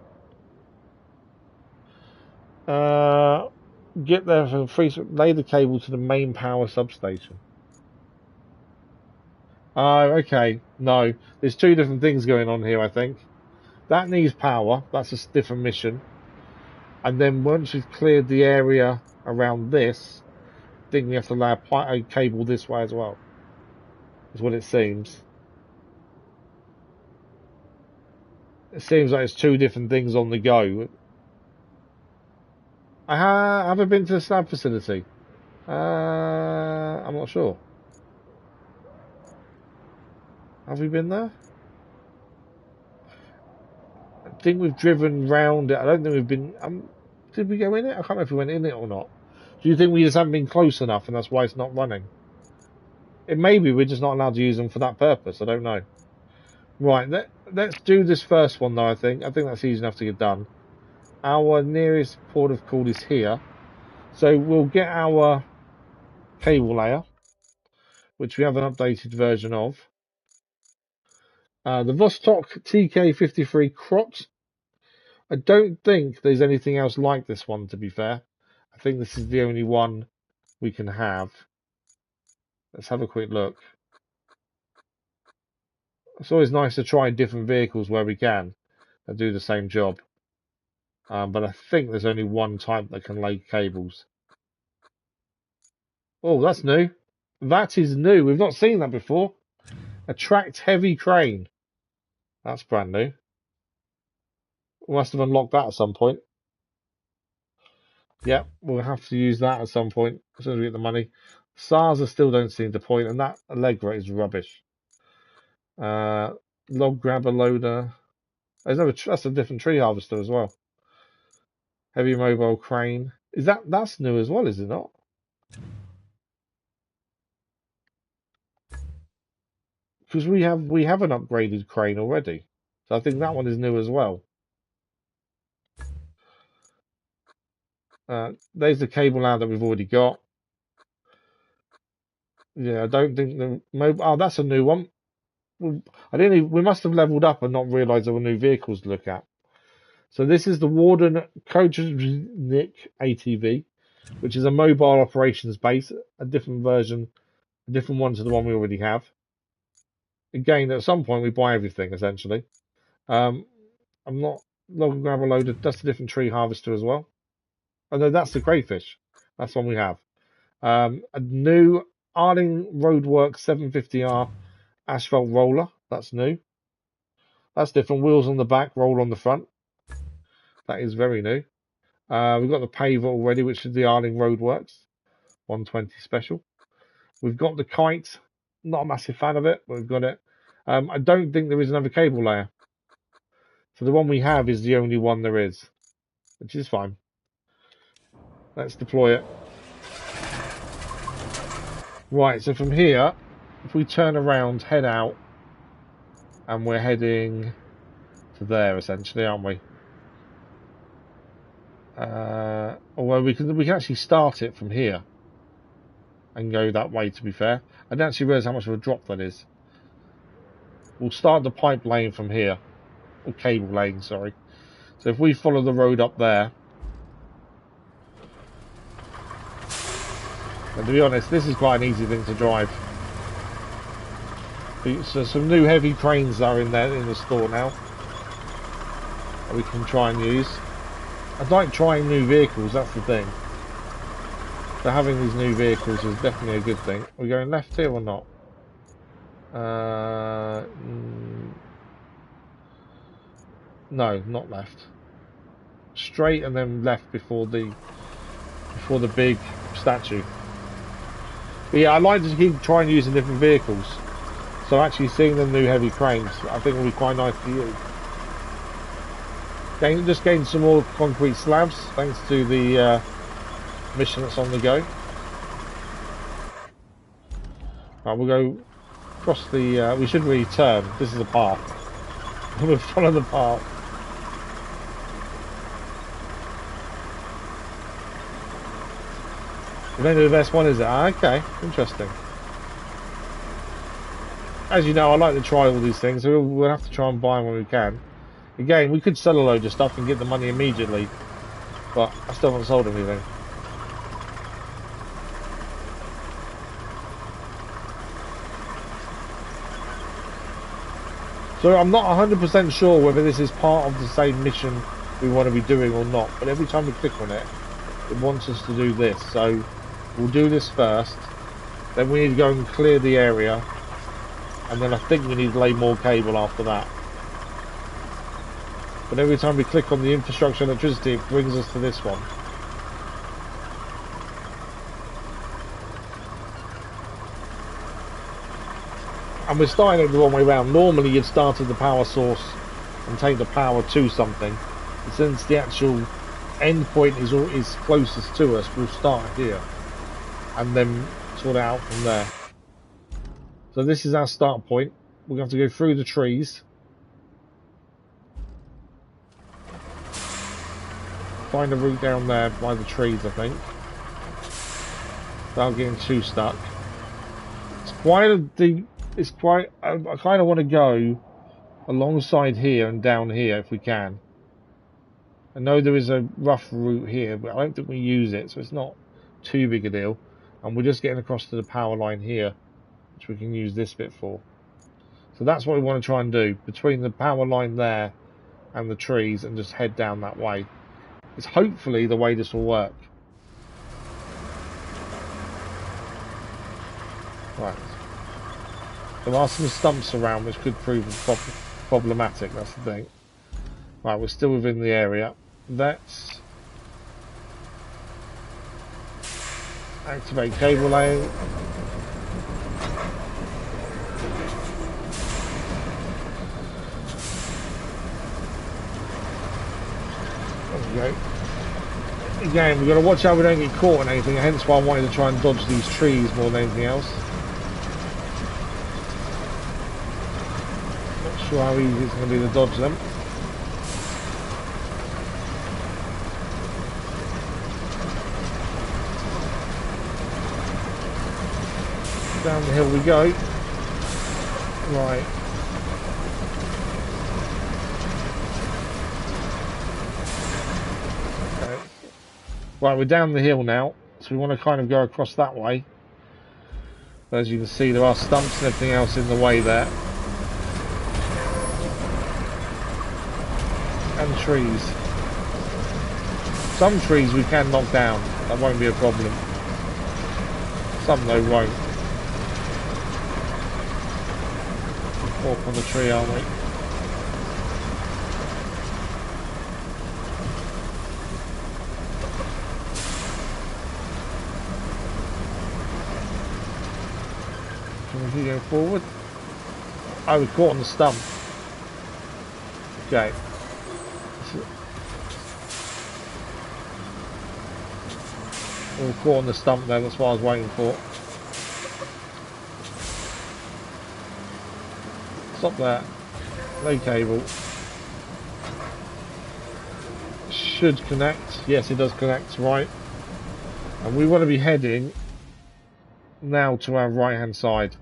Get there for free, lay the cable to the main power substation. Oh, okay. No, there's two different things going on here, I think. That needs power. That's a different mission. And then once we've cleared the area around this, I think we have to lay a cable this way as well. Is what it seems. It seems like it's two different things on the go. Have I been to the slab facility? I'm not sure. Have we been there? I think we've driven round it. I don't think we've been... did we go in it? I can't remember if we went in it or not. Do you think we just haven't been close enough and that's why it's not running? It may be we're just not allowed to use them for that purpose. I don't know. Right, let's do this first one though, I think. I think that's easy enough to get done. Our nearest port of call is here. So we'll get our cable layer, which we have an updated version of. The Vostok TK53 Crot. I don't think there's anything else like this one, to be fair. I think this is the only one we can have. Let's have a quick look. It's always nice to try different vehicles where we can that do the same job. But I think there's only one type that can lay cables. Oh, that's new. That is new. We've not seen that before. A tracked heavy crane. That's brand new. We must have unlocked that at some point. Yep, we'll have to use that at some point as soon as we get the money. SARS still don't seem to point, and that Allegra is rubbish. Log grabber loader. That's a different tree harvester as well. Heavy mobile crane. That's new as well, is it not? Because we have an upgraded crane already. So I think that one is new as well. There's the cable now that we've already got. Yeah, I don't think the mobile. Oh, that's a new one. We must have leveled up and not realised there were new vehicles to look at. So this is the Warden Kojnik ATV, which is a mobile operations base, a different version, a different one to the one we already have. Again, at some point we buy everything essentially. I'm not log grabber loader. That's a different tree harvester as well. Oh no, that's the crayfish. That's one we have. A new Arling Roadworks 750R asphalt roller. That's new. That's different. Wheels on the back, roll on the front. That is very new. We've got the paver already, which is the Arling Roadworks 120 special. We've got the kite. Not a massive fan of it, but we've got it. I don't think there is another cable layer. So the one we have is the only one there is, which is fine. Let's deploy it. Right, so from here, if we turn around, head out, and we're heading to there, essentially, aren't we? Although we can actually start it from here and go that way, to be fair. I don't actually realise how much of a drop that is. We'll start the pipe lane from here. Or cable lane, sorry. So if we follow the road up there, and to be honest, this is quite an easy thing to drive. So some new heavy cranes are in there in the store now that we can try and use. I like trying new vehicles, that's the thing. So having these new vehicles is definitely a good thing. Are we going left here or not? No, not left. Straight and then left before the big statue. But yeah, I like to keep trying using different vehicles. So actually seeing the new heavy cranes, I think will be quite nice to use. Just gained some more concrete slabs thanks to the mission that's on the go. Right, we'll go across the. We should really turn. This is a path. We'll follow the path. Maybe the best one is it? Ah, okay, interesting. As you know, I like to try all these things, so we'll have to try and buy them when we can. Again, we could sell a load of stuff and get the money immediately, but I still haven't sold anything. So I'm not 100% sure whether this is part of the same mission we want to be doing or not, but every time we click on it, it wants us to do this. So we'll do this first, then we need to go and clear the area, and then I think we need to lay more cable after that. But every time we click on the infrastructure electricity, it brings us to this one. And we're starting it the wrong way around. Normally you'd start at the power source and take the power to something. But since the actual end point is closest to us, we'll start here and then sort it out from there. So this is our start point. We're going to have to go through the trees. Find a route down there by the trees, I think. Without getting too stuck. It's quite a deep. It's quite. I kind of want to go alongside here and down here if we can. I know there is a rough route here, but I don't think we use it, so it's not too big a deal. And we're just getting across to the power line here, which we can use this bit for. So that's what we want to try and do, between the power line there and the trees, and just head down that way. It's hopefully the way this will work. Right. There are some stumps around which could prove problematic, that's the thing. Right, we're still within the area. Let's activate cable laying. There we go. Again, we've got to watch out we don't get caught in anything, hence why I wanted to try and dodge these trees more than anything else. Not sure how easy it's going to be to dodge them. Down the hill we go. Right. Okay. Right, we're down the hill now, so we want to kind of go across that way. But as you can see, there are stumps and everything else in the way there. And trees. Some trees we can knock down, that won't be a problem. Some though won't. Up on the tree, aren't we? Can we keep going forward? Oh, we're caught on the stump. Okay. We're caught on the stump there, that's what I was waiting for. Stop there. Lay cable. Should connect. Yes, it does connect, right. And we want to be heading now to our right hand side.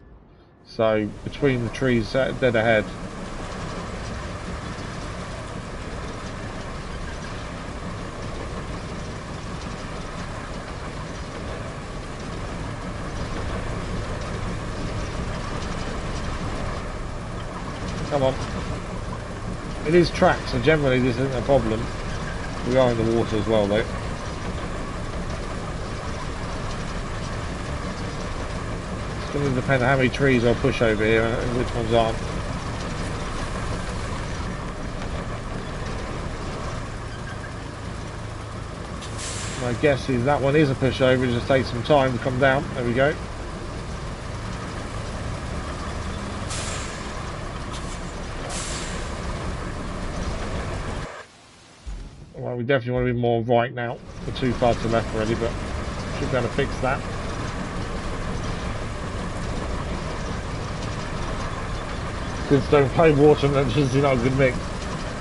So between the trees dead ahead. Come on. It is tracked, so generally this isn't a problem. We are in the water as well though. It's going to depend on how many trees I'll push over here and which ones aren't. My guess is that one is a pushover, it just takes some time to come down. There we go. Well, we definitely want to be more right now. We're too far to the left already, but should be able to fix that. Kids don't play water and that's just not a good mix.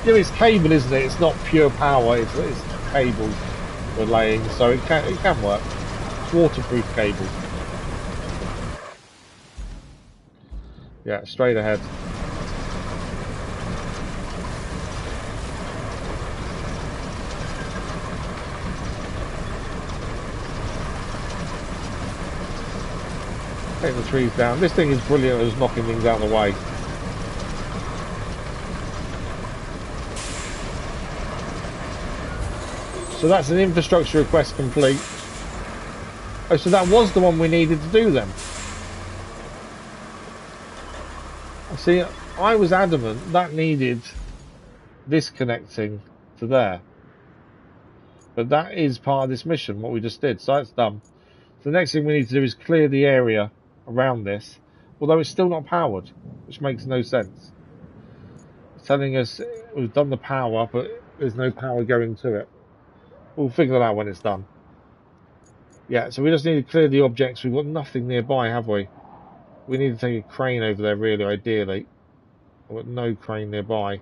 Yeah, it's cable, isn't it? It's not pure power, it's cable we're laying, so it can work. It's waterproof cable. Yeah, straight ahead. Take the trees down. This thing is brilliant at knocking things out of the way. So that's an infrastructure request complete. Oh, so that was the one we needed to do then. See, I was adamant that needed this connecting to there. But that is part of this mission, what we just did, so that's done. So the next thing we need to do is clear the area around this, although it's still not powered, which makes no sense. It's telling us we've done the power, but there's no power going to it. We'll figure that out when it's done. Yeah, so we just need to clear the objects. We've got nothing nearby, have we? We need to take a crane over there, really, ideally. We've got no crane nearby.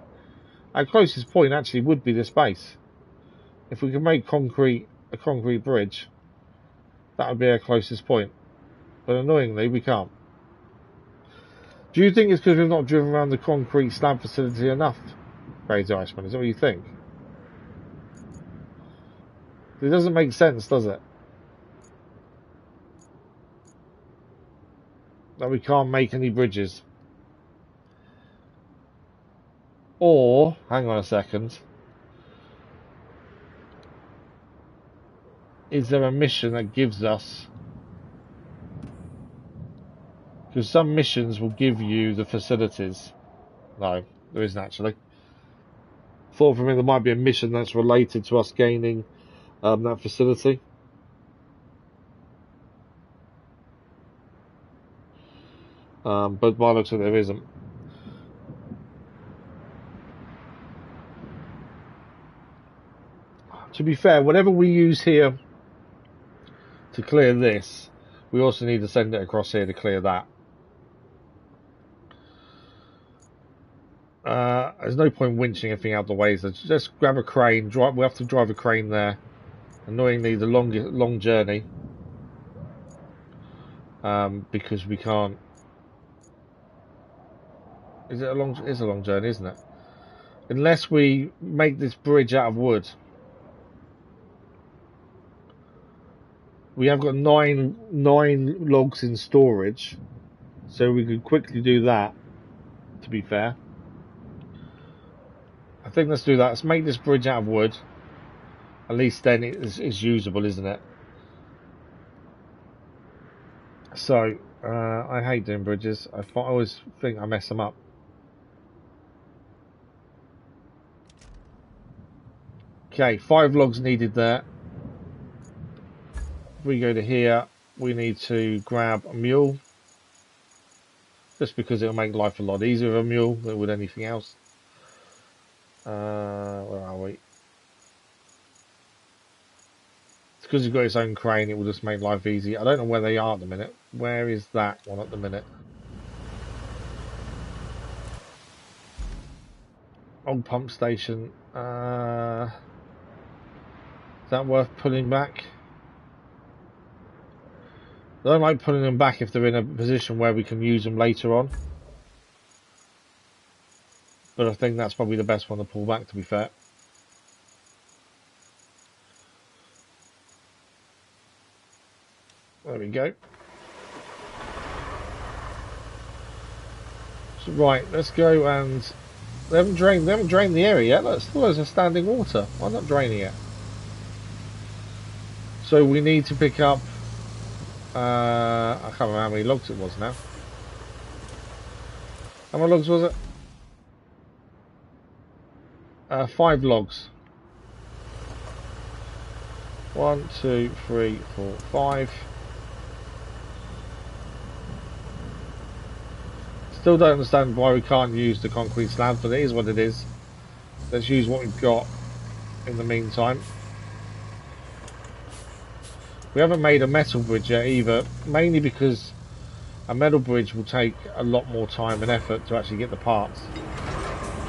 Our closest point actually would be this base. If we can make a concrete bridge, that would be our closest point. But annoyingly, we can't. Do you think it's because we've not driven around the concrete slab facility enough, Crazy Iceman? Is that what you think? It doesn't make sense, does it? That we can't make any bridges. Or, hang on a second. Is there a mission that gives us... Because some missions will give you the facilities. No, there isn't actually. Thought for me there might be a mission that's related to us gaining that facility. But by the looks of it, there isn't. To be fair, whatever we use here to clear this, we also need to send it across here to clear that. There's no point winching anything out the way, so just grab a crane. We have to drive a crane there. Annoyingly, the long journey, because we can't. It's a long journey, isn't it? Unless we make this bridge out of wood. We have got nine logs in storage, so we could quickly do that. To be fair, I think let's do that. Let's make this bridge out of wood. At least then it's usable, isn't it? So I hate doing bridges. I always think I mess them up. Okay, 5 logs needed there. If we go to here, we need to grab a mule. Just because it'll make life a lot easier with a mule than with anything else. Where are we? It's because it's got its own crane, it will just make life easy. I don't know where they are at the minute. Where is that one at the minute? Old pump station. Is that worth pulling back? I don't like pulling them back if they're in a position where we can use them later on. But I think that's probably the best one to pull back, to be fair. There we go. So, right, let's go and... They haven't drained the area yet. Look, still there's a standing water. Why not draining it? So we need to pick up... I can't remember how many logs it was now. How many logs was it? 5 logs. 1, 2, 3, 4, 5. Still don't understand why we can't use the concrete slabs, but it is what it is. Let's use what we've got in the meantime. We haven't made a metal bridge yet either, mainly because a metal bridge will take a lot more time and effort to actually get the parts.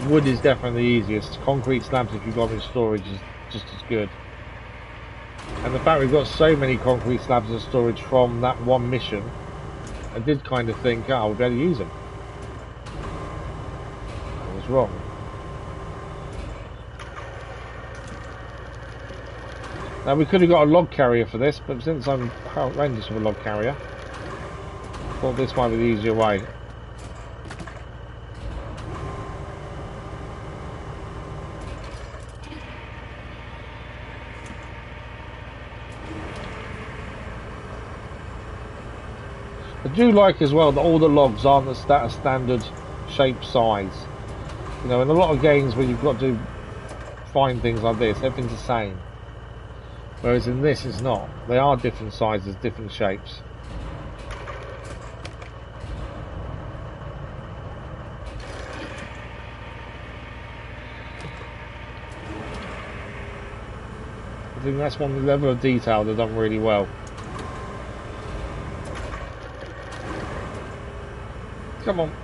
Wood is definitely the easiest. Concrete slabs, if you've got them in storage, is just as good. And the fact we've got so many concrete slabs in storage from that one mission, I did kind of think, oh, we'll be able to use them. I was wrong. Now we could have got a log carrier for this, but since I'm horrendous with a log carrier, I thought this might be the easier way. I do like as well that all the logs aren't a standard shape size. You know, in a lot of games where you've got to find things like this, everything's the same. Whereas in this it's not. They are different sizes, different shapes. I think that's one level of detail they've done really well. Come on.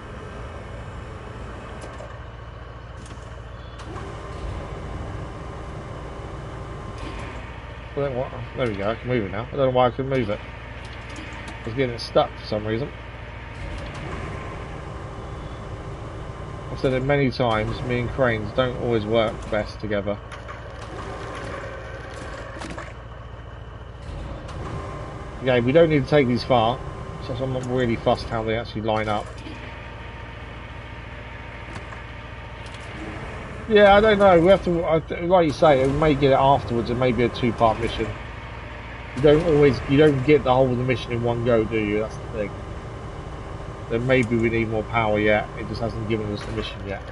There we go, I can move it now. I don't know why I couldn't move it. I was getting it stuck for some reason. I've said it many times, me and cranes don't always work best together. Okay, we don't need to take these far, so I'm not really fussed how they actually line up. Yeah, I don't know. We have to, like you say, we may get it afterwards. It may be a two-part mission. You don't get the whole of the mission in one go, do you? That's the thing. Then maybe we need more power yet. It just hasn't given us the mission yet.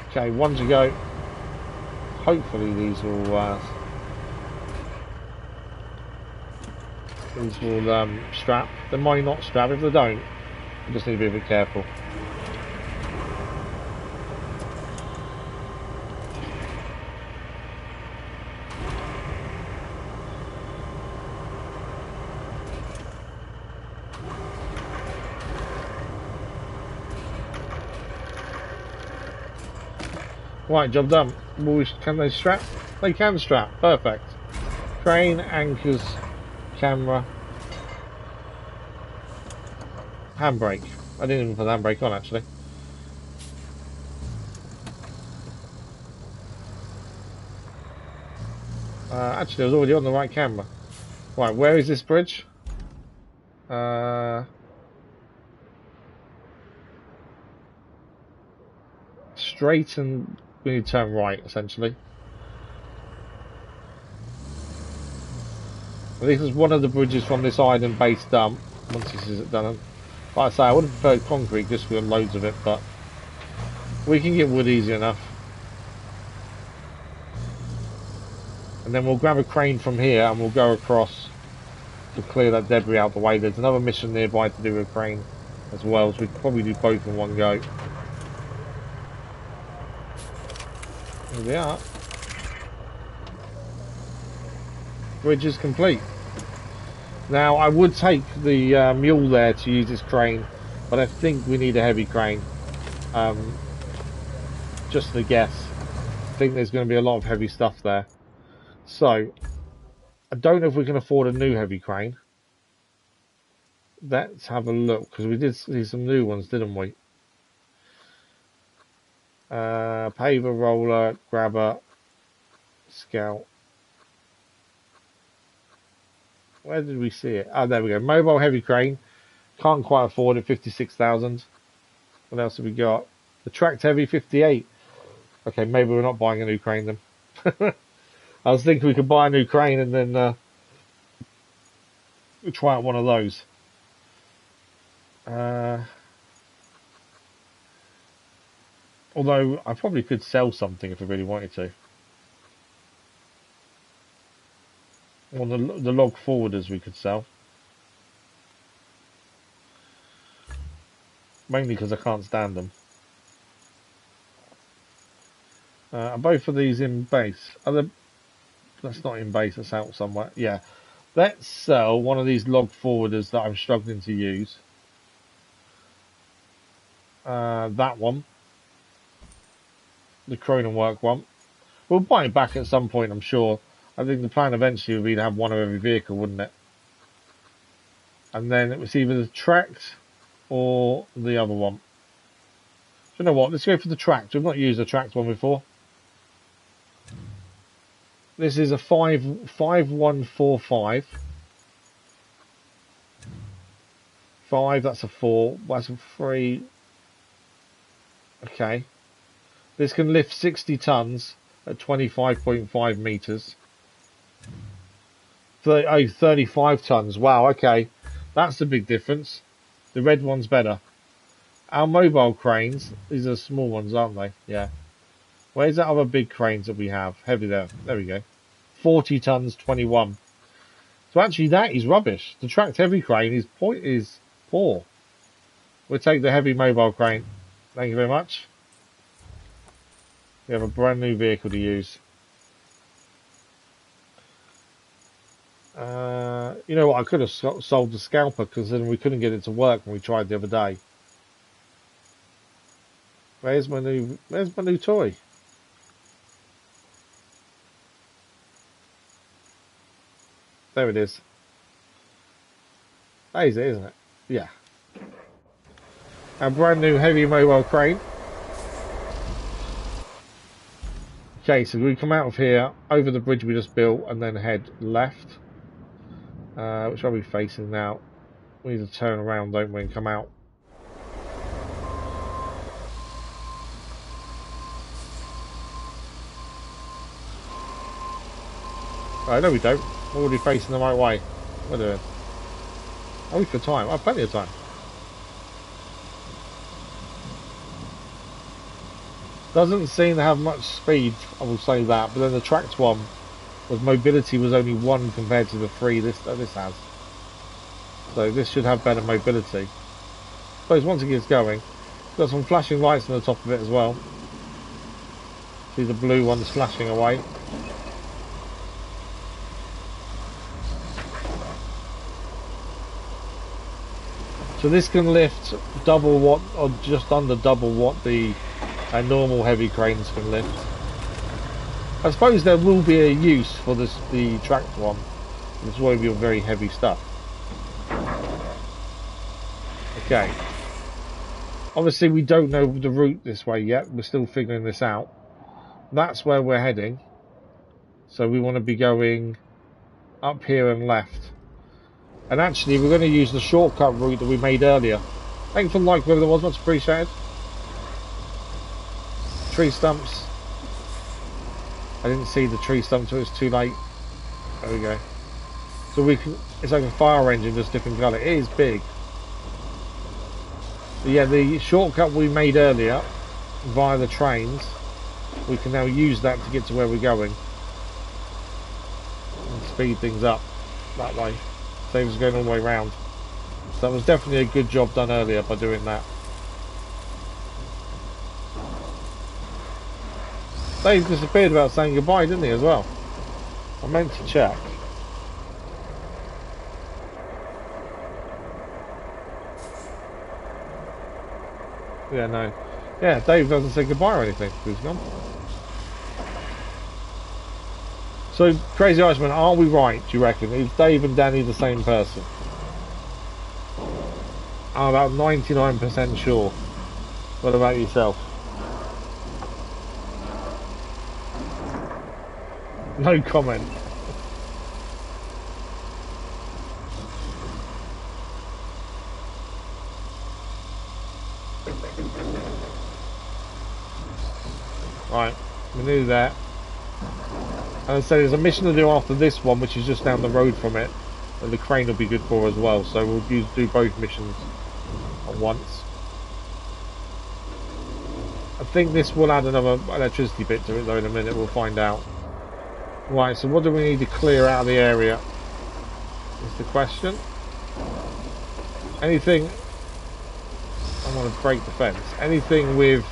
Okay, one to go. Hopefully these will strap. They might not strap. If they don't, we just need to be a bit careful. Right, job done. Can they strap? They can strap. Perfect. Crane, anchors, camera, handbrake. I didn't even put the handbrake on actually. Actually, I was already on the right camera. Right, where is this bridge? Straight, and we need to turn right, essentially. Well, this is one of the bridges from this island base dump. Once this is done, like I say, I would have preferred concrete just for loads of it, but we can get wood easy enough. And then we'll grab a crane from here and we'll go across to clear that debris out the way. There's another mission nearby to do with a crane as well, so we can probably do both in one go. Here we are. Bridge is complete. Now I would take the mule there to use this crane, but I think we need a heavy crane. Just a guess. I think there's going to be a lot of heavy stuff there. So I don't know if we can afford a new heavy crane. Let's have a look, because we did see some new ones, didn't we? Paver, roller, grabber, scout. Where did we see it? Oh, there we go. Mobile heavy crane. Can't quite afford it. 56,000. What else have we got? The tracked heavy 58. Okay, maybe we're not buying a new crane then. I was thinking we could buy a new crane and then try out one of those. Although I probably could sell something if I really wanted to. Well, the log forwarders we could sell. Mainly because I can't stand them. Are both of these in base? That's not in base, that's out somewhere. Yeah. Let's sell one of these log forwarders that I'm struggling to use. That one. The Cronenwork one. We'll buy it back at some point, I'm sure. I think the plan eventually would be to have one of every vehicle, wouldn't it? And then it was either the tracked or the other one. Do you know what? Let's go for the tracked. We've not used the tracked one before. This is a 5145. 5, that's a 4. That's a 3. Okay. This can lift 60 tons at 25.5 meters. 35 tons. Wow, okay. That's the big difference. The red one's better. Our mobile cranes, these are small ones, aren't they? Yeah. Where's that other big cranes that we have? Heavy there. There we go. 40 tons, 21. So actually that is rubbish. The tracked heavy crane is poor. We'll take the heavy mobile crane. Thank you very much. We have a brand new vehicle to use. You know what? I could have sold the scalper because then we couldn't get it to work when we tried the other day. Where's my new toy? There it is. That is it, isn't it? Yeah. Our brand new heavy mobile crane. Okay, so we come out of here, over the bridge we just built, and then head left. Which are we facing now? We need to turn around, don't we, and come out. Oh, no we don't. We're already facing the right way. What are we doing? Oh, we've got time. I have plenty of time. Doesn't seem to have much speed, I will say that, but then the tracked one mobility was only 1 compared to the 3 this has. So this should have better mobility. I suppose once it gets going, it's got some flashing lights on the top of it as well. See the blue ones flashing away. So this can lift double what, or just under double what the normal heavy cranes can lift. I suppose there will be a use for the tracked one. This won't be very heavy stuff. Okay. Obviously we don't know the route this way yet. We're still figuring this out. That's where we're heading. So we want to be going up here and left. And actually we're going to use the shortcut route that we made earlier. Thanks for the like, whoever that was, much appreciated. Tree stumps. I didn't see the tree stump until it's too late. There we go. So we can, it's like a fire engine, just different colour. It is big. But yeah, the shortcut we made earlier via the trains, we can now use that to get to where we're going and speed things up that way. Saves us going all the way around. So that was definitely a good job done earlier by doing that. Dave disappeared without saying goodbye, didn't he, as well? I meant to check. Yeah, no. Yeah, Dave doesn't say goodbye or anything. He's gone. So, Crazy Iceman, are we right, do you reckon? Is Dave and Danny the same person? I'm about 99% sure. What about yourself? No comment. Right, we knew that. And I say there's a mission to do after this one, which is just down the road from it, and the crane will be good for as well. So we'll do both missions at once. I think this will add another electricity bit to it though in a minute, we'll find out. Right, so what do we need to clear out of the area? Is the question. Anything... I want to break the fence. Anything with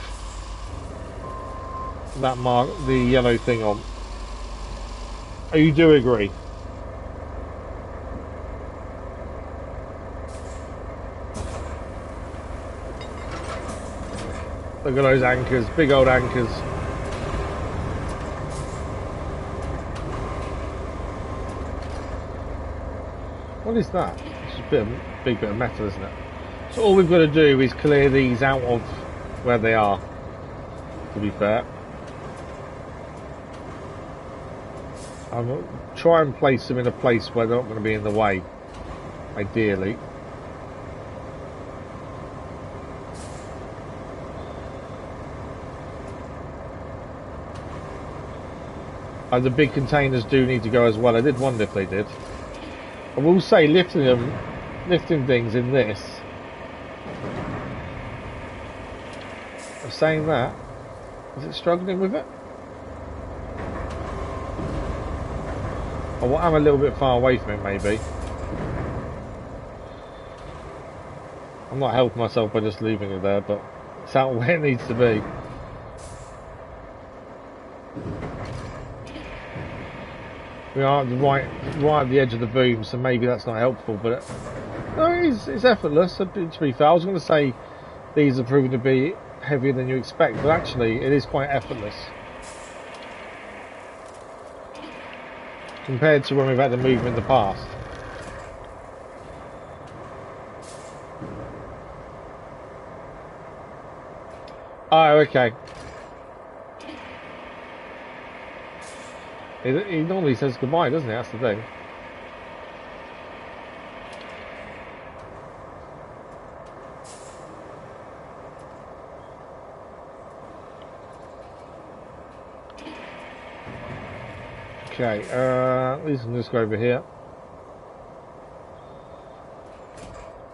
that mark, the yellow thing on. Oh, you do agree? Look at those anchors, big old anchors. What is that? It's a big bit of metal, isn't it? So all we've got to do is clear these out of where they are, to be fair. I'll try and place them in a place where they're not going to be in the way, ideally. And the big containers do need to go as well. I did wonder if they did. I will say lifting things in this. I'm saying that. Is it struggling with it? Oh, I'm a little bit far away from it, maybe. I'm not helping myself by just leaving it there, but it's out where it needs to be. We are right at the edge of the boom, so maybe that's not helpful, but no, it's effortless. To be fair, I was going to say these are proving to be heavier than you expect, but actually it is quite effortless compared to when we've had to move in the past. Oh, okay. He normally says goodbye, doesn't he? That's the thing. Okay, these can just go over here.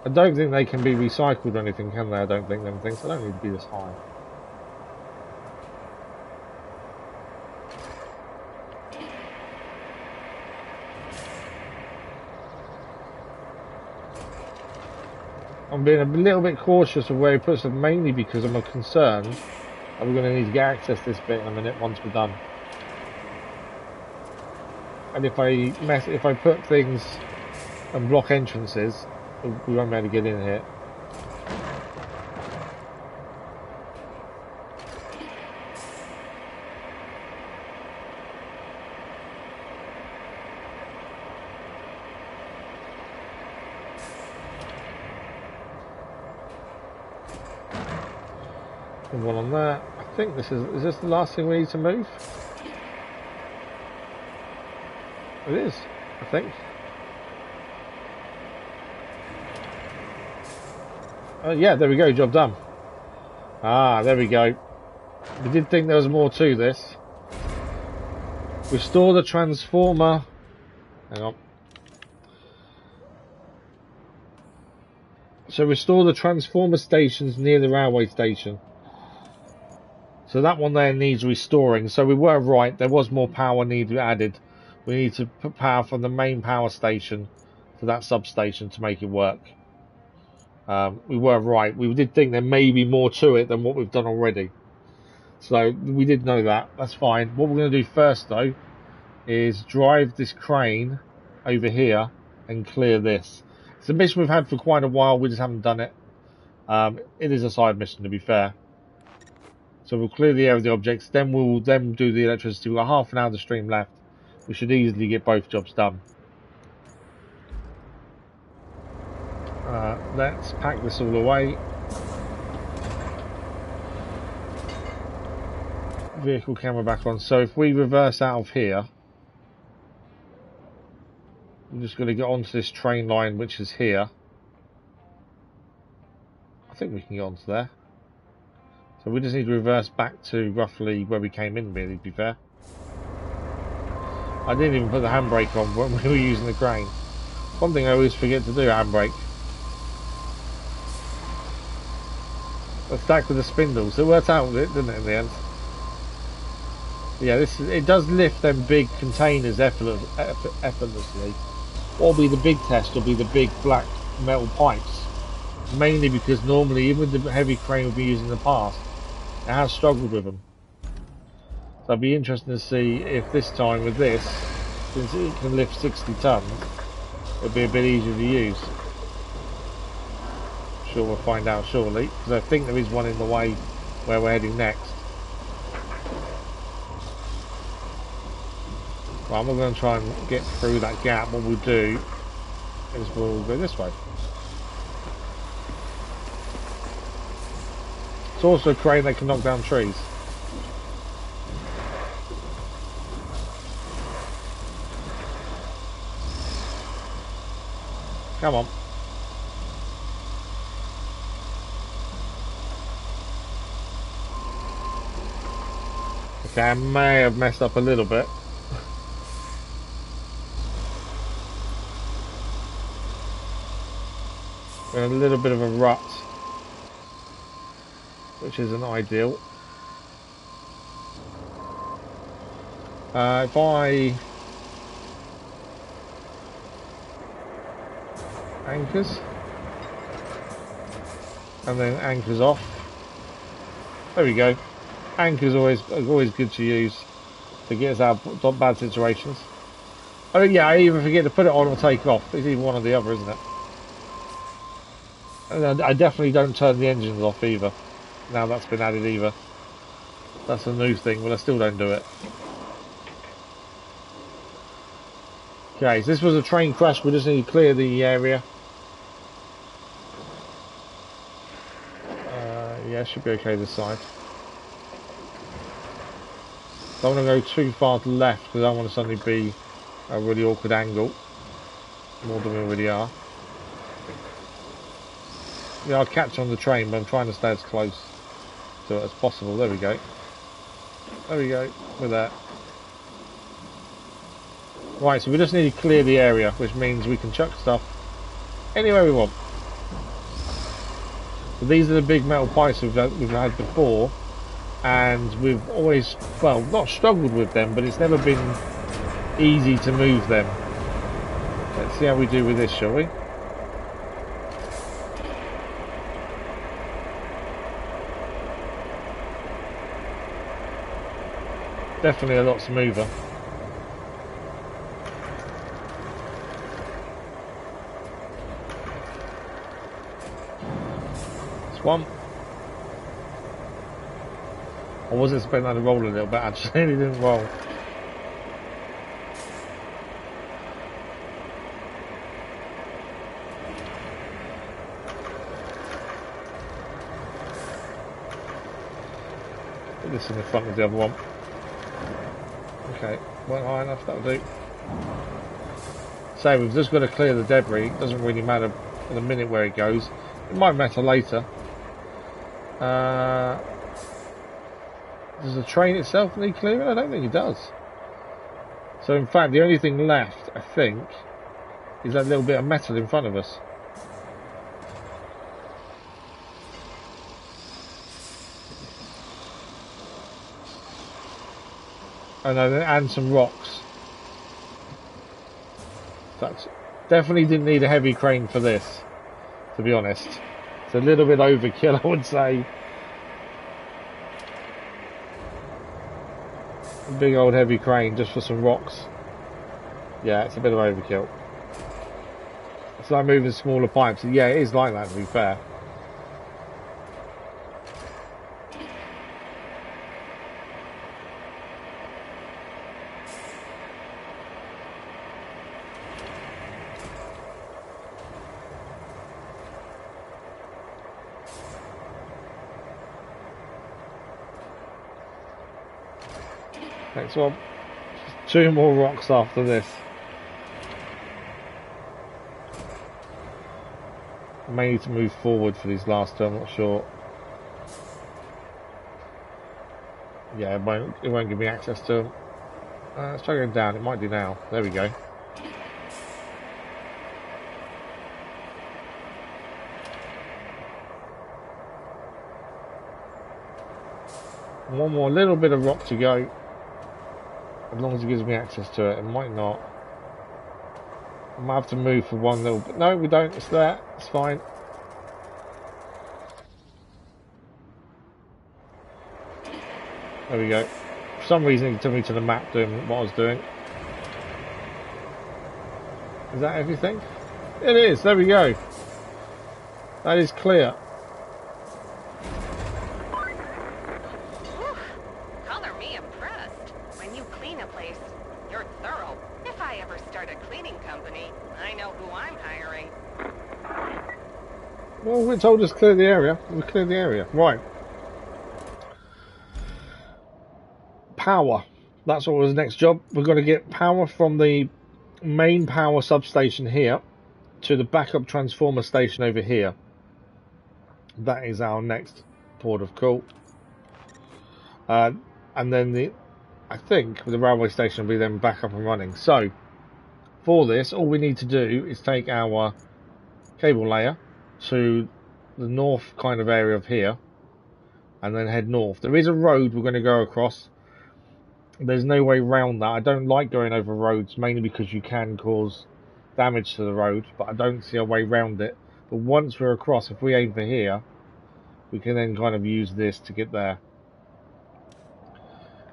I don't think they can be recycled or anything, can they? I don't think them things. I don't need to be this high. I'm being a little bit cautious of where he puts them, mainly because I'm concerned that we're going to need to get access to this bit in a minute once we're done. And if I put things and block entrances, we won't be able to get in here. And one on there. I think is this the last thing we need to move? It is, I think. Yeah, there we go, job done. Ah, there we go. We did think there was more to this. Restore the transformer. Hang on. So restore the transformer stations near the railway station. So that one there needs restoring. So we were right, there was more power needed added. We need to put power from the main power station to that substation to make it work. We were right. We did think there may be more to it than what we've done already. So we did know that. That's fine. What we're going to do first, though, is drive this crane over here and clear this. It's a mission we've had for quite a while. We just haven't done it. It is a side mission, to be fair. So we'll clear the area of the objects. Then we'll do the electricity. We've got half an hour of the stream left. We should easily get both jobs done. Let's pack this all away. Vehicle camera back on. So if we reverse out of here, we're just going to get onto this train line, which is here. I think we can get onto there. So we just need to reverse back to roughly where we came in, really, to be fair. I didn't even put the handbrake on when we were using the crane. One thing I always forget to do, handbrake. Let's stack with the spindles. It worked out with it, didn't it, in the end? Yeah, it does lift them big containers effortlessly. What will be the big test will be the big black metal pipes. Mainly because normally, even with the heavy crane we've been using in the past, it has struggled with them. So I'd be interested to see if this time with this, since it can lift 60 tons, it'll be a bit easier to use. Sure, we'll find out shortly, because I think there is one in the way where we're heading next. Right, we're going to try and get through that gap. What we'll do is we'll go this way. It's also a crane that can knock down trees. Come on. Okay, I may have messed up a little bit. We're in a little bit of a rut, which isn't ideal. If I anchors and then anchors off, there we go. Anchors always good to use to get us out of bad situations. Oh yeah, I even forget to put it on or take off. It's either one or the other, isn't it? And I definitely don't turn the engines off either. Now that's been added either. That's a new thing, but I still don't do it. Okay, so this was a train crash. We just need to clear the area. Yeah, should be okay this side. Don't want to go too far to the left because I don't want to suddenly be a really awkward angle. More than we already are. Yeah, I'll catch on the train, but I'm trying to stay as close to it as possible. There we go. There we go. With that. Right, so we just need to clear the area, which means we can chuck stuff anywhere we want. So these are the big metal pipes we've had before, and we've always, well, not struggled with them, but it's never been easy to move them. Let's see how we do with this, shall we? Definitely a lot smoother. This one. I wasn't expecting that to roll a little bit, actually. It didn't roll. Put this in the front of the other one. Okay, went high enough, that'll do. So we've just got to clear the debris. It doesn't really matter for the minute where it goes. It might matter later. Does the train itself need clearing? I don't think it does. So in fact, the only thing left, I think, is that little bit of metal in front of us. And some rocks. That's definitely didn't need a heavy crane for this, to be honest. It's a little bit overkill, I would say. A big old heavy crane just for some rocks. Yeah, it's a bit of overkill. It's like moving smaller pipes. Yeah, it is like that, to be fair. Next one. Just 2 more rocks after this. I may need to move forward for these last 2, I'm not sure. Yeah, it won't give me access to them. Let's try going down, it might do now. There we go. One more little bit of rock to go. As long as it gives me access to it. It might not. I might have to move for one little bit. No, we don't. It's there. It's fine. There we go. For some reason it took me to the map doing what I was doing. Is that everything? It is. There we go. That is clear. Well, we're told us clear the area. We cleared the area. Right. Power. That's what was the next job. We've got to get power from the main power substation here to the backup transformer station over here. That is our next port of call. And then I think the railway station will be then back up and running. So, for this, all we need to do is take our cable layer to the north kind of area of here and then head north. There is a road we're going to go across. There's no way around that. I don't like going over roads, mainly because you can cause damage to the road, but I don't see a way around it. But once we're across, if we aim for here, we can then kind of use this to get there.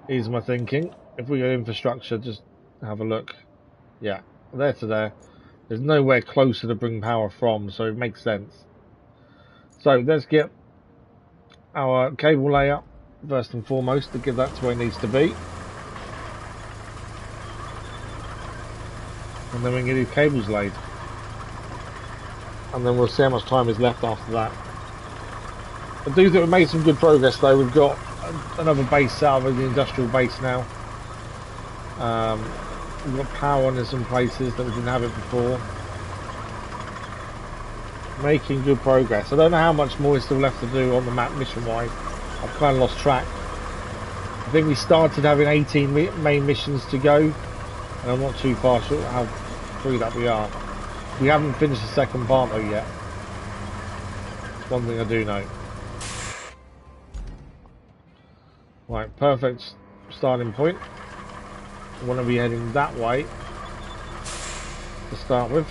Is my thinking. If we go infrastructure, just have a look. Yeah, there to there. There's nowhere closer to bring power from, so it makes sense. So let's get our cable layer first and foremost to get that to where it needs to be. And then we can get these cables laid. And then we'll see how much time is left after that. I do think we've made some good progress though. We've got another base out of the industrial base now. We've got power in some places that we didn't have it before. Making good progress. I don't know how much more is still left to do on the map mission-wise. I've kind of lost track. I think we started having 18 main missions to go, And I'm not too far short how freed up we are. We haven't finished the second part though yet. One thing I do know. Right, perfect starting point. I want to be heading that way to start with.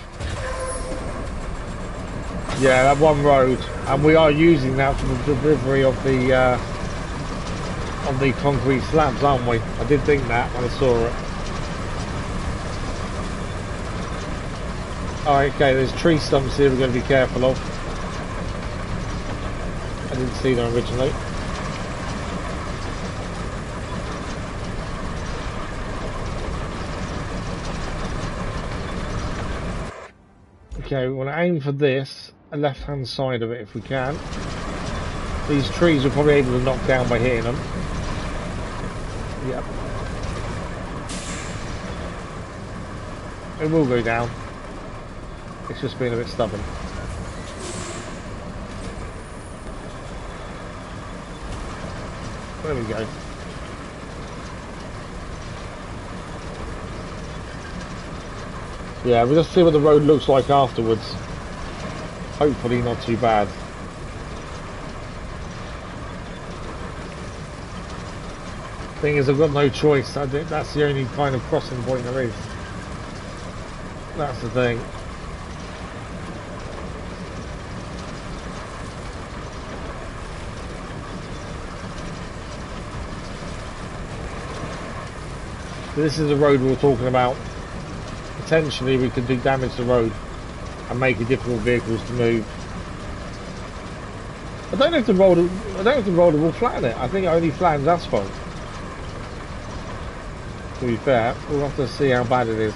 Yeah, that one road, and we are using that for the delivery of the concrete slabs, aren't we? I did think that when I saw it. Alright, okay, there's tree stumps here we're going to be careful of. I didn't see them originally. Okay, we want to aim for this, the left hand side of it if we can. These trees we're probably able to knock down by hitting them. Yep. It will go down. It's just been a bit stubborn. There we go. Yeah, we'll just see what the road looks like afterwards. Hopefully not too bad. Thing is, I've got no choice. That's the only kind of crossing point there is. That's the thing. This is the road we were talking about. Potentially we could do damage to the road and make it difficult for vehicles to move. I don't know if the roller will flatten it. I think it only flattens asphalt. To be fair, we'll have to see how bad it is.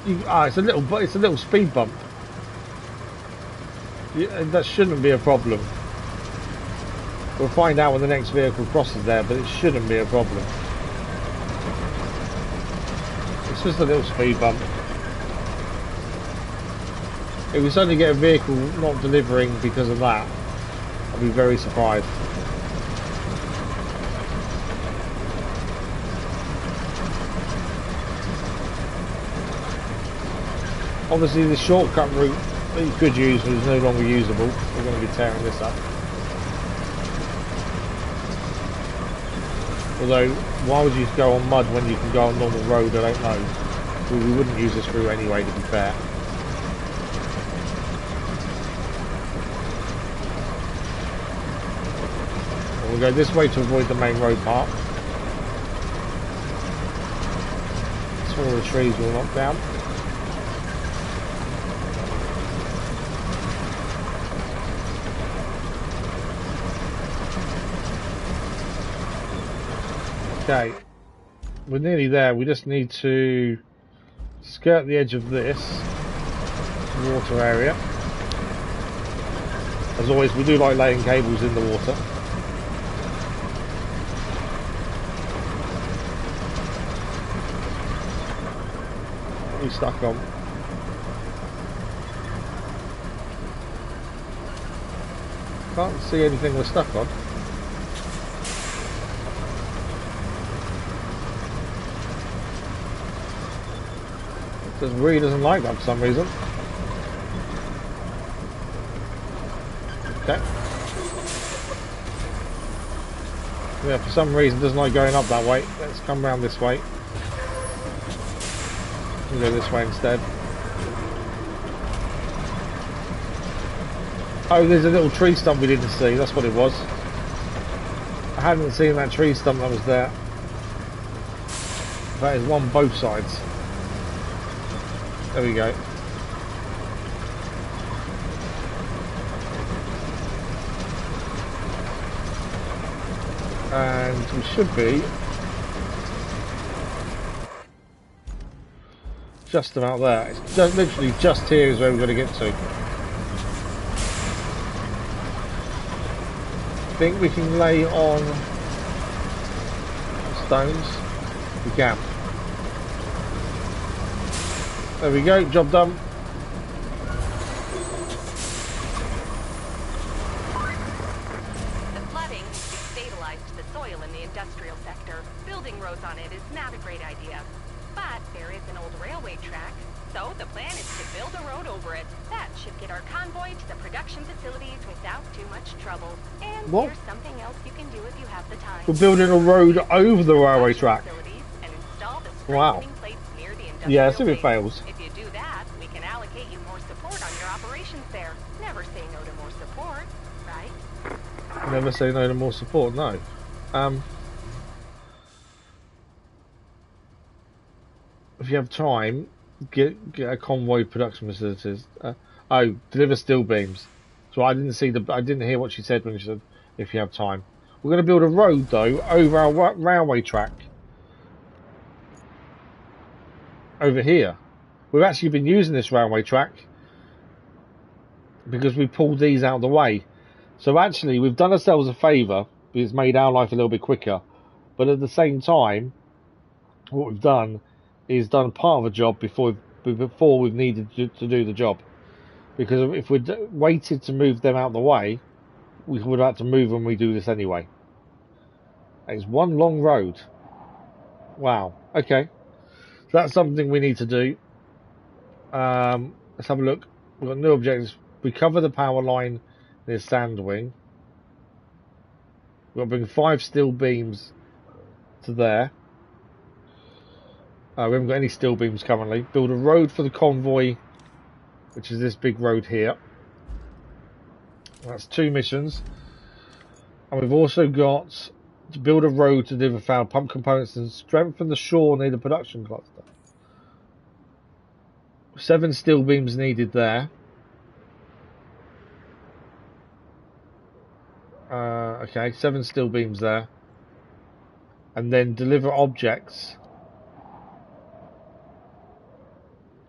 It's a little speed bump. Yeah, that shouldn't be a problem. We'll find out when the next vehicle crosses there, but it shouldn't be a problem. It's just a little speed bump. If we suddenly get a vehicle not delivering because of that, I'll be very surprised. Obviously the shortcut route that you could use is no longer usable. We're going to be tearing this up. Although, why would you go on mud when you can go on normal road? I don't know. Well, we wouldn't use this route anyway, to be fair. And we'll go this way to avoid the main road part. Some of the trees will knock down. Okay, we're nearly there. We just need to skirt the edge of this water area. As always, we do like laying cables in the water. What are we stuck on? Can't see anything we're stuck on. It really doesn't like that for some reason. Okay. Yeah, for some reason it doesn't like going up that way. Let's come round this way. We'll go this way instead. Oh, there's a little tree stump we didn't see. That's what it was. I hadn't seen that tree stump that was there. That is one both sides. There we go. And we should be just about there. It's just literally just here is where we're going to get to. I think we can lay on stones. We can. There we go, job done. The flooding has destabilized the soil in the industrial sector. Building roads on it is not a great idea. But there is an old railway track, so the plan is to build a road over it. That should get our convoy to the production facilities without too much trouble. And What? here's something else you can do if you have the time. We're building a road over the railway track. And install the Wow. strengthening plates near the industrial Yeah, see if it base. fails. If you do that, we can allocate you more support on your operations there. Never say no to more support, right? Never say no to more support, no. If you have time, get a convoy production facilities. Deliver steel beams. So I didn't hear what she said when she said if you have time. We're going to build a road though over our railway track. Over here. We've actually been using this railway track because we pulled these out of the way. So actually we've done ourselves a favour because it's made our life a little bit quicker. But at the same time, what we've done is done part of a job before we've needed to do the job. Because if we'd waited to move them out of the way, we would have had to move when we do this anyway. It's one long road. Wow. Okay. So that's something we need to do. Let's have a look. We've got new objectives. We cover the power line near Sandwing. We've got to bring 5 steel beams to there. We haven't got any steel beams currently. Build a road for the convoy, which is this big road here. That's 2 missions. And we've also got to build a road to deliver found pump components and strengthen the shore near the production cluster. 7 steel beams needed there. Okay, 7 steel beams there. And then deliver objects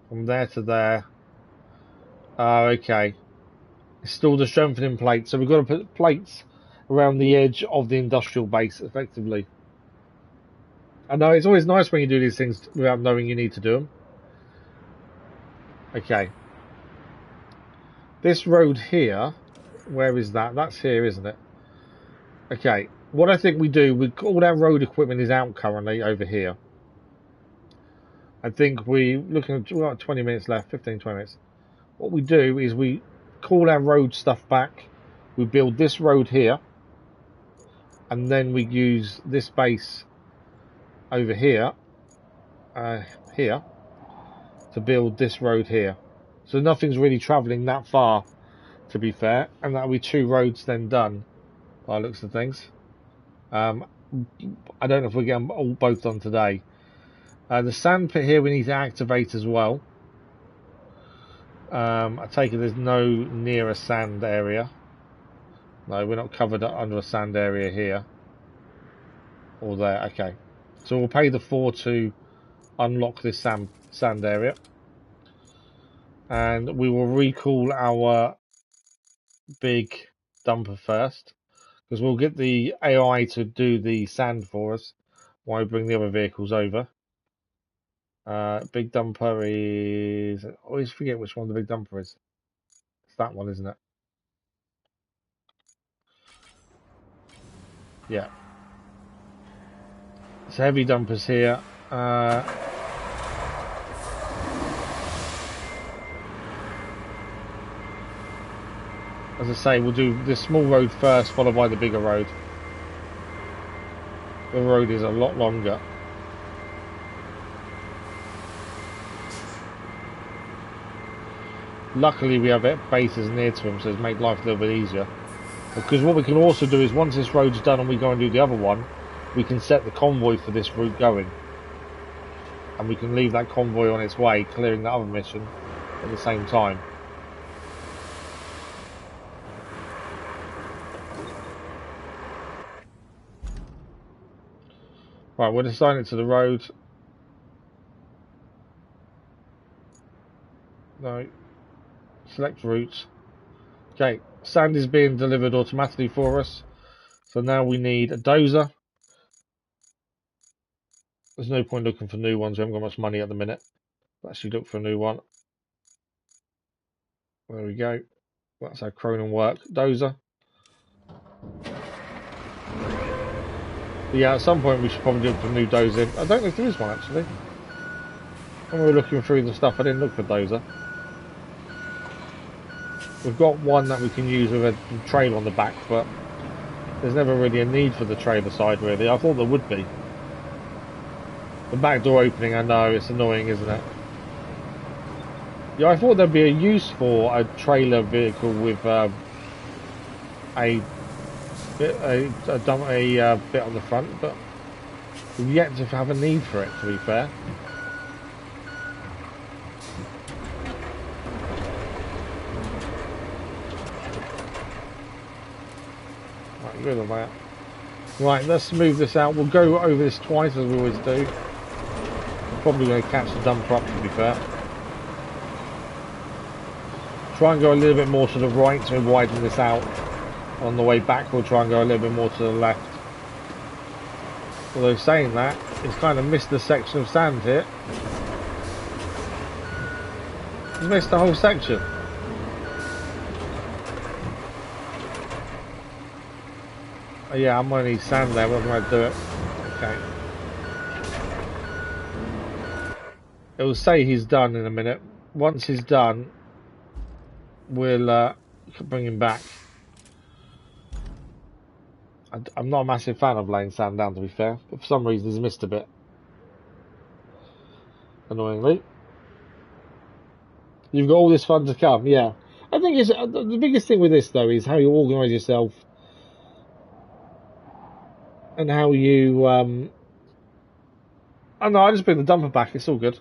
from there to there. Okay. Install the strengthening plate. So we've got to put plates around the edge of the industrial base, effectively. I know, it's always nice when you do these things without knowing you need to do them. Okay. This road here, where is that? That's here, isn't it? Okay. What I think we do, all our road equipment is out currently over here. I think we've got 20 minutes left, 15, 20 minutes. What we do is we call our road stuff back. We build this road here. And then we use this base over here. Here. To build this road here. So nothing's really travelling that far, to be fair. And that'll be 2 roads then done, by the looks of things. I don't know if we'll get them both done today. The sand pit here we need to activate as well. I take it there's no near a sand area. No, we're not covered under a sand area here. Or there, okay. So we'll pay the 4 to unlock this sand area. And we will recall our big dumper first. Because we'll get the AI to do the sand for us while we bring the other vehicles over. Big dumper is... I always forget which one the big dumper is. It's that one, isn't it? Yeah. So heavy dumpers here. As I say, we'll do this small road first, followed by the bigger road. The road is a lot longer. Luckily we have bases near to them, so it's made life a little bit easier. Because what we can also do is, once this road's done and we go and do the other one, we can set the convoy for this route going. And we can leave that convoy on its way, clearing that other mission at the same time. Right, we'll assign it to the road. No. Select route. Okay, sand is being delivered automatically for us. So now we need a dozer. There's no point looking for new ones. We haven't got much money at the minute. Let's actually look for a new one. There we go. That's our Cronin work dozer. But yeah, at some point we should probably look for a new dozer. I don't know if there is one actually. When we were looking through the stuff, I didn't look for dozer. We've got one that we can use with a trailer on the back, but there's never really a need for the trailer side, really. I thought there would be. The back door opening, I know, it's annoying, isn't it? Yeah, I thought there'd be a use for a trailer vehicle with a bit on the front, but we've yet to have a need for it, to be fair. Right, good on that. Right, let's move this out. We'll go over this twice as we always do. We're probably going to catch the dumper up, to be fair. Try and go a little bit more to the right to widen this out. On the way back, we'll try and go a little bit more to the left. Although saying that, it's kind of missed the section of sand here. It's missed the whole section. Oh, yeah, I'm going to need sand there, we're going to do it. Okay. It will say he's done in a minute. Once he's done, we'll bring him back. I'm not a massive fan of laying sand down, to be fair, but for some reason he's missed a bit. Annoyingly. You've got all this fun to come, yeah. I think it's the biggest thing with this, though, is how you organise yourself. And how you, oh no, I just bring the dumper back, it's all good.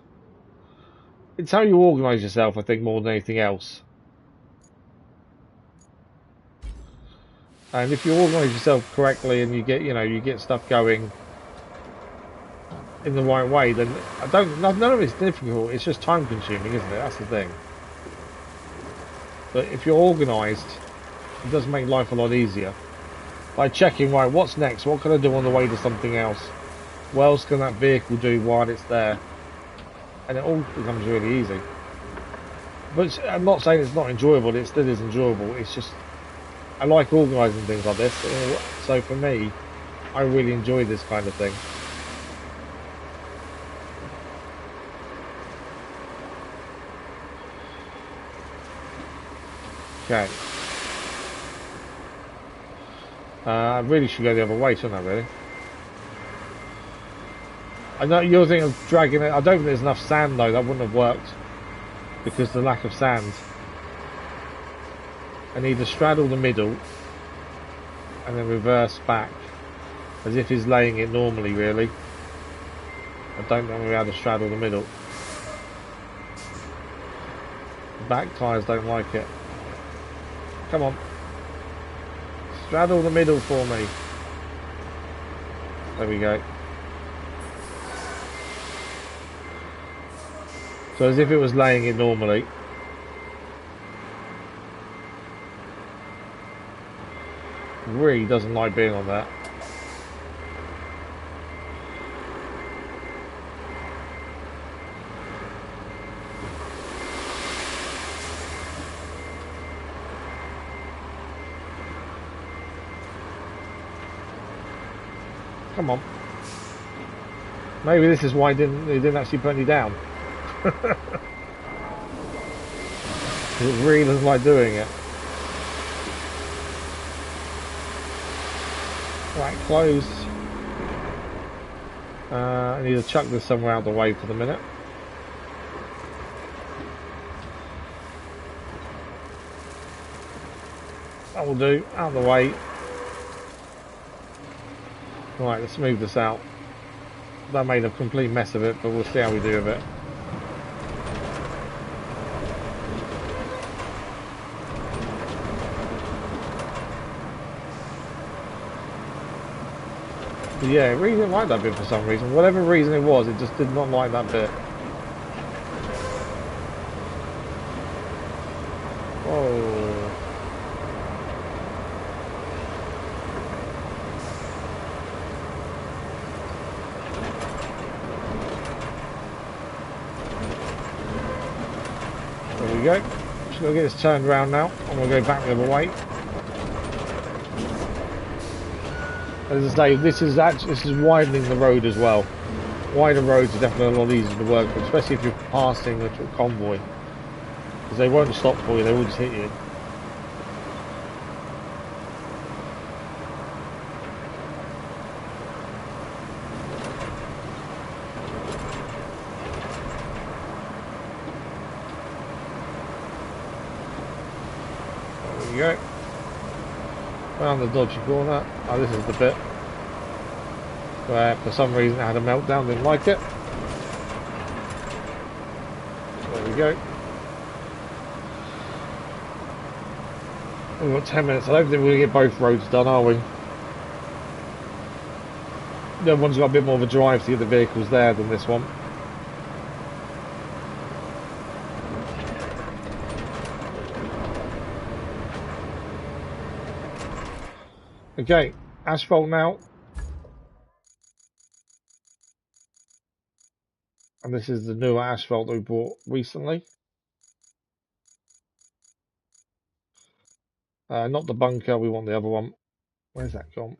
It's how you organise yourself, I think, more than anything else. And if you organise yourself correctly and you get, you get stuff going in the right way, then none of it's difficult, it's just time consuming, isn't it? That's the thing. But if you're organised, it does make life a lot easier. By checking, right, what's next? What can I do on the way to something else? What else can that vehicle do while it's there? And it all becomes really easy. But I'm not saying it's not enjoyable, it still is enjoyable. It's just, I like organising things like this. So for me, I really enjoy this kind of thing. Okay. I really should go the other way, shouldn't I, really? I know you're thinking of dragging it. I don't think there's enough sand, though. That wouldn't have worked. Because of the lack of sand. I need to straddle the middle. And then reverse back. As if he's laying it normally, really. I don't know how to straddle the middle. The back tyres don't like it. Come on. Straddle the middle for me. There we go. So as if it was laying it normally. Really doesn't like being on that. Come on. Maybe this is why he didn't actually put any down. It really doesn't like doing it. Right, close. I need to chuck this somewhere out of the way for the minute. That will do, out of the way. Right, let's move this out. That made a complete mess of it, but we'll see how we do with it. But yeah, it really didn't like that bit for some reason. Whatever reason it was, it just did not like that bit. Oh. There we go. Just gotta get this turned around now, and we'll go back the other way. As I say, this is widening the road as well. wider roads are definitely a lot easier to work with, especially if you're passing a convoy. Because they won't stop for you, they will just hit you. There we go. Around the dodgy corner. Oh, this is the bit where for some reason I had a meltdown, didn't like it. There we go. We've got 10 minutes. I don't think we're going to get both roads done, are we? The other one's got a bit more of a drive to get the vehicles there than this one. Okay, asphalt now. And this is the newer asphalt that we bought recently. Not the bunker, we want the other one. Where's that gone?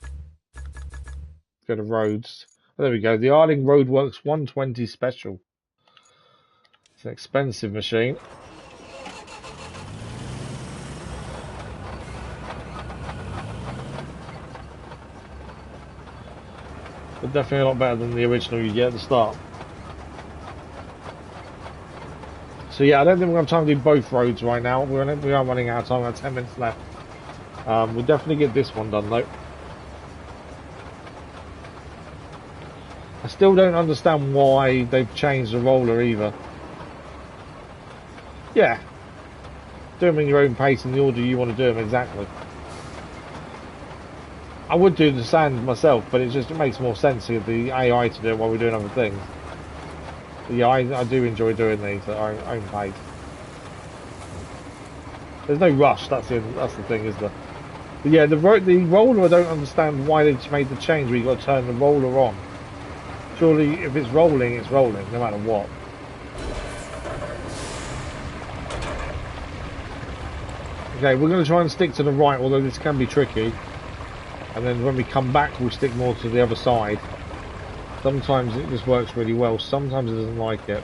Go to roads. Oh, there we go. The Arling Roadworks 120 Special. It's an expensive machine. But definitely a lot better than the original you get at the start. So yeah, I don't think we're going to have time to do both roads right now. We are running out of time. We have 10 minutes left. We'll definitely get this one done though. I still don't understand why they've changed the roller either. Yeah. Do them in your own pace in the order you want to do them, exactly. I would do the sand myself, but it makes more sense to get the AI to do it while we're doing other things. But yeah, I do enjoy doing these at our own pace. There's no rush, that's the thing, is there? But yeah, the roller, I don't understand why they made the change where you've got to turn the roller on. Surely, if it's rolling, no matter what. Okay, we're going to try and stick to the right, although this can be tricky. And then when we come back, we'll stick more to the other side. Sometimes it just works really well, sometimes it doesn't like it.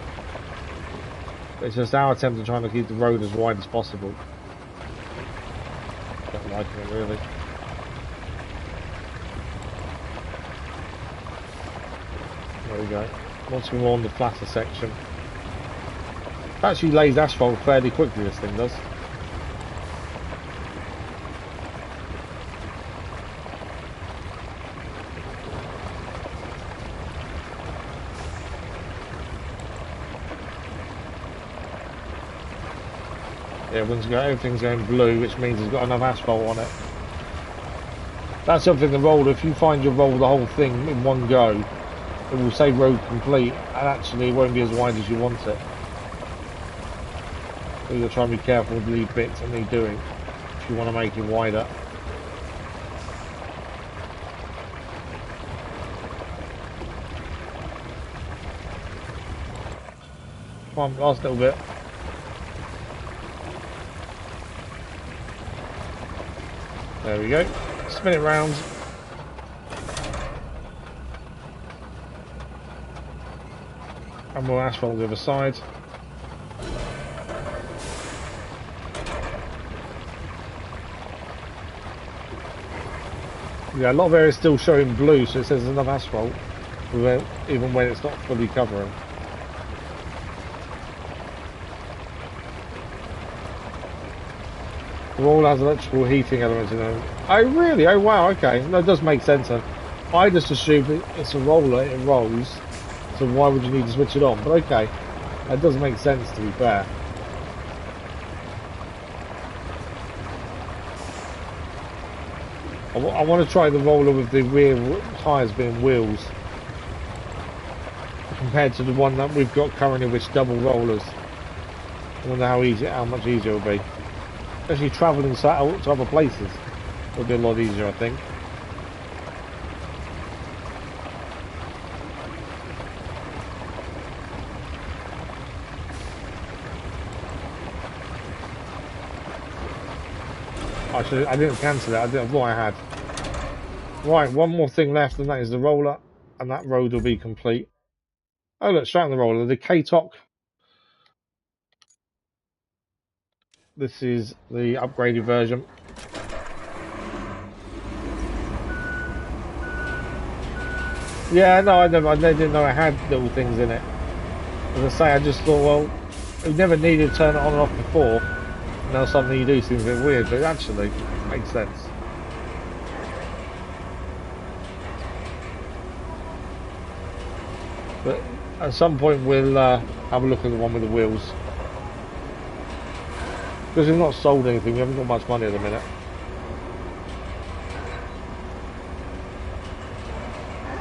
It's just our attempt at trying to keep the road as wide as possible. Don't like it, really. There we go. Once we're on the flatter section. It actually lays asphalt fairly quickly, this thing does. Yeah, everything's going blue, which means it's got enough asphalt on it. That's something the roller, if you find you roll the whole thing in one go, it will say road complete, and actually it won't be as wide as you want it. So you've got to try and be careful with the bits that need doing, if you want to make it wider. Come on, last little bit. There we go. Spin it round. And more asphalt the other side. Yeah, a lot of areas still showing blue, so it says there's enough asphalt, even when it's not fully covering. It all has electrical heating elements in them. Oh really? Oh wow, okay. No, it does make sense then. I just assumed it's a roller, it rolls, so why would you need to switch it on? But okay, that does make sense to be fair. I want to try the roller with the rear tyres being wheels, compared to the one that we've got currently, which double rollers. I wonder how much easier it'll be. Especially travelling to other places. It'll be a lot easier, I think. I didn't cancel it, I thought I had. Right, one more thing left, and that is the roller, and that road will be complete. Oh look, straight on the roller. The K-Tok. This is the upgraded version. Yeah, no, I didn't know it had little things in it. As I say, I just thought, well, we never needed to turn it on and off before. Now something you do seems a bit weird, but actually makes sense. But at some point we'll have a look at the one with the wheels. Because we've not sold anything, we haven't got much money at the minute.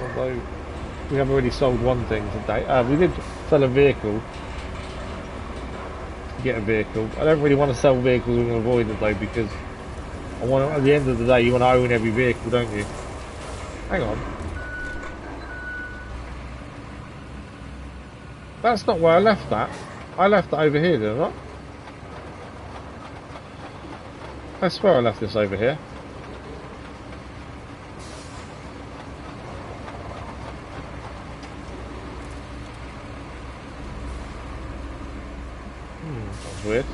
Although we have already sold one thing today. We did sell a vehicle. Get a vehicle. I don't really want to sell vehicles, we're going to avoid it though, because I want, at the end of the day, you want to own every vehicle, don't you? Hang on. That's not where I left that. I left it over here, did I not? I swear I left this over here. That's weird.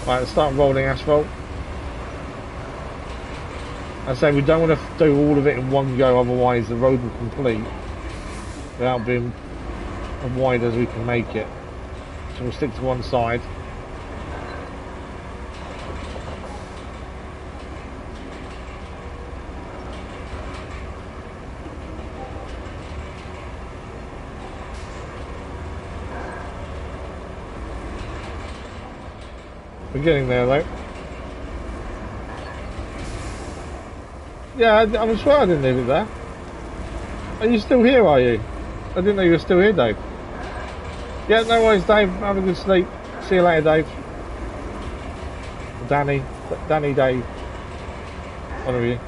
Right, let's start rolling asphalt. I say we don't want to do all of it in one go, otherwise the road will complete without being as wide as we can make it. So we'll stick to one side. We're getting there though. Yeah, I'm sure I didn't leave it there. Are you still here, are you? I didn't know you were still here, Dave. Yeah, no worries, Dave. Have a good sleep. See you later, Dave. Danny, Dave. One of you.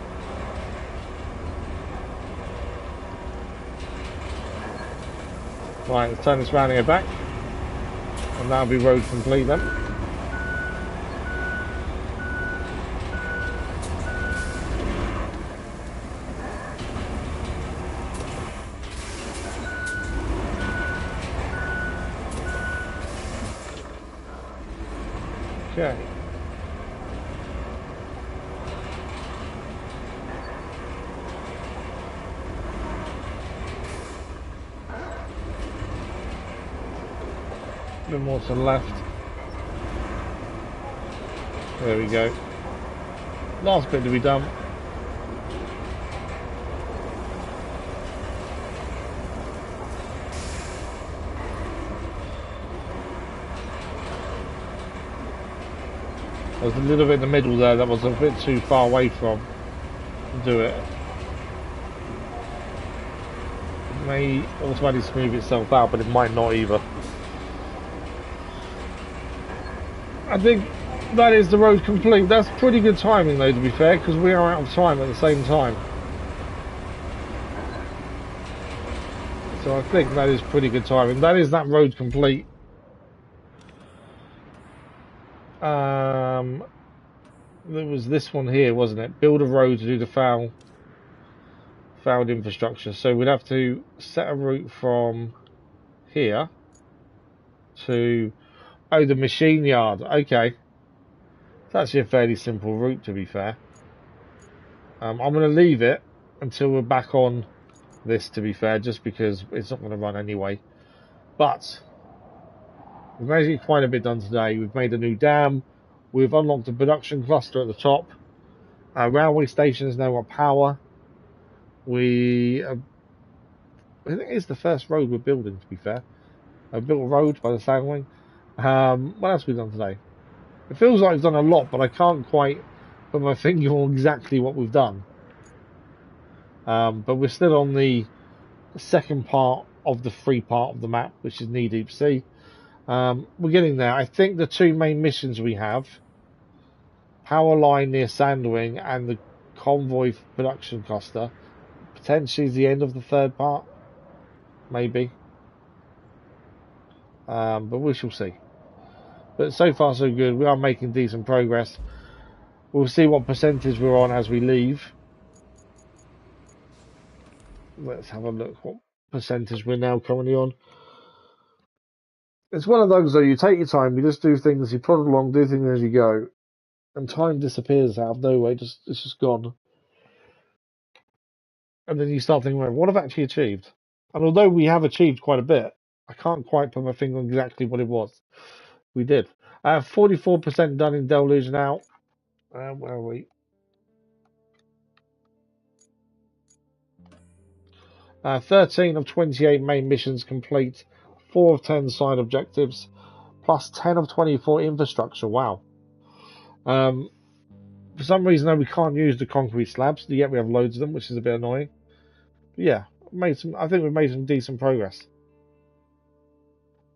Right, let's turn this round and go back. And that'll be road complete then. Okay. A bit more to the left. There we go. Last bit to be done. There was a little bit in the middle there that was a bit too far away from to do it. It may automatically smooth itself out, but it might not either. I think that is the road complete. That's pretty good timing though, to be fair, because we are out of time at the same time. So I think that is pretty good timing. That is that road complete. There was this one here, wasn't it? Build a road to do the fouled infrastructure. So we'd have to set a route from here to the machine yard. Okay, it's actually a fairly simple route, to be fair. I'm going to leave it until we're back on this, to be fair, just because it's not going to run anyway. But we've managed to get quite a bit done today. We've made a new dam. We've unlocked a production cluster at the top. Our railway station has now got power. I think it's the first road we're building, to be fair. I built a road by the sound. What else have we done today? It feels like we've done a lot, but I can't quite put my finger on exactly what we've done. But we're still on the second part of the free part of the map, which is Knee Deep Sea. We're getting there. I think the two main missions we have, power line near Sandwing and the convoy production cluster, potentially is the end of the third part, maybe. But we shall see. But so far so good. We are making decent progress. We'll see what percentage we're on as we leave. Let's have a look what percentage we're now currently on. It's one of those though, you take your time, you just do things, you plod along, do things as you go, and time disappears out of nowhere, it's just gone. And then you start thinking, well, what have I actually achieved? And although we have achieved quite a bit, I can't quite put my finger on exactly what it was. We did. 44% done in Deluge now. Where are we? 13 of 28 main missions complete, 4 of 10 side objectives, plus 10 of 24 infrastructure. Wow. For some reason, though, we can't use the concrete slabs, yet we have loads of them, which is a bit annoying. But yeah, I think we've made some decent progress.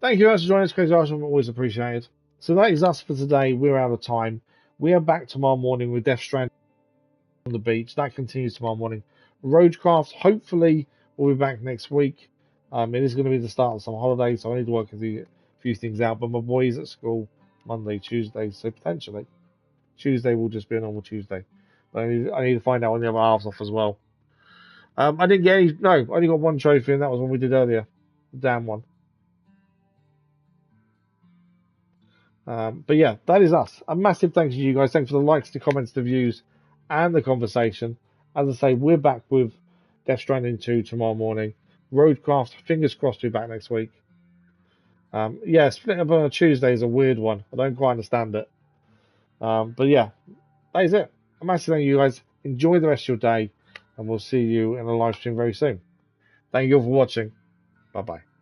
Thank you guys for joining us, Crazy Arsenal. Always appreciated. So that is us for today. We're out of time. We are back tomorrow morning with Death Stranding on the beach. That continues tomorrow morning. RoadCraft, hopefully, we'll be back next week. It is going to be the start of some holidays, so I need to work a few things out. But my boy's at school Monday, Tuesday, so potentially Tuesday will just be a normal Tuesday. But I need to find out when the other half's off as well. I didn't get any. No, I only got one trophy, and that was one we did earlier. The damn one. But yeah, that is us. A massive thanks to you guys. Thanks for the likes, the comments, the views, and the conversation. As I say, we're back with Death Stranding 2 tomorrow morning. RoadCraft, fingers crossed, we'll be back next week. Yeah, split up on a Tuesday is a weird one. I don't quite understand it. But yeah, that is it. A massive thank you guys. Enjoy the rest of your day, and we'll see you in a live stream very soon. Thank you all for watching. Bye bye.